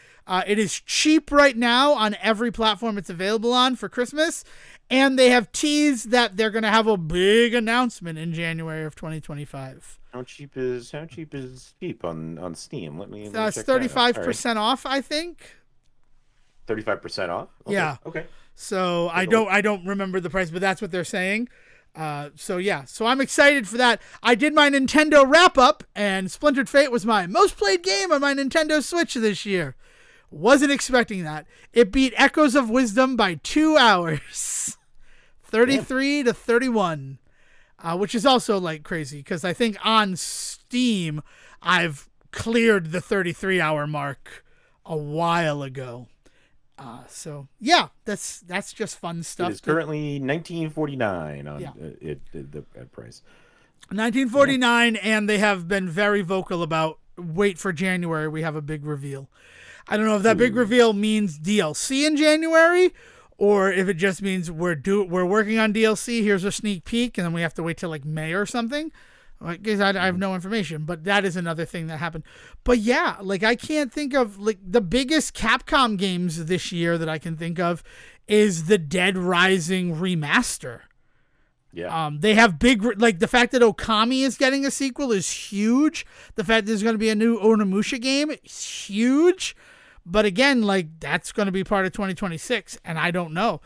It is cheap right now on every platform it's available on for Christmas. And they have teased that they're going to have a big announcement in January of 2025. How cheap is cheap on Steam? Let me it's 35% off, I think. 35% off? Okay. Yeah. Okay. So I don't remember the price, but that's what they're saying. So I'm excited for that. I did my Nintendo wrap up, and Splintered Fate was my most played game on my Nintendo Switch this year. Wasn't expecting that. It beat Echoes of Wisdom by 2 hours, 33 to 31, which is also like crazy because I think on Steam I've cleared the 33-hour mark a while ago. So yeah, that's just fun stuff. It is currently $19.49 on the price. $19.49, and they have been very vocal about wait for January. We have a big reveal. I don't know if that big reveal means DLC in January, or if it just means we're working on DLC. Here's a sneak peek, and then we have to wait till like May or something. I guess I have no information, but that is another thing that happened. But yeah, like I can't think of like the biggest Capcom games this year that I can think of is the Dead Rising remaster. Yeah. They have big, like the fact that Okami is getting a sequel is huge. The fact there's going to be a new Onimusha game is huge. But again, like that's going to be part of 2026, and I don't know.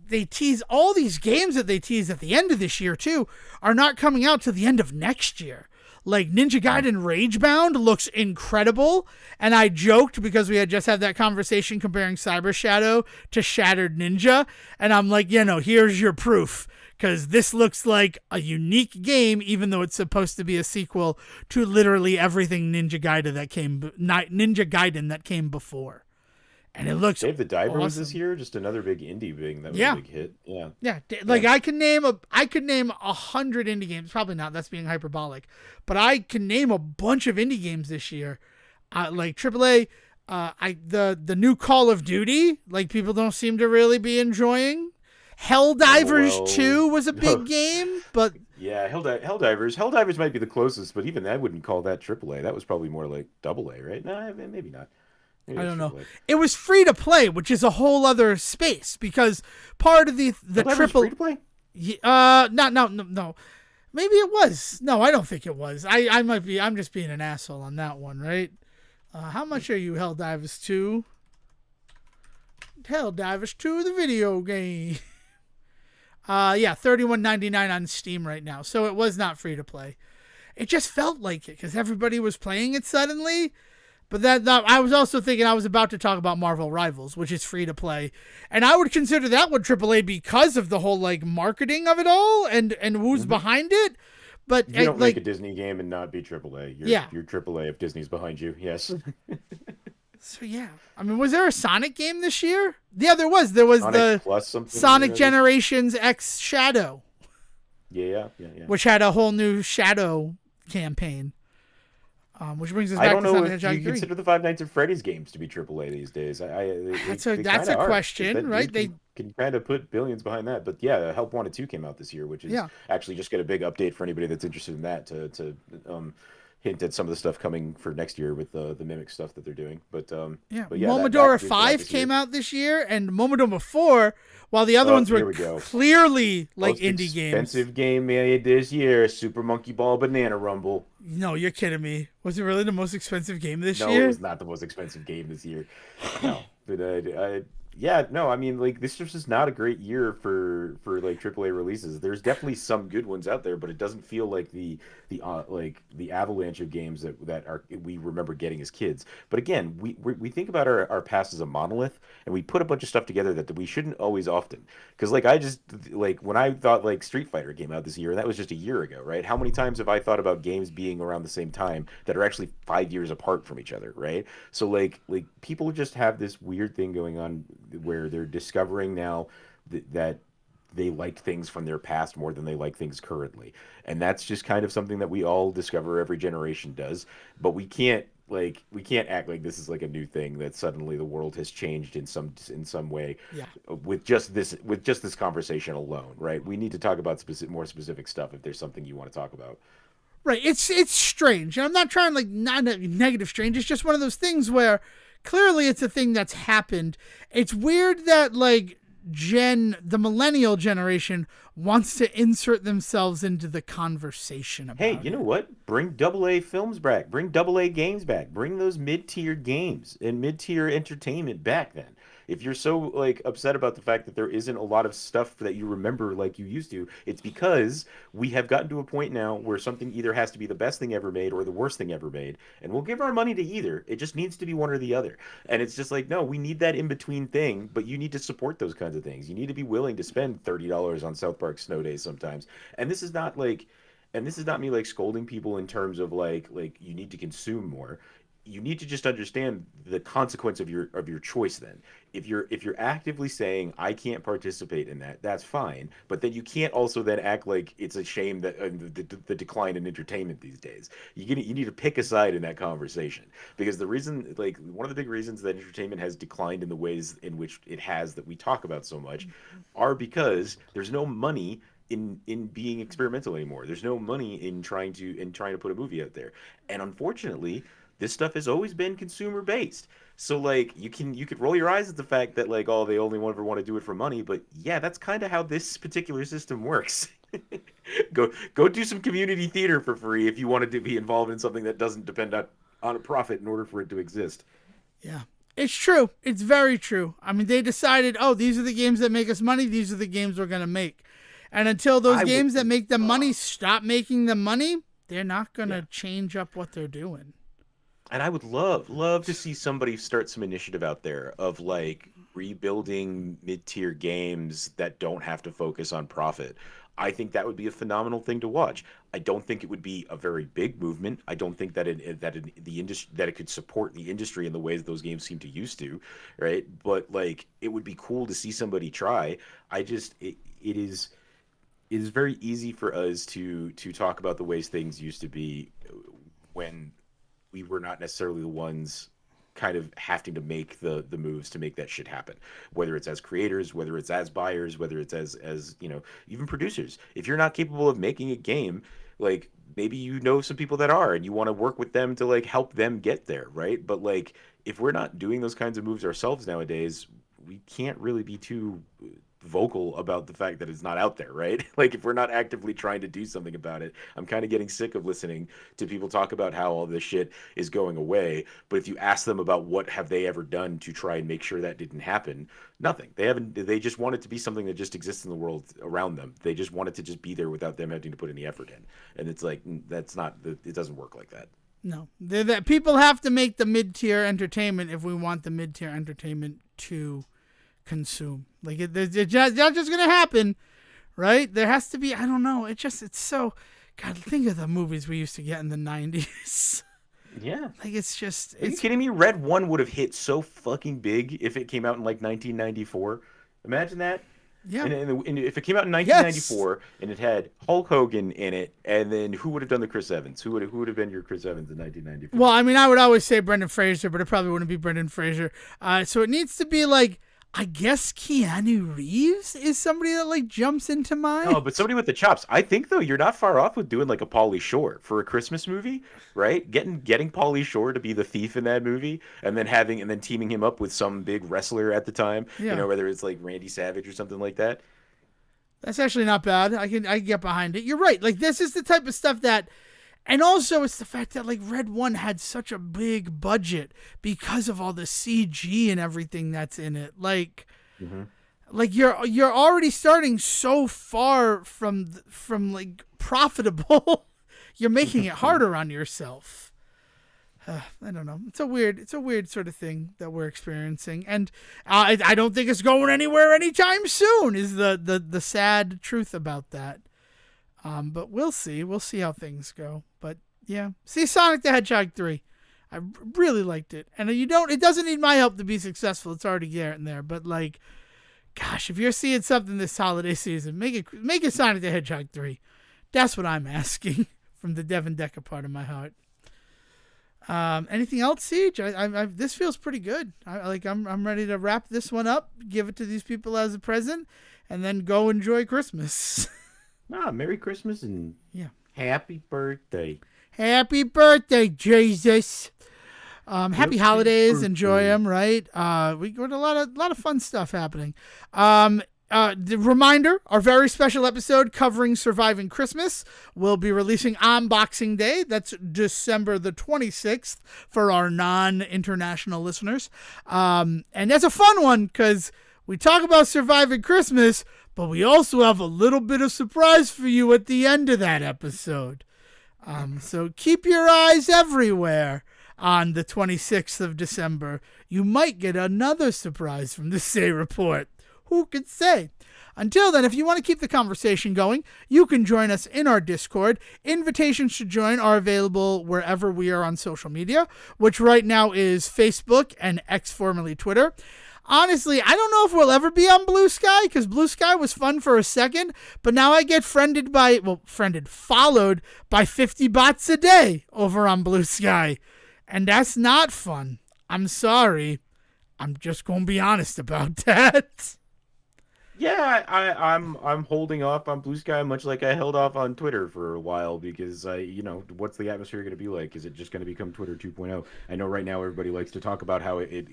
They tease all these games that they tease at the end of this year too are not coming out to the end of next year. Like Ninja Gaiden Ragebound looks incredible, and I joked because we had just had that conversation comparing Cyber Shadow to Shattered Ninja, and I'm like, here's your proof. Because this looks like a unique game, even though it's supposed to be a sequel to literally everything Ninja Gaiden that came before. and it looks Dave the Diver was this awesome. year. Just another big indie thing that was Yeah. a big hit. Yeah. Yeah, like I could name 100 indie games. Probably not. That's being hyperbolic, but I can name a bunch of indie games this year, like AAA. The new Call of Duty. Like people don't seem to really be enjoying. Helldivers 2 was a big game, but yeah, Helldivers might be the closest, but even I wouldn't call that AAA. That was probably more like AA, right? No, maybe not. Maybe I don't know. AAA. It was free to play, which is a whole other space because part of the Helldivers triple free to play? no. Maybe it was. No, I don't think it was. I might be. I'm just being an asshole on that one, right? How much are you, Helldivers 2? Helldivers 2, the video game. Yeah, $31.99 on Steam right now. So it was not free to play. It just felt like it because everybody was playing it suddenly. But that I was also thinking I was about to talk about Marvel Rivals, which is free to play, and I would consider that one AAA because of the whole like marketing of it all and who's behind it. But you don't make a Disney game and not be AAA. You're AAA if Disney's behind you. Yes. So yeah, I mean, was there a Sonic game this year? Yeah, there was. There was Sonic Plus something, Sonic Generations X Shadow. Yeah. Which had a whole new Shadow campaign. Which brings us back I don't to know Sonic if Hedgehog you 3. consider the Five Nights at Freddy's games to be AAA these days. That's they a question, right? They can kind of put billions behind that. But yeah, Help Wanted 2 came out this year, which is actually just got a big update for anybody that's interested in that to hint at some of the stuff coming for next year with the Mimic stuff that they're doing. But yeah, Momodora 5 came out this year, and Momodora 4, while the other ones were clearly like indie games. Expensive game made this year, Super Monkey Ball Banana Rumble. No, you're kidding me. Was it really the most expensive game this year? No, it was not the most expensive game this year. No, but I mean, like this was just not a great year for like AAA releases. There's definitely some good ones out there, but it doesn't feel like the avalanche of games that we remember getting as kids. But again, we think about our past as a monolith, and we put a bunch of stuff together that we shouldn't always often. Because like I just like when I thought like Street Fighter came out this year, and that was just a year ago, right? How many times have I thought about games being around the same time that are actually 5 years apart from each other, right? So like people just have this weird thing going on where they're discovering now that they like things from their past more than they like things currently, and that's just kind of something that we all discover. Every generation does, but we can't act like this is like a new thing that suddenly the world has changed in some way. Yeah. With just this conversation alone, right? We need to talk about more specific stuff if there's something you want to talk about. Right. It's strange. I'm not trying like not negative strange. It's just one of those things where clearly it's a thing that's happened. It's weird that like the millennial generation wants to insert themselves into the conversation about Hey, you know what? Bring AA films back. Bring AA games back. Bring those mid-tier games and mid-tier entertainment back then. If you're so like upset about the fact that there isn't a lot of stuff that you remember like you used to, it's because we have gotten to a point now where something either has to be the best thing ever made or the worst thing ever made, and we'll give our money to either. It just needs to be one or the other. And it's just like, no, we need that in-between thing, but you need to support those kinds of things. You need to be willing to spend $30 on South Park Snow Days sometimes. And this is not me like scolding people in terms of like you need to consume more. You need to just understand the consequence of your choice then. If you're actively saying I can't participate in that, that's fine. But then you can't also then act like it's a shame that the decline in entertainment these days. You need to pick a side in that conversation, because the reason, like one of the big reasons that entertainment has declined in the ways in which it has that we talk about so much are because there's no money in being experimental anymore. There's no money in trying to put a movie out there. And unfortunately, this stuff has always been consumer based. So like you could roll your eyes at the fact that like, oh, they only ever want to do it for money, but yeah, that's kind of how this particular system works. Go do some community theater for free if you wanted to be involved in something that doesn't depend on a profit in order for it to exist. Yeah. It's true. It's very true. I mean, they decided, oh, these are the games that make us money. These are the games we're going to make. And until those games that make them money stop making them money, they're not going to change up what they're doing. And I would love to see somebody start some initiative out there of like rebuilding mid-tier games that don't have to focus on profit. I think that would be a phenomenal thing to watch. I don't think it would be a very big movement. I don't think that the industry that it could support the industry in the ways those games seem to used to, right? But like it would be cool to see somebody try. It is very easy for us to talk about the ways things used to be when we were not necessarily the ones kind of having to make the moves to make that shit happen, whether it's as creators, whether it's as buyers, whether it's as even producers. If you're not capable of making a game, like maybe you know some people that are and you want to work with them to like help them get there, right? But like if we're not doing those kinds of moves ourselves nowadays, we can't really be too vocal about the fact that it's not out there, right? Like if we're not actively trying to do something about it, I'm kind of getting sick of listening to people talk about how all this shit is going away. But if you ask them about what have they ever done to try and make sure that didn't happen, nothing. They haven't. They just want it to be something that just exists in the world around them. They just want it to just be there without them having to put any effort in. And it's like that's not. It doesn't work like that. No, that people have to make the mid-tier entertainment if we want the mid-tier entertainment to consume. Like it's not just gonna happen, right? There has to be. I don't know. It's so. God, think of the movies we used to get in the 90s. Yeah. Like it's just. Are you kidding me? Red 1 would have hit so fucking big if it came out in like 1994. Imagine that. Yeah. And if it came out in 1994 and it had Hulk Hogan in it, and then who would have done the Chris Evans? Who would have been your Chris Evans in 1994? Well, I mean, I would always say Brendan Fraser, but it probably wouldn't be Brendan Fraser. So it needs to be like. I guess Keanu Reeves is somebody that like jumps into mind. No, but somebody with the chops. I think though you're not far off with doing like a Pauly Shore for a Christmas movie, right? Getting Pauly Shore to be the thief in that movie, and then teaming him up with some big wrestler at the time. Yeah. Whether it's like Randy Savage or something like that. That's actually not bad. I can get behind it. You're right. Like this is the type of stuff that. And also, it's the fact that like Red 1 had such a big budget because of all the CG and everything that's in it. Like, like you're already starting so far from like profitable. You're making it harder on yourself. I don't know. It's a weird sort of thing that we're experiencing, and I don't think it's going anywhere anytime soon. Is the sad truth about that. But we'll see. We'll see how things go. But yeah, see Sonic the Hedgehog 3. I really liked it, and it doesn't need my help to be successful. It's already getting there. But like, gosh, if you're seeing something this holiday season, make it Sonic the Hedgehog 3. That's what I'm asking from the Devin Decker part of my heart. Anything else, Siege? This feels pretty good. I'm ready to wrap this one up, give it to these people as a present, and then go enjoy Christmas. Merry Christmas and happy birthday. Happy birthday, Jesus. Happy holidays. Enjoy them, right? We got a lot of fun stuff happening. The reminder, our very special episode covering surviving Christmas will be releasing on Boxing Day. That's December the 26th for our non-international listeners. And that's a fun one because we talk about surviving Christmas, but we also have a little bit of surprise for you at the end of that episode. So keep your eyes everywhere on the 26th of December. You might get another surprise from the Say Report. Who could say? Until then, if you want to keep the conversation going, you can join us in our Discord. Invitations to join are available wherever we are on social media, which right now is Facebook and X, formerly Twitter. Honestly, I don't know if we'll ever be on Blue Sky, because Blue Sky was fun for a second, but now I get followed by 50 bots a day over on Blue Sky. And that's not fun. I'm sorry. I'm just going to be honest about that. Yeah, I'm holding off on Blue Sky much like I held off on Twitter for a while because what's the atmosphere going to be like? Is it just going to become Twitter 2.0? I know right now everybody likes to talk about how it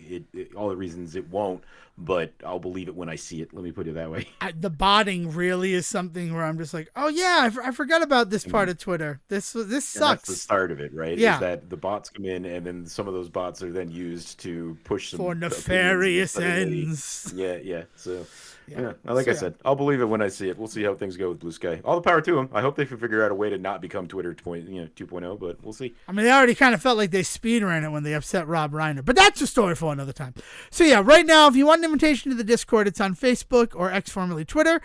all the reasons it won't, but I'll believe it when I see it. Let me put it that way. The botting really is something where I'm just like, oh yeah, I forgot about this part of Twitter. This sucks. That's the start of it, right? Yeah. Is that the bots come in and then some of those bots are then used to push some for nefarious ends. Yeah. So. Yeah, like I said, I'll believe it when I see it. We'll see how things go with Blue Sky. All the power to them. I hope they can figure out a way to not become Twitter 2.0, but we'll see. I mean, they already kind of felt like they speedran it when they upset Rob Reiner, but that's a story for another time. So yeah, right now, if you want an invitation to the Discord, it's on Facebook or X, formerly Twitter.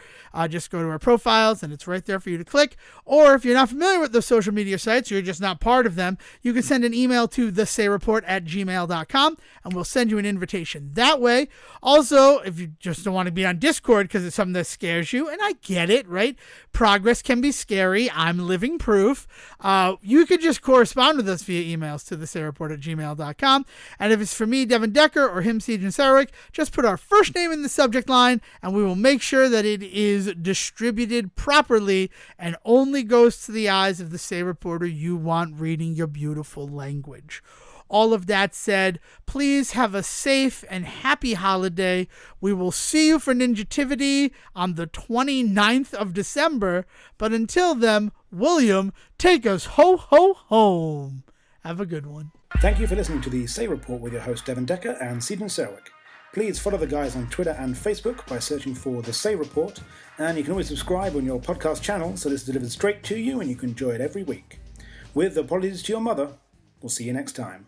Just go to our profiles, and it's right there for you to click. Or if you're not familiar with those social media sites, or you're just not part of them, you can send an email to thesayreport@gmail.com, and we'll send you an invitation that way. Also, if you just don't want to be on Discord because it's something that scares you, and I get it, right? Progress can be scary. I'm living proof. You could just correspond with us via emails to thesayreport@gmail.com. And if it's for me, Devin Decker, or him, Siegen Sarwick, just put our first name in the subject line, and we will make sure that it is distributed properly and only goes to the eyes of the Say Reporter you want reading your beautiful language. All of that said, please have a safe and happy holiday. We will see you for NInja-tivity on the 29th of December. But until then, William, take us ho home. Have a good one. Thank you for listening to the Say Report with your host Devin Decker and Siegen Sarwick. Please follow the guys on Twitter and Facebook by searching for The Say Report, and you can always subscribe on your podcast channel so it's delivered straight to you and you can enjoy it every week. With apologies to your mother, we'll see you next time.